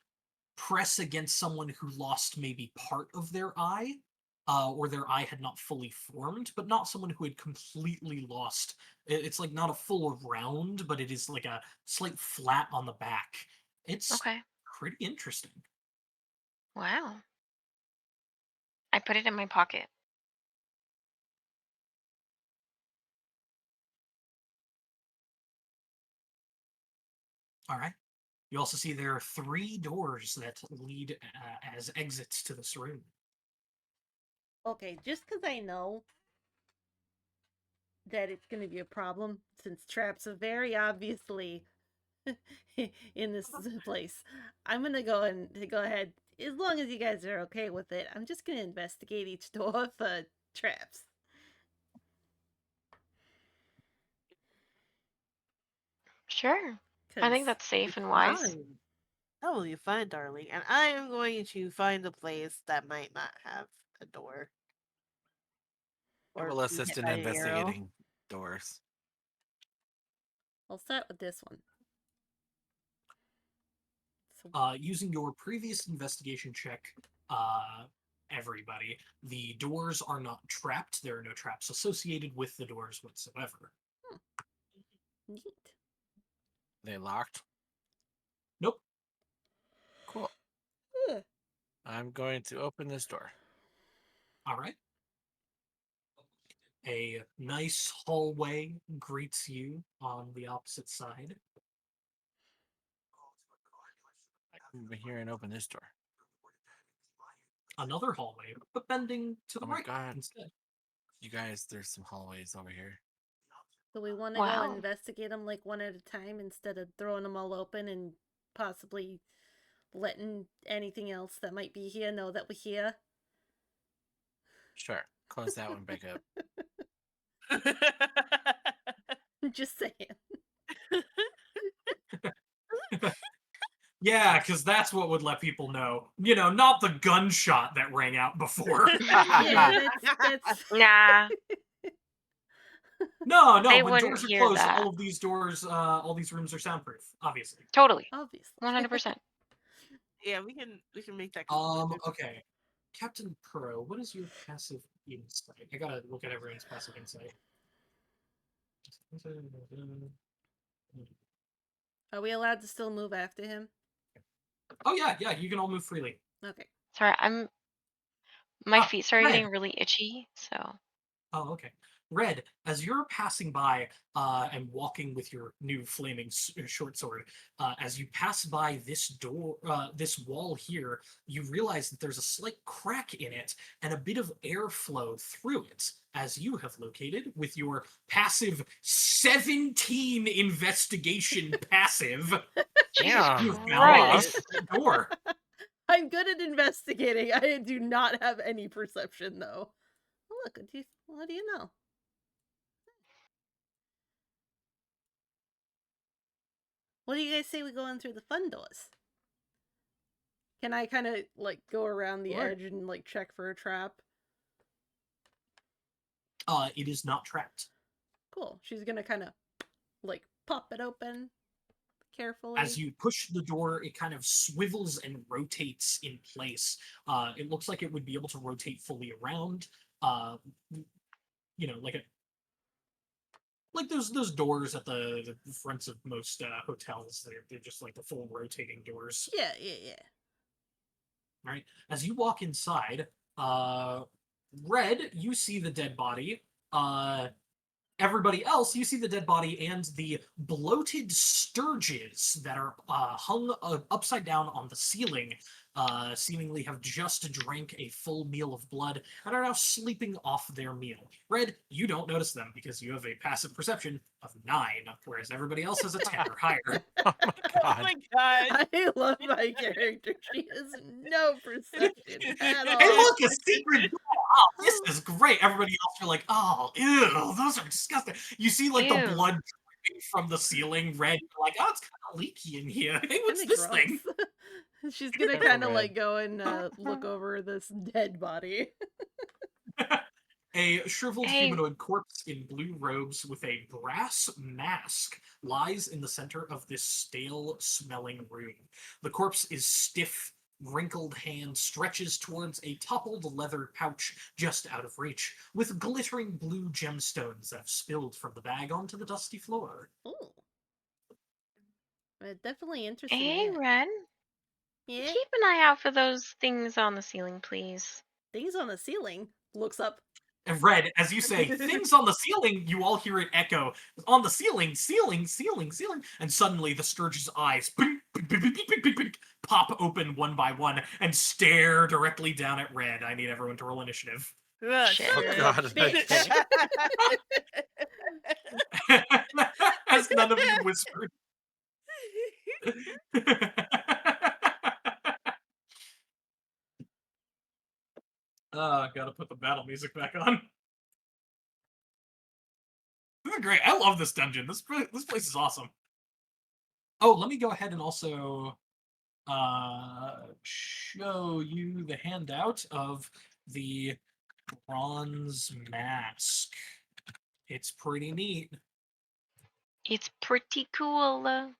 press against someone who lost maybe part of their eye, or their eye had not fully formed, but not someone who had completely lost. It's like not a full round, but it is like a slight flat on the back. It's Okay. pretty interesting. Wow. I put it in my pocket. All right. You also see there are 3 doors that lead as exits to this room. Okay, just because I know that it's going to be a problem, since traps are very obviously in this place, I'm going to go ahead. As long as you guys are okay with it, I'm just going to investigate each door for traps. Sure. I think that's safe and wise. Fine. How will you find, darling? And I am going to find a place that might not have a door. I Or will be assist hit in by an arrow. investigating doors. I'll start with this one. So, Using your previous investigation check, everybody, the doors are not trapped. There are no traps associated with the doors whatsoever. neat. They locked. Nope. Cool. Ugh. I'm going to open this door. All right. A nice hallway greets you on the opposite side. I can come here and open this door. Another hallway, but bending to the Oh my right God. instead. You guys, there's some hallways over here. So we want to go Wow. investigate them like one at a time instead of throwing them all open and possibly letting anything else that might be here know that we're here. Sure. Close that one back up. Just saying. Yeah, because that's what would let people know. You know, not the gunshot that rang out before. Yeah, that's Nah, No, they when wouldn't doors are hear closed, that. all these rooms are soundproof, obviously. Totally. obviously 100%. Yeah, we can make that conclusion. Okay. Captain Pro, what is your passive insight? I gotta look at everyone's passive insight. Are we allowed to still move after him? Oh yeah, you can all move freely. Okay. Sorry, my Ah, feet started Red. getting really itchy, so. Oh, okay. Red, as you're passing by and walking with your new flaming short sword, as you pass by this door, this wall here, you realize that there's a slight crack in it and a bit of airflow through it, as you have located with your passive 17 investigation passive. Jesus Damn, You found Christ. a door. I'm good at investigating. I do not have any perception though. Look, what do you know? What do you guys say we go in through the fun doors? Can I kind of like go around the Sure. edge and like check for a trap? It is not trapped. Cool. She's gonna kind of like pop it open carefully. As you push the door, it kind of swivels and rotates in place. It looks like it would be able to rotate fully around. Like those doors at the fronts of most hotels. They're just like the full rotating doors. Yeah. Right. As you walk inside, Red, you see the dead body. Everybody else, you see the dead body and the bloated sturges that are hung upside down on the ceiling, seemingly have just drank a full meal of blood and are now sleeping off their meal. Red, you don't notice them because you have a passive perception of 9, whereas everybody else has a 10 or higher. Oh my Oh god. my god. I love my character. She has no perception at all. Hey, look, a secret door! Oh, this is great. Everybody else are like, oh, ew, those are disgusting. You see, like, the Ew. blood dripping from the ceiling, Red. You're like, oh, it's kind of leaky in here. Hey, what's Kinda this thing? gross. She's gonna Careful, kind of Red. like go and look over this dead body. A shriveled Hey. humanoid corpse in blue robes with a brass mask lies in the center of this stale-smelling room. The corpse is stiff, wrinkled hand stretches towards a toppled leather pouch just out of reach, with glittering blue gemstones that have spilled from the bag onto the dusty floor. Ooh. Definitely interesting. Hey, Red. Yeah. Keep an eye out for those things on the ceiling, please. Things on the ceiling. Looks up. And Red, as you say, things on the ceiling, you all hear it echo. On the ceiling, ceiling, ceiling, ceiling. And suddenly the Sturge's eyes bink, bink, bink, bink, bink, bink, bink, pop open one by one and stare directly down at Red. I need everyone to roll initiative. Ugh, Shit. Oh shit. god. Bitch. As none of you whispered. Gotta put the battle music back on. This is great. I love this dungeon. This place is awesome. Oh, let me go ahead and also show you the handout of the bronze mask. It's pretty neat. It's pretty cool.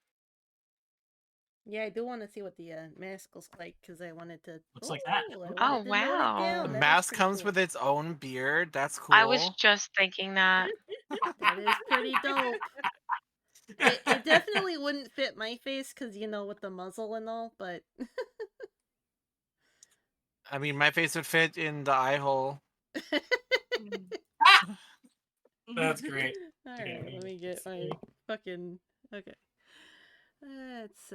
Yeah, I do want to see what the mask looks like because I wanted to. Looks like that. Ooh, I Oh, wanted to note it wow. down. The That is mask pretty comes cool. with its own beard. That's cool. I was just thinking that. That is pretty dope. It definitely wouldn't fit my face because with the muzzle and all, but I mean, my face would fit in the eye hole. That's great. All Yeah, right, let me get my fucking okay. That's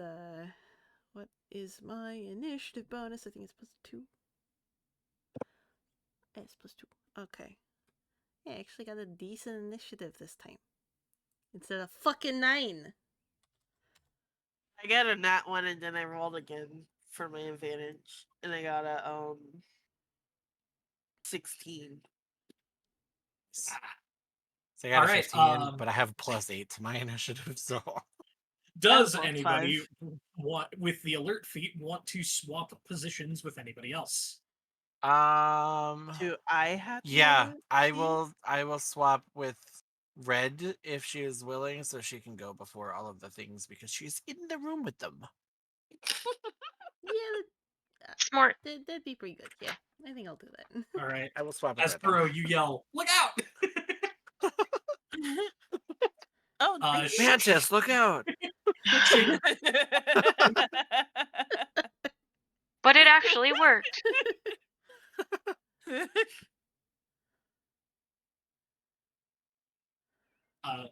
what is my initiative bonus? I think it's +2. Yeah, it's +2. Okay. Yeah, I actually got a decent initiative this time instead of fucking 9. I got a nat 1 and then I rolled again for my advantage. And I got a 16. So I got All a right, 15, but I have +8 to my initiative, so. Does I'll anybody want, with the alert feat, want to swap positions with anybody else? Do I have to Yeah, roll it, I please? will swap with Red if she is willing, so she can go before all of the things because she's in the room with them. Yeah, Smart. that'd be pretty good. Yeah, I think I'll do that. All right. I will swap with As Red. then. Pro, you yell, "Look out!" Oh, thank you. Mantis, look out! But it actually worked.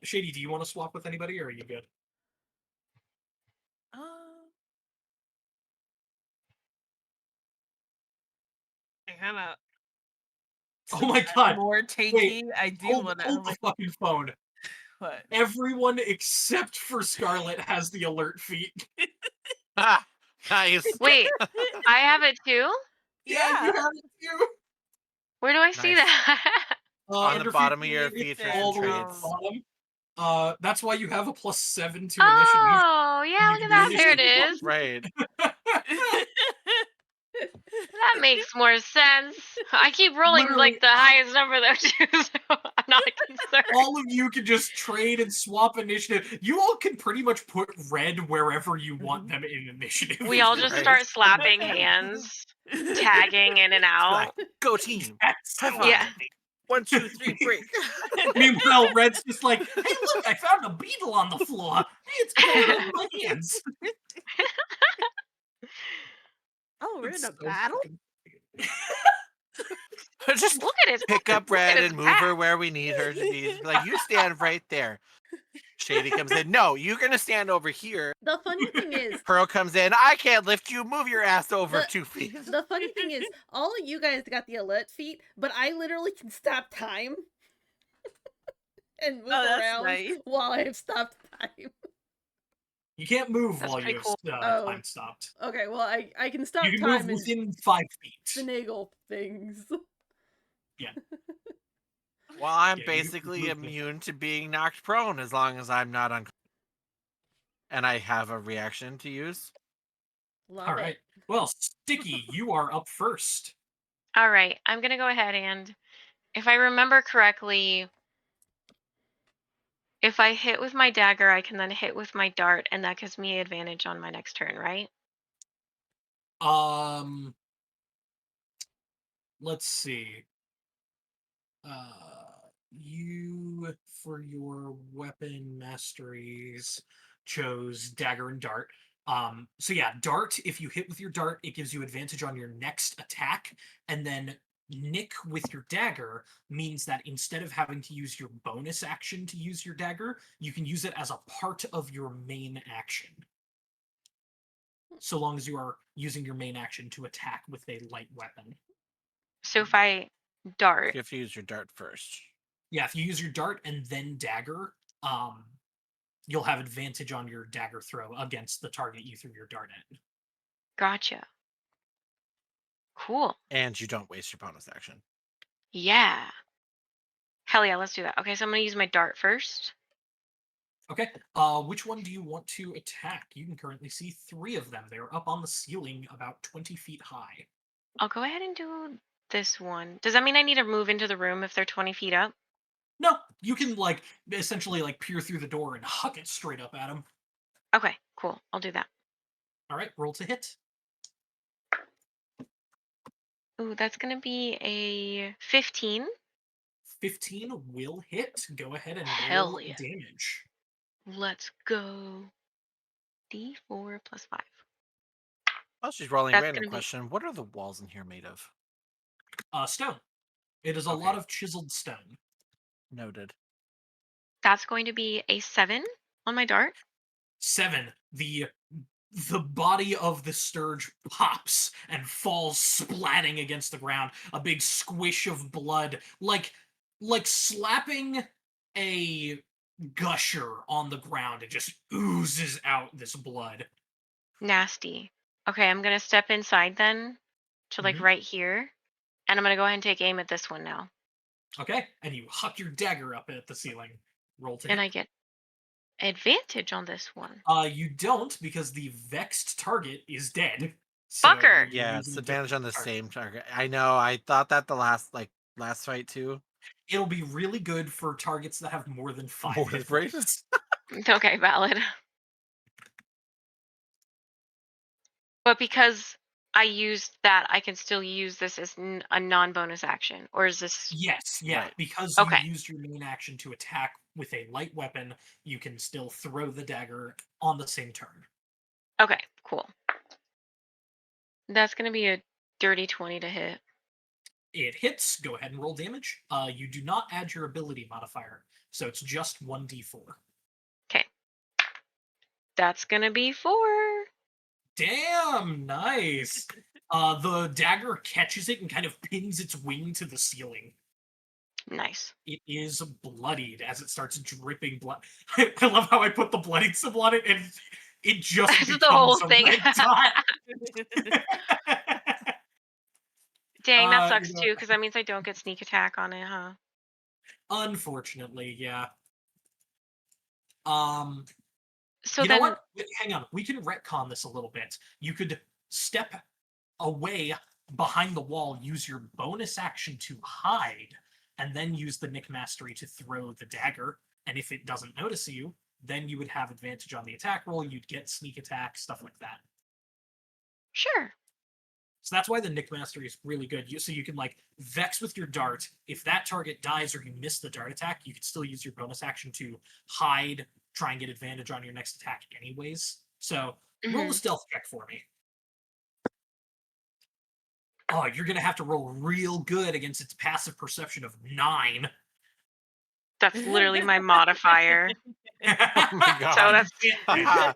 Shady, do you want to swap with anybody, or are you good? I kind of. Oh my god! More tanky. I do Hold, want hold the to. fucking phone. What? Everyone except for Scarlet has the alert feat. Ah, nice. Wait, I have it too? Yeah, you have it too. Where do I see Nice. that? On the Under bottom of feat your training, features all and the way at traits. the bottom. That's why you have a +7 to initiative. Oh, yeah, You look at can that. do There it initiative. is. Right. That makes more sense. I keep rolling Literally- like the highest number though too, so I'm not a concern. All of you can just trade and swap initiative. You all can pretty much put red wherever you want them in initiative. We all just Right. start slapping hands, tagging in and out. Like, go team. That's High so five. Yeah. 1, 2, 3, break. Meanwhile, Red's just like, hey, look, I found a beetle on the floor. Hey, it's crawling on my hands. Oh, we're It's in a so battle? fucking- Just Look at his pick up look at Red his and move her back. where we need her to be. Like, you stand right there. Shady comes in. No, you're gonna stand over here. The funny thing is, Pearl comes in. I can't lift you. Move your ass over 2 feet. the funny thing is, all of you guys got the alert feat, but I literally can stop time and move Oh, that's around nice. while I've stopped time. You can't move That's while pretty you have cool. Oh. time stopped. Okay, well I can stop You can time move and within 5 feet. finagle things. Well, I'm Yeah, you basically move the- immune to being knocked prone as long as I'm not unconscious. And I have a reaction to use. Love All right. Well, Sticky, you are up first. All right, I'm gonna go ahead and, if I remember correctly, if I hit with my dagger, I can then hit with my dart, and that gives me advantage on my next turn, right? Let's see. You, for your weapon masteries, chose dagger and dart. So yeah, dart, if you hit with your dart, it gives you advantage on your next attack, and then nick with your dagger means that instead of having to use your bonus action to use your dagger, you can use it as a part of your main action. So long as you are using your main action to attack with a light weapon. So if I dart, You have to use your dart first. Yeah, if you use your dart and then dagger, you'll have advantage on your dagger throw against the target you threw your dart at. gotcha. Cool. And you don't waste your bonus action. Yeah. Hell yeah, let's do that. Okay, so I'm gonna use my dart first. Okay. Which one do you want to attack? You can currently see 3 of them. They're up on the ceiling about 20 feet high. I'll go ahead and do this one. Does that mean I need to move into the room if they're 20 feet up? No, you can like essentially like peer through the door and huck it straight up at them. Okay, cool. I'll do that. All right, roll to hit. Ooh, that's gonna be a 15. 15 will hit. Go ahead and Hell roll yeah. damage. Let's go. D4 plus 5. Oh, she's rolling That's random gonna be- question. What are the walls in here made of? Stone. It is a Okay. lot of chiseled stone. Noted. That's going to be a 7 on my dart. 7. The body of the Sturge pops and falls splatting against the ground. A big squish of blood, like slapping a gusher on the ground. It just oozes out this blood. Nasty. Okay, I'm gonna step inside then to like Mhm. right here. And I'm gonna go ahead and take aim at this one now. Okay, and you huck your dagger up at the ceiling. Roll to And hit. I get advantage on this one. You don't because the vexed target is dead. Fucker! you're Yeah, using it's a advantage on different the target. same target. I know. I thought that the last fight too. It'll be really good for targets that have more than 5 More hit than 5? points. Okay, valid. But because I used that, I can still use this as a non-bonus action. Or is this... Yes, yeah, Right. because Okay. you used your main action to attack with a light weapon, you can still throw the dagger on the same turn. Okay, cool. That's going to be a dirty 20 to hit. It hits. Go ahead and roll damage. You do not add your ability modifier, so it's just 1d4. Okay. That's going to be 4. Damn, nice. The dagger catches it and kind of pins its wing to the ceiling. Nice. It is bloodied as it starts dripping blood. I love how I put the bloodied symbol on it, and it just This is becomes the whole a thing. red dot. Dang, that sucks You know, too, because that means I don't get sneak attack on it, huh? unfortunately, yeah. So You know then... what? Hang on. We can retcon this a little bit. You could step away behind the wall, use your bonus action to hide, and then use the Nick Mastery to throw the dagger. And if it doesn't notice you, then you would have advantage on the attack roll. You'd get sneak attack, stuff like that. Sure. So that's why the Nick Mastery is really good. So you can like vex with your dart. If that target dies or you miss the dart attack, you can still use your bonus action to hide, try and get advantage on your next attack anyways. So roll a stealth check for me. Oh, you're going to have to roll real good against its passive perception of 9. That's literally my modifier. Oh my So god.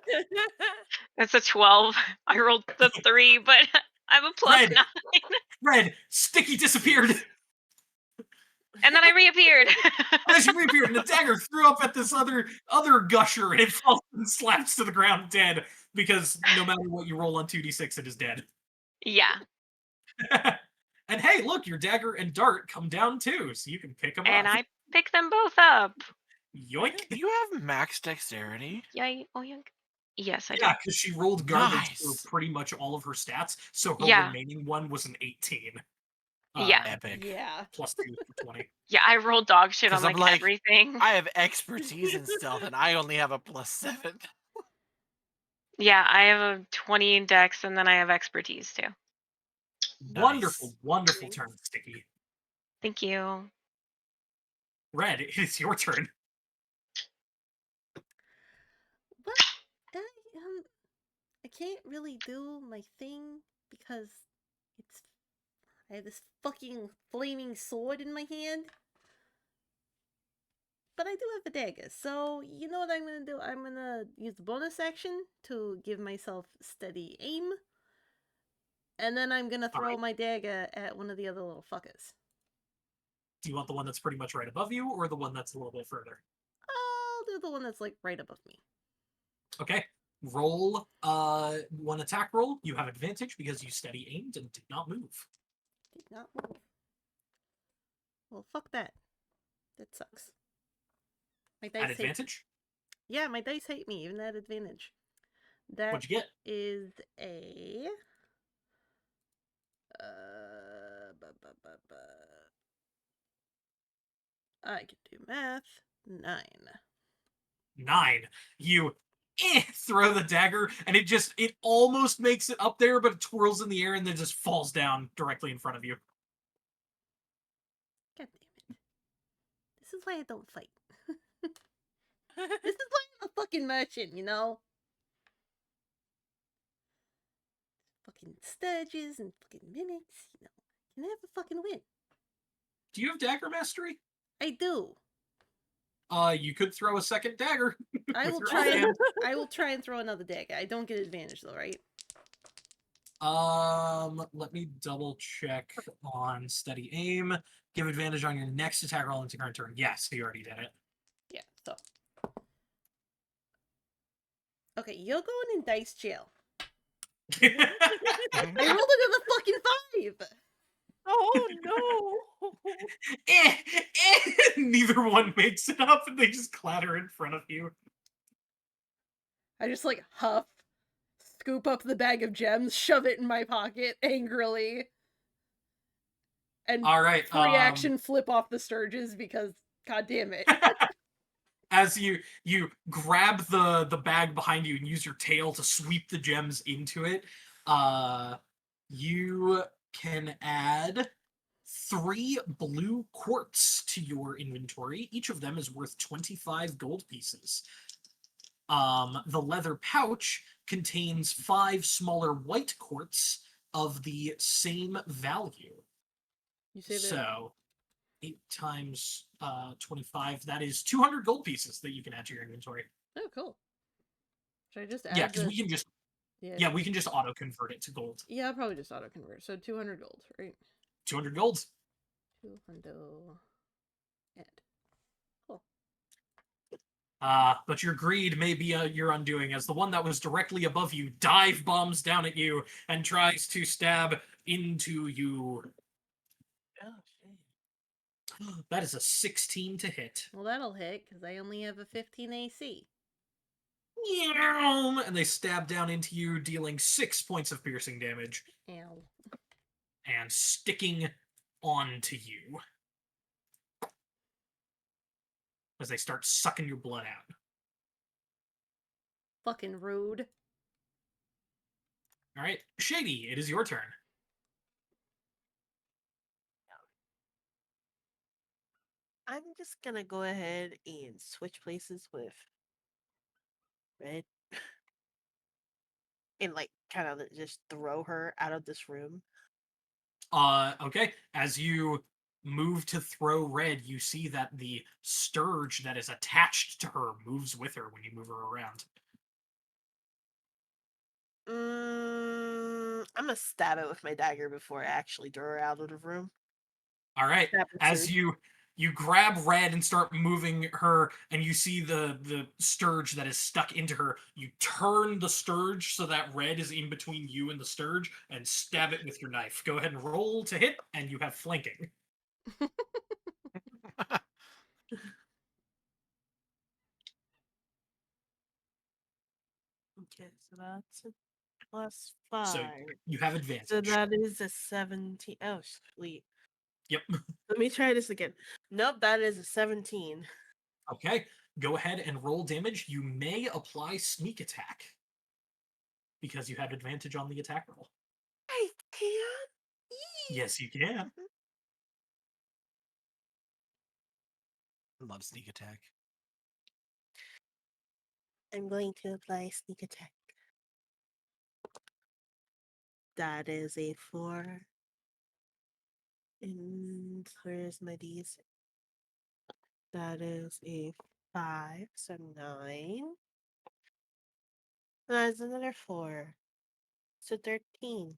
that's a 12. I rolled the 3, but I'm a Red. +9. Red, Sticky disappeared. And then I reappeared. As you reappeared, and the dagger threw up at this other gusher, and it falls and slaps to the ground dead, because no matter what you roll on 2d6, it is dead. Yeah. And hey, look, your dagger and dart come down too, so you can pick them And up. I pick them both up. Yoink. Do you have max dexterity? Yay. Oh, yoink. Yes, I do. Yeah, because she rolled garbage for Nice. pretty much all of her stats, so her Yeah. remaining one was an 18. Yeah. Epic. Yeah. Plus 2 for 20. Yeah, I rolled dog shit on 'Cause I'm like like, everything. I have expertise in stealth, and I only have a +7. Yeah, I have a 20 in dex, and then I have expertise too. Wonderful, Nice. wonderful turn, Sticky. Thank you. Red, it is your turn. What? I can't really do my thing because I have this fucking flaming sword in my hand. But I do have a dagger, so you know what I'm gonna do? I'm gonna use the bonus action to give myself steady aim. And then I'm gonna throw my dagger at one of the other little fuckers. Do you want the one that's pretty much right above you, or the one that's a little bit further? I'll do the one that's like right above me. Okay. Roll one attack roll. You have advantage because you steady aimed and did not move. Did not move. Well, fuck that. That sucks. My dice At hate- advantage? Yeah, my dice hate me, even at advantage. That What'd you get? is a I can do math. 9. 9. You throw the dagger, and it almost makes it up there, but it twirls in the air and then just falls down directly in front of you. God damn it. This is why I don't fight. This is why I'm a fucking merchant, you know? Fucking sturges and fucking mimics, you know. You never fucking win. Do you have dagger mastery? I do. You could throw a second dagger. I with will your try offhand. I will try and throw another dagger. I don't get advantage though, right? Let me double check on steady aim. Give advantage on your next attack roll into current turn. Yes, you already did it. Yeah, so. Okay, you're going in dice jail. I rolled another fucking 5! Oh no! Neither one makes it up, and they just clatter in front of you. I just like huff, scoop up the bag of gems, shove it in my pocket angrily, and All right. free action flip off the sturges because god damn it. As you grab the bag behind you and use your tail to sweep the gems into it, you can add 3 blue quartz to your inventory. Each of them is worth 25 gold pieces. The leather pouch contains 5 smaller white quartz of the same value. You say that? So 8 times 25, that is 200 gold pieces that you can add to your inventory. Oh, cool. Should I just add Yeah, because we can just we can just auto convert it to gold. Yeah, I'll probably just auto convert. So 200 gold, right? 200 golds. 200 add. Cool. But your greed may be your undoing, as the one that was directly above you dive bombs down at you and tries to stab into you. Oh shit! That is a 16 to hit. Well, that'll hit because I only have a 15 AC. And they stab down into you, dealing 6 points of piercing damage. Ow. And sticking onto you. as they start sucking your blood out. Fucking rude. All right, Shady, it is your turn. I'm just gonna go ahead and switch places with Red. And like kind of just throw her out of this room. Okay. As you move to throw Red, you see that the scourge that is attached to her moves with her when you move her around. I'm gonna stab it with my dagger before I actually throw her out of the room. All right. Stab her As too. you grab Red and start moving her, and you see the scourge that is stuck into her. You turn the scourge so that Red is in between you and the scourge, and stab it with your knife. Go ahead and roll to hit, and you have flanking. Okay, so that's a plus So 5. you have So advantage. that is a 17. Oh, sweet. Yep. Let me try this again. Nope, that is a 17. Okay. Go ahead and roll damage. You may apply sneak attack because you have advantage on the attack roll. I can. Yee. Yes, you can. Love sneak attack. I'm going to apply sneak attack. That is a 4. And where's my D's? That is a 5, so 9. That's another 4. So 13.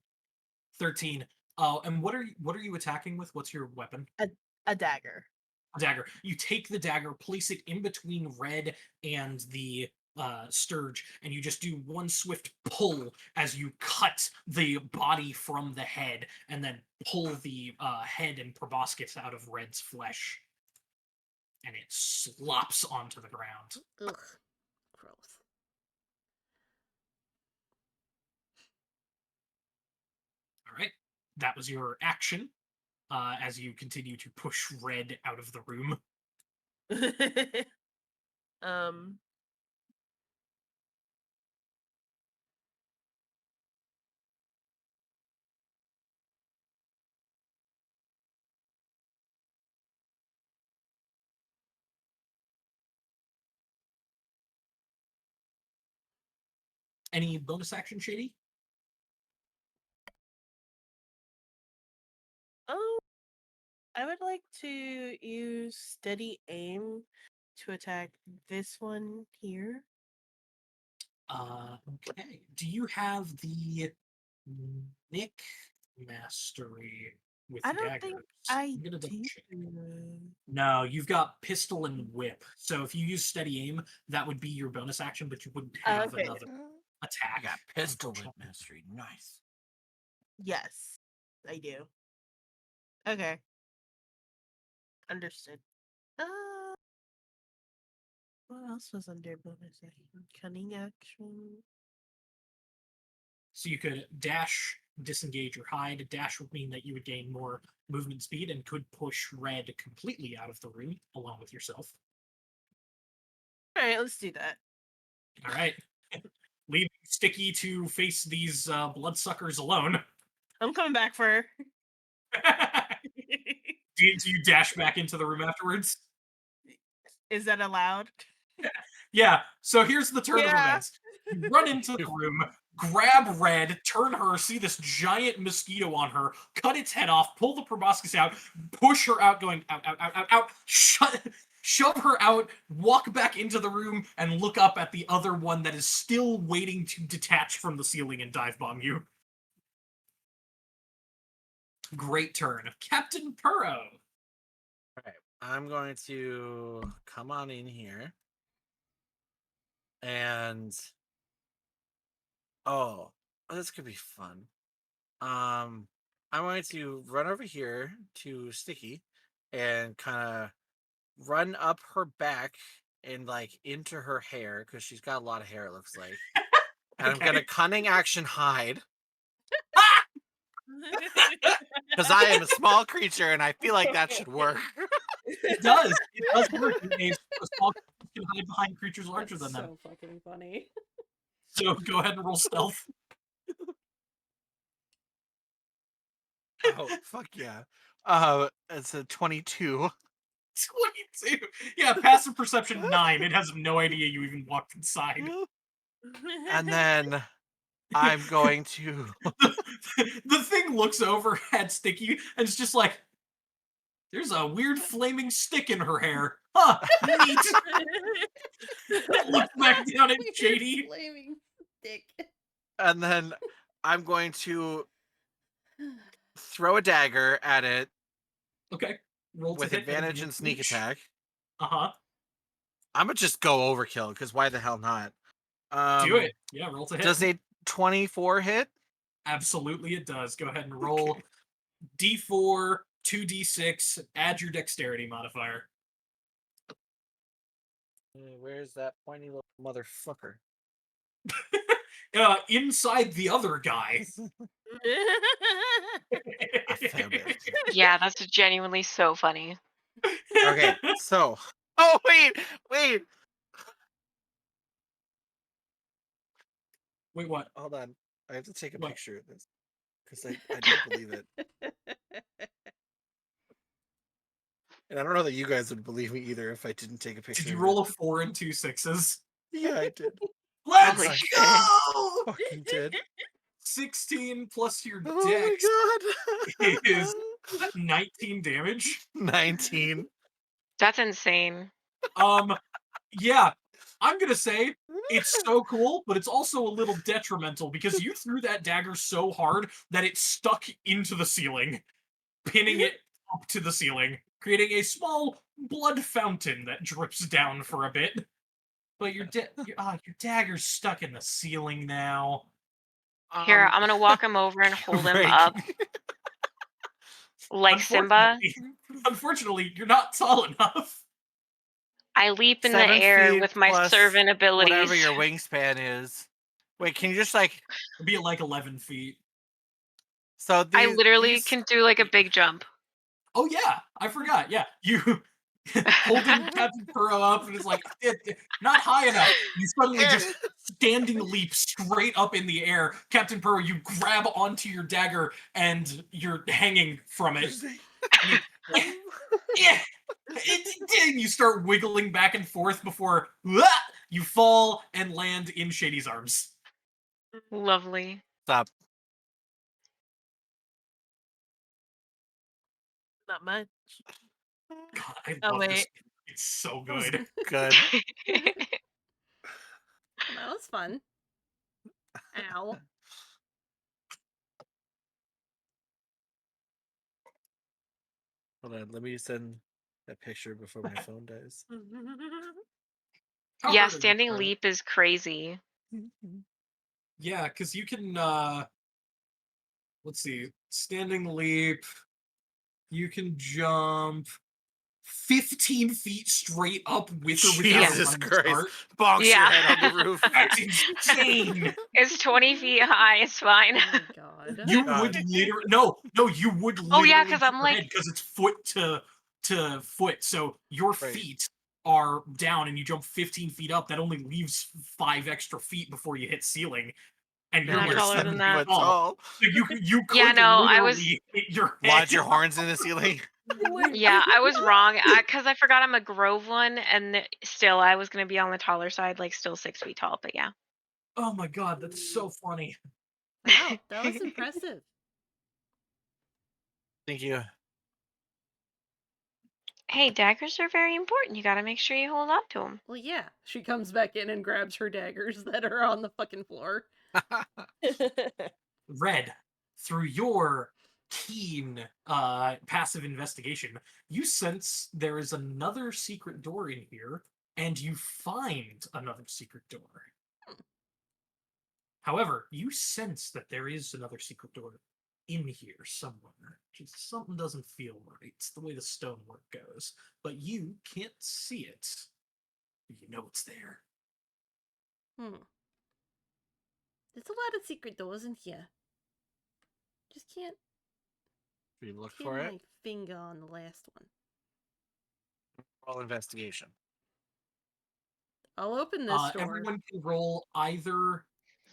13. And what are you attacking with? What's your weapon? A dagger. A dagger. You take the dagger, place it in between Red and the scourge, and you just do one swift pull as you cut the body from the head, and then pull the head and proboscis out of Red's flesh, and it slops onto the ground. Ugh. Gross. All right, that was your action. As you continue to push Red out of the room. um Any bonus action, Shady? Oh, I would like to use steady aim to attack this one here. Okay. Do you have the Nick mastery with I don't daggers? think I I'm gonna double do. check. No, you've got pistol and whip. So if you use steady aim, that would be your bonus action, but you wouldn't have Okay. another I attack. got pistol whip mastery. Nice. Yes, I do. Okay. Understood. What else was under bonus action? Cunning action. So you could dash, disengage, or hide. Dash would mean that you would gain more movement speed and could push Red completely out of the room along with yourself. Alright, let's do that. All right. Leave Sticky to face these bloodsuckers alone. I'm coming back for her. Do you dash back into the room afterwards? Is that allowed? Yeah, so here's the turn of Yeah. events. You run into the room, grab Red, turn her, see this giant mosquito on her, cut its head off, pull the proboscis out, push her out, going out, out, out, out, out, shove her out, walk back into the room, and look up at the other one that is still waiting to detach from the ceiling and dive bomb you. Great turn. Captain Purro. All right. I'm going to come on in here. And oh, this could be fun. I'm going to run over here to Sticky and kind of run up her back and like into her hair because she's got a lot of hair, it looks like. And I'm gonna cunning action hide because I am a small creature and I feel like that should work. It does. It does work. It is can hide behind creatures larger That's than them. so fucking funny. So go ahead and roll stealth. Oh, fuck yeah. It's a 22. 22. Yeah, passive perception 9. It has no idea you even walked inside. And then I'm going to. The thing looks over at Sticky and it's just like, there's a weird flaming stick in her hair. Huh, neat. It looks back down at Weird Shady. flaming stick. And then I'm going to throw a dagger at it Okay, roll with to hit advantage and sneak attack. Uh-huh. I'm gonna just go overkill because why the hell not? Do it. Yeah, roll to hit. Does a 24 hit? Absolutely it does. Go ahead and roll D4, 2D6, add your dexterity modifier. Where's that pointy little motherfucker? Inside the other guy. I found it. Yeah, that's genuinely so funny. Okay, so. Oh, wait! Wait, what? Hold on. I have to take a What? picture of this because I don't believe it. And I don't know that you guys would believe me either if I didn't take a picture. Did you of roll it. a 4 and 2 6s? Yeah, I did. Let's Holy shit. go! Fucking did. 16 plus your Oh dex my god. is 19 damage. 19. That's insane. Yeah, I'm gonna say it's so cool, but it's also a little detrimental because you threw that dagger so hard that it stuck into the ceiling, pinning it up to the ceiling, creating a small blood fountain that drips down for a bit. But your dagger's stuck in the ceiling now. Here, I'm gonna walk him over and hold him Right. up like Simba. Unfortunately, you're not tall enough. I leap in the 7 air feet with my plus servant abilities. Whatever your wingspan is. Wait, can you just like? It'd be like 11 feet. So I these, literally these... can do like a big jump. Oh yeah, I forgot. Yeah, you holding Captain Kuro up and it's like not high enough. You suddenly just standing leap straight up in the air. Captain Kuro, you grab onto your dagger and you're hanging from it. Yeah, you start wiggling back and forth before you fall and land in Shady's arms. Lovely. Stop. Not much. God, I Oh, love this. wait. It's so good. Good. That was fun. Ow. Hold on, let me send that picture before my phone dies. How Yeah, hard are you, standing Kuro? leap is crazy. Yeah, because you can let's see, standing leap, you can jump 15 feet straight up with or without a Jesus running Christ. start. Bonks your Yeah. head on the roof. That's insane. It's 20 feet high. It's fine. Oh my god. You God. would literally no, you would literally Oh, yeah, 'cause I'm like- because it's foot to foot. So your Right. feet are down and you jump 15 feet up. That only leaves 5 extra feet before you hit ceiling. And you're And I'm like taller 7 than feet that. tall. So you could Yeah, no, I was- literally hit your head. Lodge your horns in the ceiling. Yeah, I was wrong because I forgot I'm a Grove one, and still I was gonna be on the taller side, like still 6 feet tall. But yeah. Oh my god, that's so funny. Wow, that was impressive. Thank you. Hey, daggers are very important. You gotta make sure you hold on to them. Well, yeah. She comes back in and grabs her daggers that are on the fucking floor. Red, through your keen passive investigation, you sense there is another secret door in here, and you find another secret door. However, you sense that there is another secret door in here somewhere. Just something doesn't feel right. It's the way the stonework goes. But you can't see it. But you know it's there. There's a lot of secret doors in here. Just can't We look pin for it. my finger on the last one. Roll investigation. I'll open this door. Everyone can roll either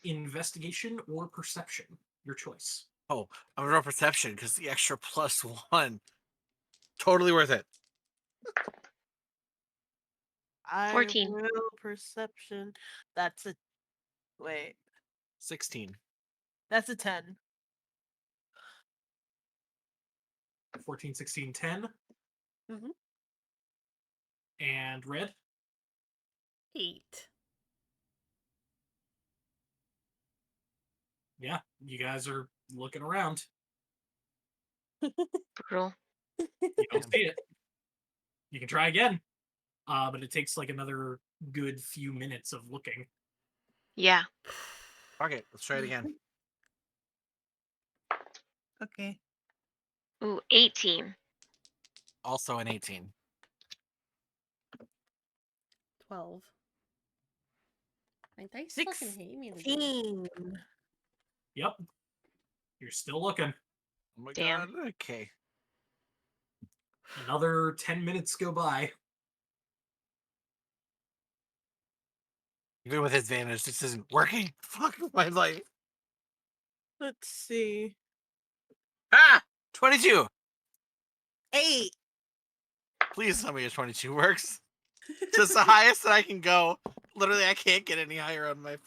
investigation or perception. Your choice. Oh, I'm gonna roll perception because the extra +1. Totally worth it. I 14. will perception. That's a wait. 16. That's a 10. 14, 16, 10. Mhm. And red. 8. Yeah, you guys are looking around. Brutal. You don't see it. You can try again. But it takes like another good few minutes of looking. Yeah. Okay, let's try it again. Okay. Ooh, 18. Also an 18. 12. My dice fucking hate me today. 16. Yep. You're still looking. Oh my Damn. god. Okay. Another 10 minutes go by. Even with advantage, this isn't working. Fuck my life. Let's see. Ah! 22! 8. Please tell me a 22 works. Just the highest that I can go. Literally, I can't get any higher on my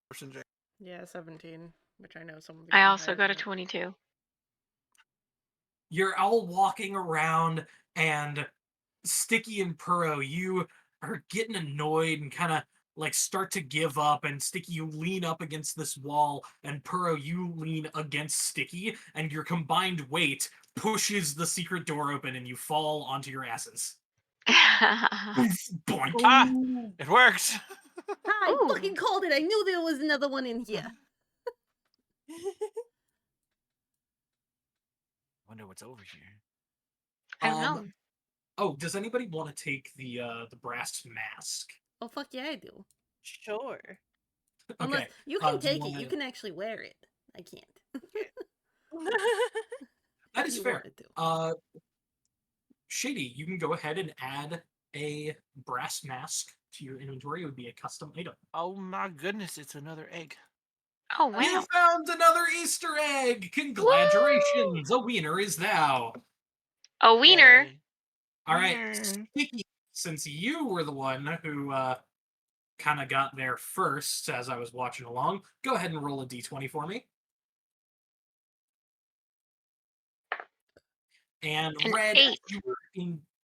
fortune check. Yeah, 17, which I know someone. I also got a 22. You're all walking around, and Sticky and Purro, you are getting annoyed and kind of like start to give up. And Sticky, you lean up against this wall, and Purro, you lean against Sticky, and your combined weight pushes the secret door open, and you fall onto your asses. Boink. Ah! It worked! I Ooh. fucking called it. I knew there was another one in here. Wonder what's over here. I don't know. Oh, does anybody want to take the brass mask? Oh fuck yeah, I do. Sure. Unless Okay. you can do you take it, wanna- you can actually wear it. I can't. That If is you fair. wanted to. Shady, you can go ahead and add a brass mask to your inventory. It would be a custom item. Oh my goodness, it's another egg. Oh, wow. You found another Easter egg! Congratulations! A wiener is thou. A wiener. Yay. All right, Wiener. Sticky, since you were the one who kind of got there first as I was watching along, go ahead and roll a d20 for me. And An Red, 8. you were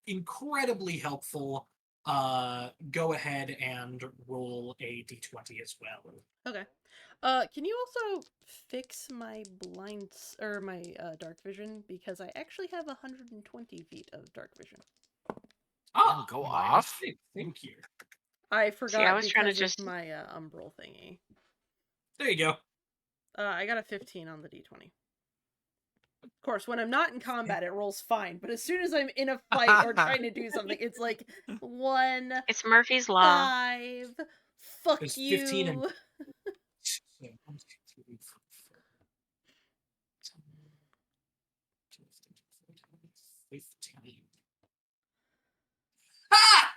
incredibly helpful. Go ahead and roll a d20 as well. Okay. Can you also fix my blinds or my dark vision, because I actually have 120 feet of dark vision. Ah, Go my off. mistake. Thank you. I forgot I was trying to because just- of my umbral thingy. There you go. I got a 15 on the d20. Of course, when I'm not in combat, it rolls fine. But as soon as I'm in a fight or trying to do something, it's like 1, It's Murphy's Law. 5. Fuck It's you. 15 and- 15. Ah!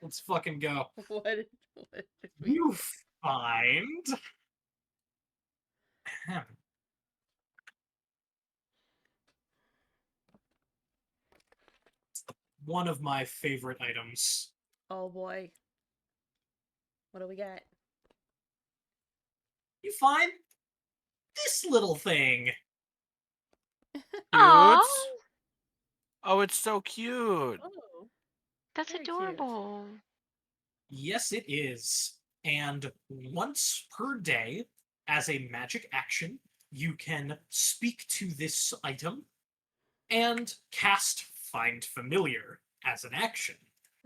Let's fucking go. What did we You do? find one of my favorite items. Oh boy. What do we got? You find this little thing. Aww. Oh, it's so cute. Oh. That's Very cute. adorable. Yes, it is. And once per day, as a magic action, you can speak to this item and cast Find Familiar as an action.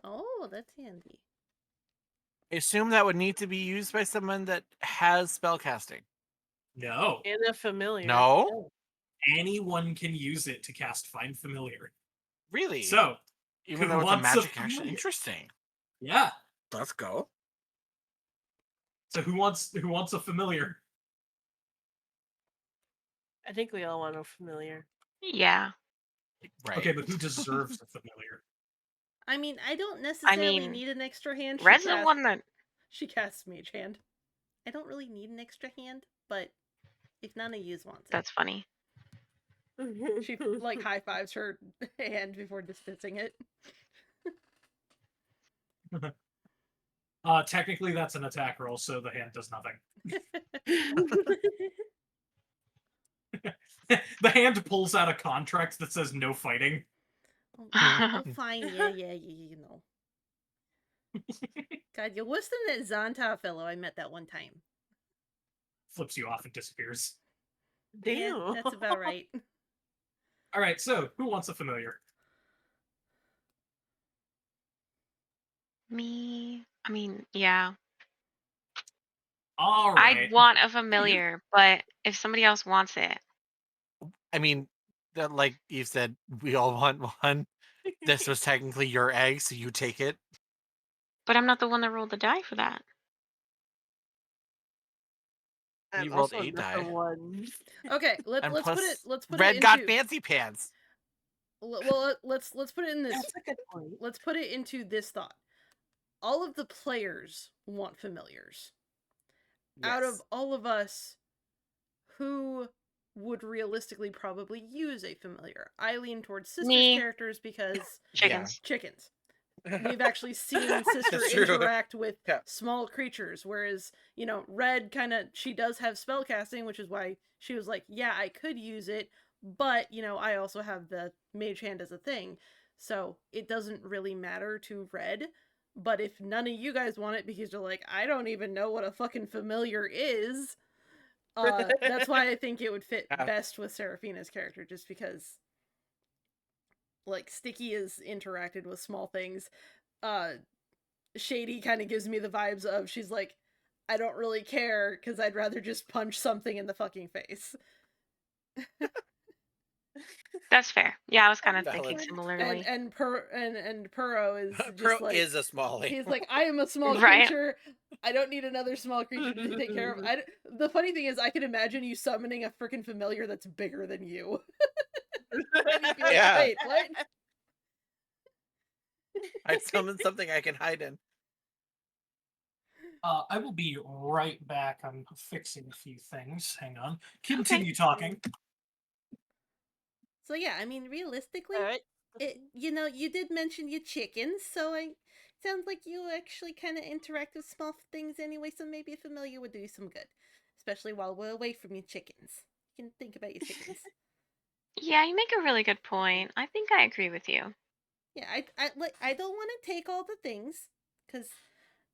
Oh, that's handy. I assume that would need to be used by someone that has spellcasting. No, And a familiar. No? anyone can use it to cast Find Familiar. Really? So, even who though it's a wants a magic action? familiar? Interesting. yeah. Let's go. So who wants a familiar? I think we all want a familiar. Yeah. Right. Okay, but who deserves a familiar? I mean, I don't necessarily mean, need an extra hand. Red's the one that. She casts Mage Hand. I don't really need an extra hand, but if none of yous wants it. That's funny. She like high fives her hand before dismissing it. Technically, that's an attack roll, so the hand does nothing. The hand pulls out a contract that says no fighting. Oh, fine. Yeah, you know. God, you're worse than that Xantar fellow I met that one time. Flips you off and disappears. Damn. Yeah, that's about right. All right, so who wants a familiar? Me. I mean, yeah. All right. I'd want a familiar, but if somebody else wants it. I mean, like you said, we all want one. This was technically your egg, so you take it. But I'm not the one that rolled the die for that. You I'm rolled also 8 not die. the one. Okay, And let's plus, put it. Let's put Red it got into. fancy pants. Well, let's put it in this. That's a good point. Let's put it into this thought. All of the players want familiars. Out of Yes. all of us, who would realistically probably use a familiar? I lean towards Sister's Me. characters because Chickens. chickens. We've actually seen Sister That's true. interact with Yeah. small creatures, whereas, you know, Red she does have spellcasting, which is why she was like, yeah, I could use it, but, you know, I also have the Mage Hand as a thing, so it doesn't really matter to Red. But if none of you guys want it because you're like, I don't even know what a fucking familiar is, that's why I think it would fit best with Seraphina's character, just because, like, Sticky has interacted with small things. Shady kind of gives me the vibes of, she's like, I don't really care because I'd rather just punch something in the fucking face. That's fair. Yeah, I was kind of Valid. thinking similarly. And Purro is just Pro like, is a small he's like, I am a small Right. creature. I don't need another small creature to take care of. The funny thing is, I can imagine you summoning a freaking familiar that's bigger than you. And you'd be like, Yeah. wait, what? I summoned something I can hide in. I will be right back. I'm fixing a few things. Hang on. Continue talking. So yeah, I mean, realistically, All right. you know, you did mention your chickens, so sounds like you actually kind of interact with small things anyway. So maybe a familiar would do you some good, especially while we're away from your chickens. You can think about your chickens. Yeah, you make a really good point. I think I agree with you. Yeah, I don't want to take all the things, because,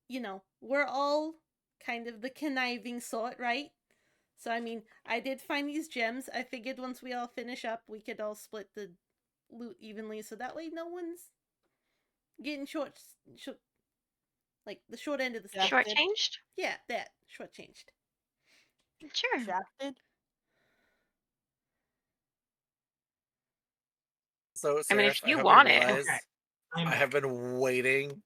you know, we're all kind of the conniving sort, right? So I mean, I did find these gems. I figured once we all finish up, we could all split the loot evenly, so that way no one's getting short like the short end of the stick. Shortchanged? Yeah, that shortchanged. Sure. Drafted. So, I mean, if Seraph, you hope want it. realize Okay. I'm I back. have been waiting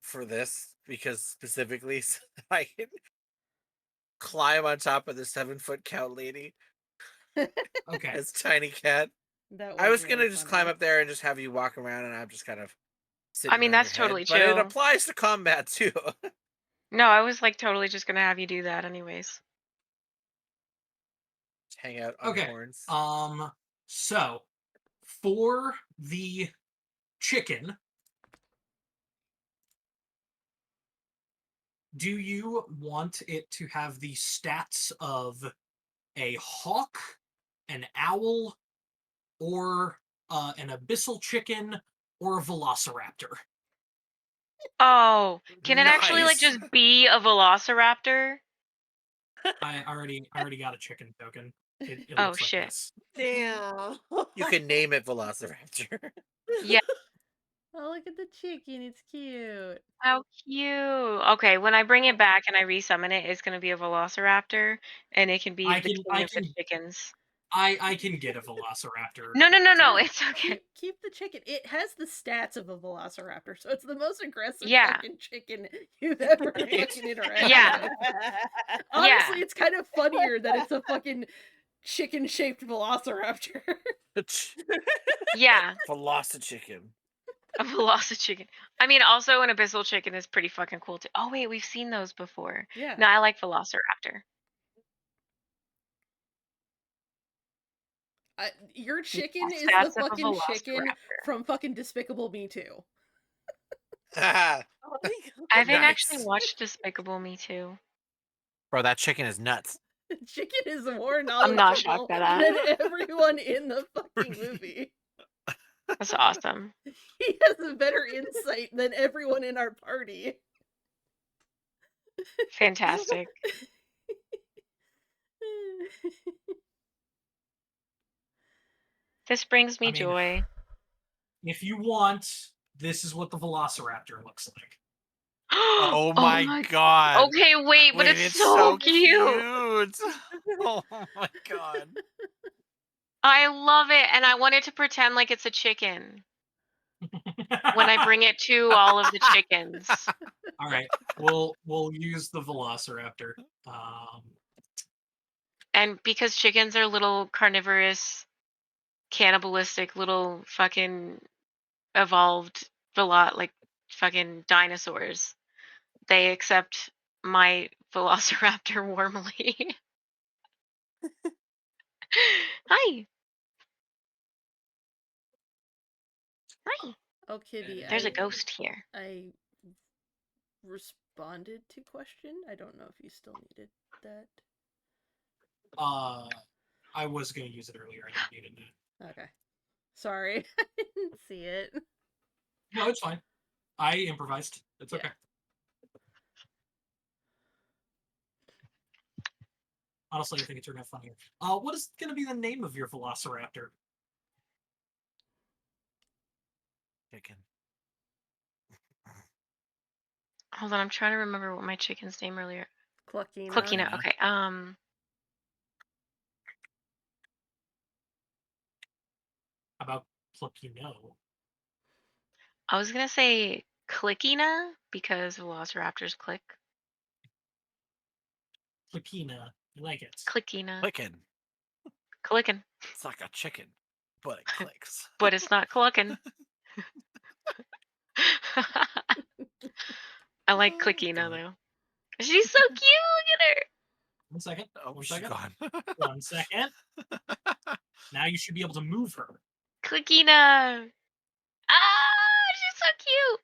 for this because specifically so that I can climb on top of the 7-foot cow lady Okay. as tiny cat. That I was really gonna just funny. climb up there and just have you walk around, and I'm just kind of sitting. I mean, on that's your head, totally but it chill. applies to combat too. No, I was like totally just gonna have you do that anyways. Just hang out on Okay. horns. So for the chicken, do you want it to have the stats of a hawk, an owl, or an abyssal chicken, or a velociraptor? Oh, can it actually like Nice. just be a velociraptor? I already got a chicken token. It Oh, looks like shit. this. Damn. You can name it Velociraptor. Yeah. Oh, look at the chicken. It's cute. How cute. Okay, when I bring it back and I resummon it, it's gonna be a velociraptor, and it can be I the can- king I of the can- chickens. I can get a velociraptor. No, to- it's okay. Keep the chicken. It has the stats of a velociraptor, so it's the most aggressive Yeah. fucking chicken you've ever fucking interacted Yeah. with. Yeah. Honestly, it's kind of funnier that it's a fucking chicken-shaped velociraptor. Yeah. Velocichicken. A Velocichicken. I mean, also an Abyssal Chicken is pretty fucking cool too. Oh wait, we've seen those before. Yeah. No, I like Velociraptor. Your chicken is Stats the of a fucking chicken Velociraptor. from fucking Despicable Me 2. Oh my God. I haven't Nice. actually watched Despicable Me 2. Bro, that chicken is nuts. Chicken is more I'm knowledgeable not shocked by that. than everyone in the fucking movie. That's awesome. He has a better insight than everyone in our party. Fantastic. This brings me I mean, joy. If you want, this is what the Velociraptor looks like. Oh my god. Okay, wait, but Wait, it's so cute. Oh my god. I love it, and I want it to pretend like it's a chicken when I bring it to all of the chickens. All right, we'll use the Velociraptor. And because chickens are little carnivorous, cannibalistic, little fucking evolved like fucking dinosaurs, they accept my Velociraptor warmly. Hi. Hi. Oh, Kitty, There's a ghost here. I responded to question. I don't know if you still needed that. I was gonna use it earlier. I didn't need it now. Okay. Sorry, I didn't see it. No, it's fine. I improvised. It's Yeah. okay. Honestly, I think it turned out funnier. What is gonna be the name of your Velociraptor? Chicken. Hold on, I'm trying to remember what my chicken's name earlier. Cluckina. Cluckina. Okay. How about Pluckino? I was gonna say Clickina because Velociraptors click. Pluckina. I like it. Clickina. Clicking. Clicking. It's like a chicken, but it clicks. But it's not clucking. I like Oh, Clickina God. though. She's so cute. Look at her. 1 second. Oh, 1 she's second. gone. 1 second. Now you should be able to move her. Clickina. Ah, she's so cute.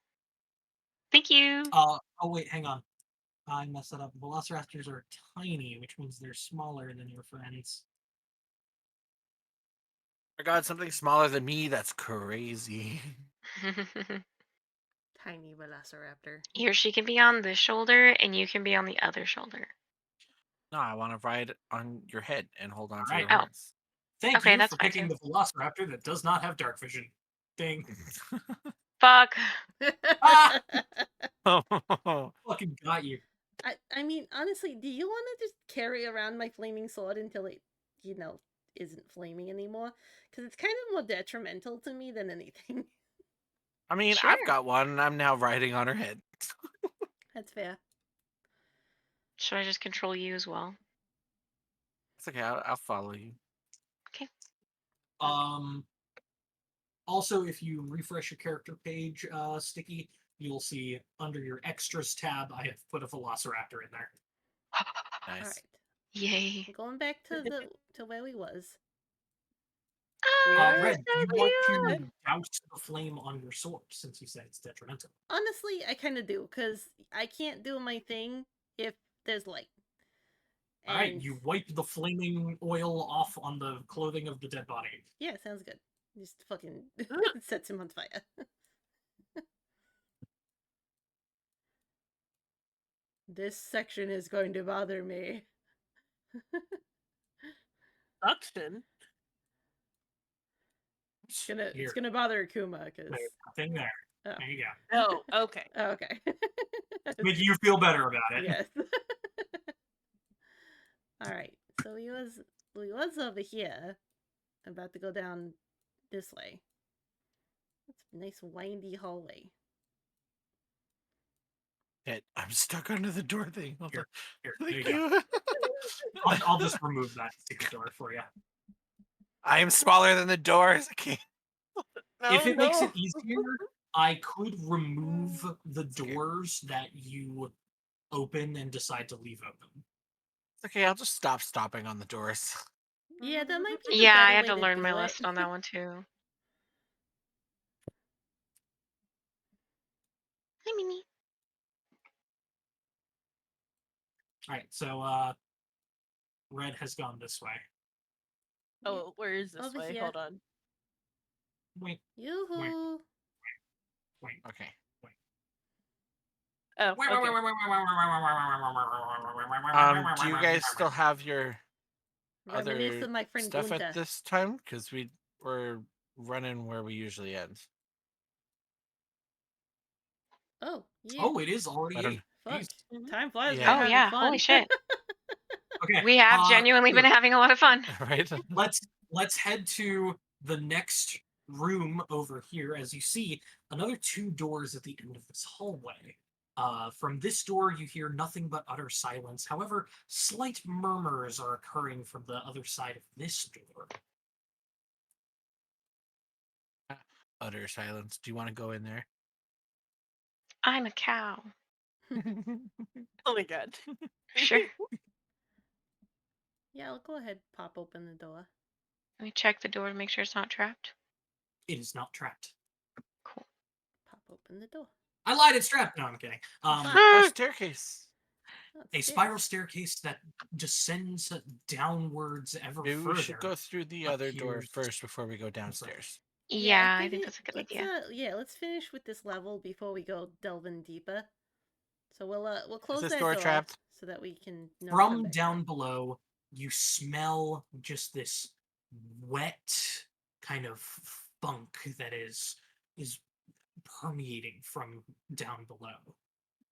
Thank you. Oh wait, hang on. I messed that up. Velociraptors are tiny, which means they're smaller than your friends. I got something smaller than me. That's crazy. Tiny Velociraptor. Here, she can be on this shoulder, and you can be on the other shoulder. No, I want to ride on your head and hold on to Alright. your Oh. horns. Thank Okay, you that's for fine, picking too. the Velociraptor that does not have dark vision. Ding. Fuck. Ah! Oh, Fucking got you. I mean, honestly, do you want to just carry around my flaming sword until it, isn't flaming anymore? Because it's kind of more detrimental to me than anything. I mean, Sure. I've got one. I'm now riding on her head. That's fair. Should I just control you as well? It's okay. I'll follow you. Okay. Also, if you refresh your character page, Sticky, you'll see under your extras tab, I have put a Velociraptor in there. Nice. All right. Yay. Going back to where we was. Oh, Red, so do you want cute. to douse the flame on your sword since you said it's detrimental? Honestly, I kind of do, because I can't do my thing if there's light. Alright, And you wipe the flaming oil off on the clothing of the dead body. yeah, sounds good. Just fucking sets him on fire. This section is going to bother me. Suction. It's gonna bother Akuma because There's nothing there. Oh. There you go. Oh, okay. Oh, okay. Make you feel better about it. Yes. All right. So we was over here, about to go down this way. It's a nice windy hallway. I'm stuck under the door thing. Hold on. Here, there you Thank go. you. I'll just remove that secret door for you. I am smaller than the doors. I can't. If it makes no. it easier, I could remove the doors that you open and decide to leave open. Okay, I'll just stop stopping on the doors. Yeah, that might be the Yeah, I better had way to to learn do my it. lesson on that one too. Hi, Mimi. All right, so Red has gone this way. Oh, where is this Over way? here. Hold on. Wait, Yoo-hoo. wait. Okay. Oh, okay. Do you guys still have your Reminisce other of my friend stuff Gunta. at this time? Because we're running where we usually end. Oh, yeah. Oh, it is already I don't- 8. Fuck. Mhm. Time flies when Yeah. you're Oh having yeah, fun. holy shit. Okay. We have genuinely been having a lot of fun. Right? Let's head to the next room over here. As you see, another 2 doors at the end of this hallway. From this door, you hear nothing but utter silence. However, slight murmurs are occurring from the other side of this door. Utter silence. Do you want to go in there? I'm a cow. Oh my god. Sure. Yeah, I'll go ahead pop open the door. Let me check the door to make sure it's not trapped. It is not trapped. Cool. Pop open the door. I lied, it's trapped. No, I'm kidding. A staircase. Oh, it's A stairs. spiral staircase that descends downwards ever Maybe further. we should go through the other door appears- first before we go downstairs. Yeah, I think that's a good let's, idea. Yeah, let's finish with this level before we go delving deeper. So we'll close this that door door trapped? so that we can come From back down here. below, you smell just this wet kind of funk that is permeating from down below.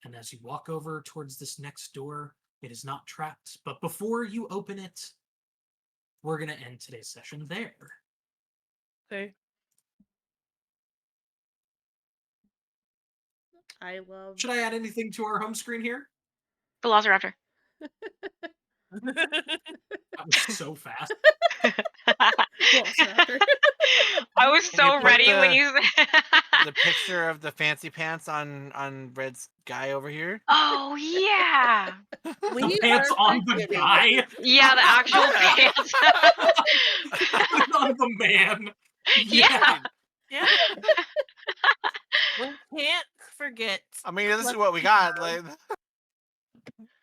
And as you walk over towards this next door, it is not trapped. But before you open it, we're going to end today's session there. Okay. I love. Should I add anything to our home screen here? Velociraptor. That was so fast. Velociraptor. I was Can you so put ready when you the picture of the fancy pants on Red's guy over here? Oh yeah. The pants are on the forgetting. guy. Yeah, the actual Yeah. pants. On the man. Yeah. Yeah. We can't forget. I mean, this is what we got. Like,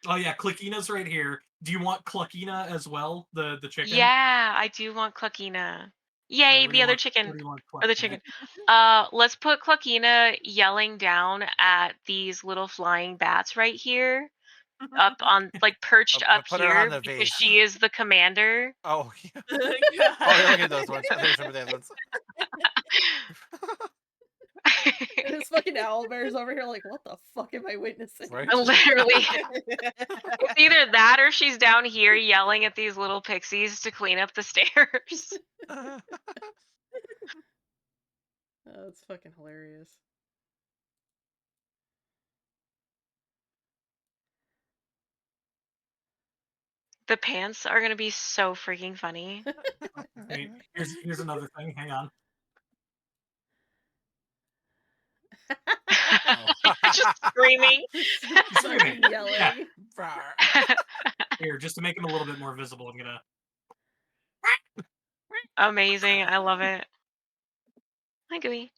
Oh yeah, Cluckina's right here. Do you want Cluckina as well? The chicken? Yeah, I do want Cluckina. Yay, Where do the you other want- chicken. where do you want Or the Cluckina? chicken. Let's put Cluckina yelling down at these little flying bats right here. Up on, like, perched I'll up put her on here the because vase. she is the commander. oh, yeah. God. Oh, we only need those ones. I think some of the other ones. This fucking owlbear's over here like, what the fuck am I witnessing? Right? Literally. It's either that or she's down here yelling at these little pixies to clean up the stairs. Oh, it's fucking hilarious. The pants are gonna be so freaking funny. Wait, here's another thing. Hang on. Just screaming. Just Screaming. yelling. Yeah. Rawr. Here, just to make him a little bit more visible, I'm gonna. Amazing. I love it. Hi, Gooey.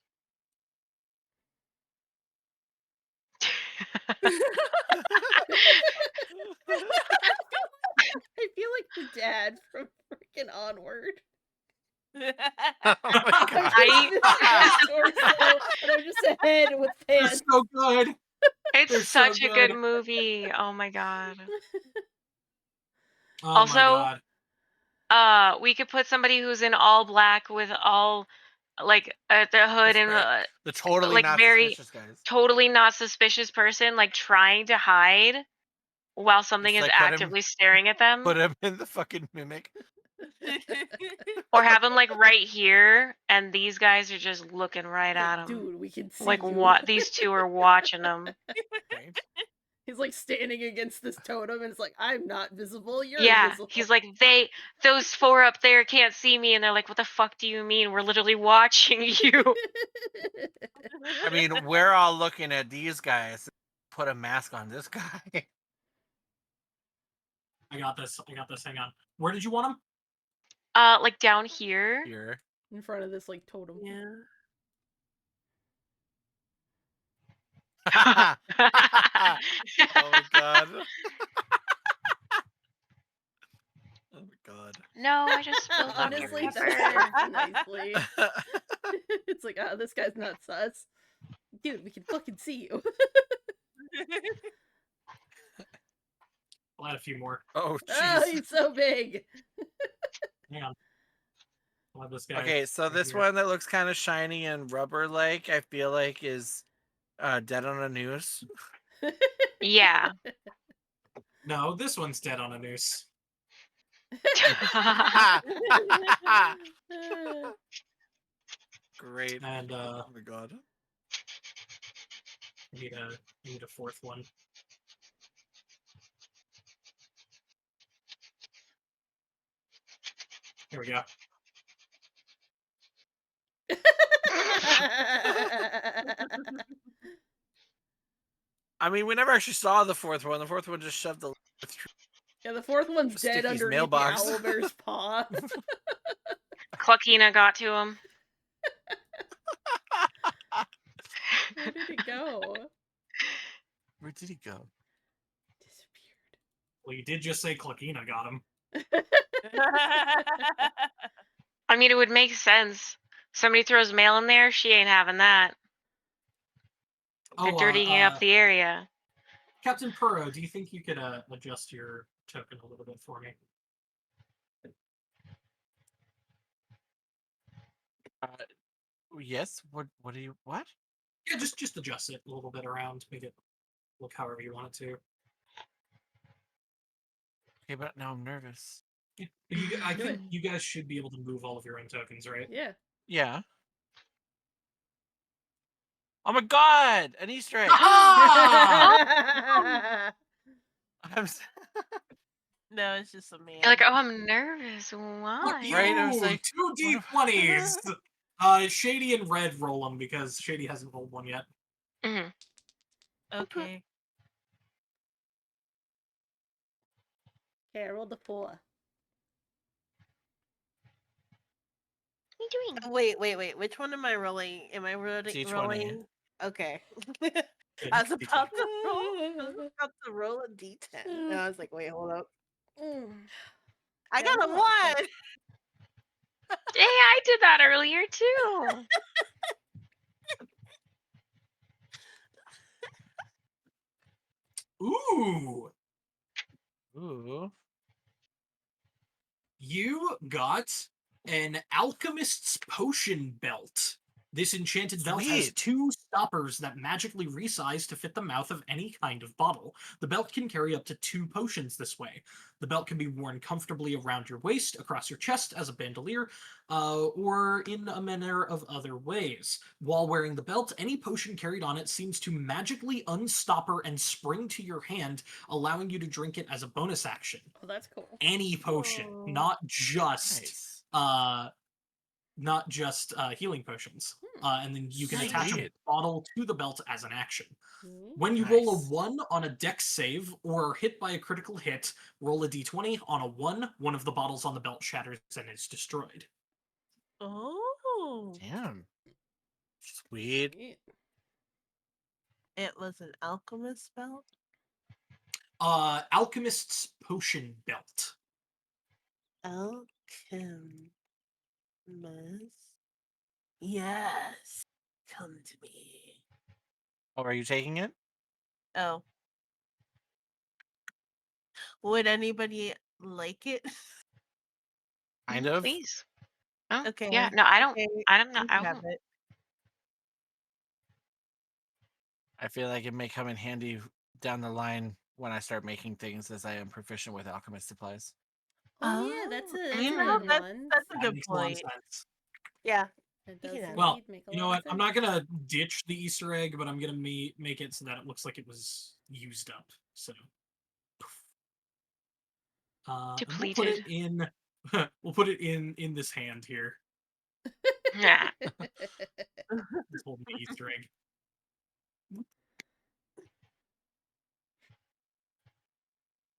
I feel like the dad from freaking Onward. Oh my god. I- torso, and I'm just a head with They're pants. so good. They're It's so such a good good. movie. Oh my god. Oh Also, my god. we could put somebody who's in all black with all, like, the hood and The totally like, not very suspicious guys. totally not suspicious person, like, trying to hide while something Just, is like, put him- actively staring at them. Put him in the fucking mimic. Or have them, like, right here, and these guys are just looking right at Like, them. dude, we can see Like, you. what? These two are watching them. Right? He's like standing against this totem, and it's like, I'm not visible. You're Yeah, invisible. he's like, those 4 up there can't see me, and they're like, what the fuck do you mean? We're literally watching you. I mean, we're all looking at these guys. Put a mask on this guy. I got this. Hang on. Where did you want him? Like down here. Here. In front of this like totem. Yeah. Oh my god. Oh my god. No, I just spilled Dr. Honestly, that Pepper. serves nicely. It's like, oh, this guy's not sus. Dude, we can fucking see you. I'll add a few more. Oh Oh, jeez. he's so big. Hang on. I'll have this guy. Okay, so right this here. one that looks kind of shiny and rubber-like, I feel like is dead on a noose. Yeah. No, this one's dead on a noose. Great. And Oh my god. I need a 4th one. Here we go. I mean, we never actually saw the 4th one. The 4th one just shoved the through. Yeah, the 4th one's dead Sticky's underneath mailbox. the owlbear's paw. Cluckina got to him. Where did it go? Where did he go? Disappeared. Well, you did just say Cluckina got him. I mean, it would make sense. Somebody throws mail in there, she ain't having that. They're dirtying up the area. Captain Puro, do you think you could adjust your token a little bit for me? Yes. What do you? What? Yeah, just adjust it a little bit around, make it look however you want it to. Okay, but now I'm nervous. Yeah, but I Do think it. you guys should be able to move all of your own tokens, right? Yeah. Yeah. Oh my god! An Easter egg. Ah! I'm s- No, it's just a man. You're like, oh, I'm nervous. Fuck Why? you! Right, I was like, 2 what D20s! Shady and Red roll them because Shady hasn't rolled one yet. Mm-hmm. Okay. Okay, I rolled the 4. What are you doing? Wait. Which one am I rolling? Am I D20. rolling? Okay. Good, I was D20. about to roll a D10. And I was like, wait, hold up. I got a 1. Hey, I did that earlier too. Ooh! Ooh. You got an Alchemist's Potion Belt. This enchanted belt has Sweet. 2 stoppers that magically resize to fit the mouth of any kind of bottle. The belt can carry up to 2 potions this way. The belt can be worn comfortably around your waist, across your chest as a bandolier, or in a manner of other ways. While wearing the belt, any potion carried on it seems to magically unstopper and spring to your hand, allowing you to drink it as a bonus action. Oh, that's cool. Any potion, Oh. not just Nice. healing potions. And then you can attach a Sweet. bottle to the belt as an action. Hmm. When you roll a Nice. 1 on a dex save or are hit by a critical hit, roll a d20. On a 1, one of the bottles on the belt shatters and is destroyed. Oh. Damn. Sweet. Sweet. It was an alchemist belt? Alchemist's Potion Belt. Alchemist. Yes. Come to me. Oh, are you taking it? Oh. Would anybody like it? Kind of. Please. Oh, Okay. yeah. No, I don't. Okay, I'm not. you I have won't. it. I feel like it may come in handy down the line when I start making things, as I am proficient with alchemist supplies. Oh, yeah, that's a Mm. No, good that's, one. that's a That good makes a lot of point. sense. Yeah. It You does can add Well, indeed make a you know lot what? of I'm sense. not gonna ditch the Easter egg, but I'm gonna make it so that it looks like it was used up. So, and we'll put it Depleted. in. We'll put it in this hand here. Yeah. It's holding the Easter egg.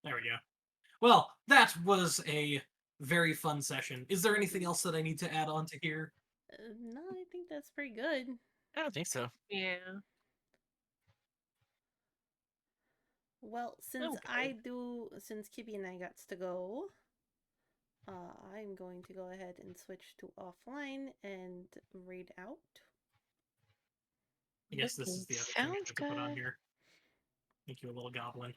There we go. Well, that was a very fun session. Is there anything else that I need to add on to here? No, I think that's pretty good. I don't think so. Yeah. Well, since Okay. since Kibby and I got to go, I'm going to go ahead and switch to offline and read out. I guess this is the other thing I Sounds have to put on good. here. Make you a little goblin.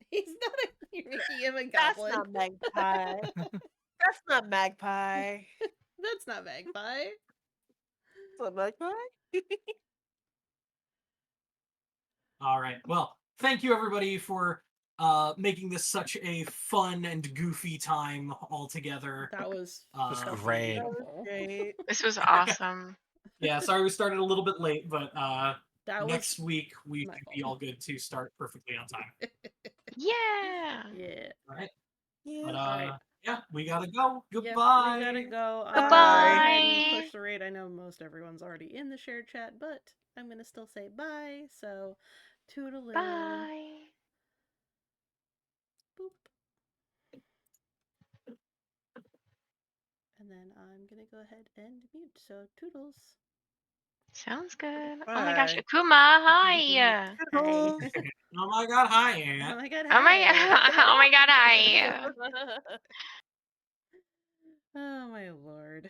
He's not you're making him a That's goblin. not Magpie. That's not Magpie. That's not Magpie. That's not Magpie. All right. Well, thank you everybody for making this such a fun and goofy time all together. That was was fucking great. That was beautiful. great. This was awesome. Yeah, sorry we started a little bit late, but That next week we my should fault. be all good to start perfectly on time. Yeah. Yeah. All right. Yeah. But Alright. yeah, we gotta go. Yep, Goodbye. we gotta go. I'm Goodbye. gonna go ahead and Goodbye. push the raid. I know most everyone's already in the shared chat, but I'm gonna still say bye. So, toodaloo. Bye. Boop. And then I'm gonna go ahead and mute. So, toodles. Sounds good. Oh my gosh, Bye. Akuma, hi. Hi. Toodles. Oh my god, hi Oh Aunt. my god, Oh my hi. oh my god, hi. Oh my lord.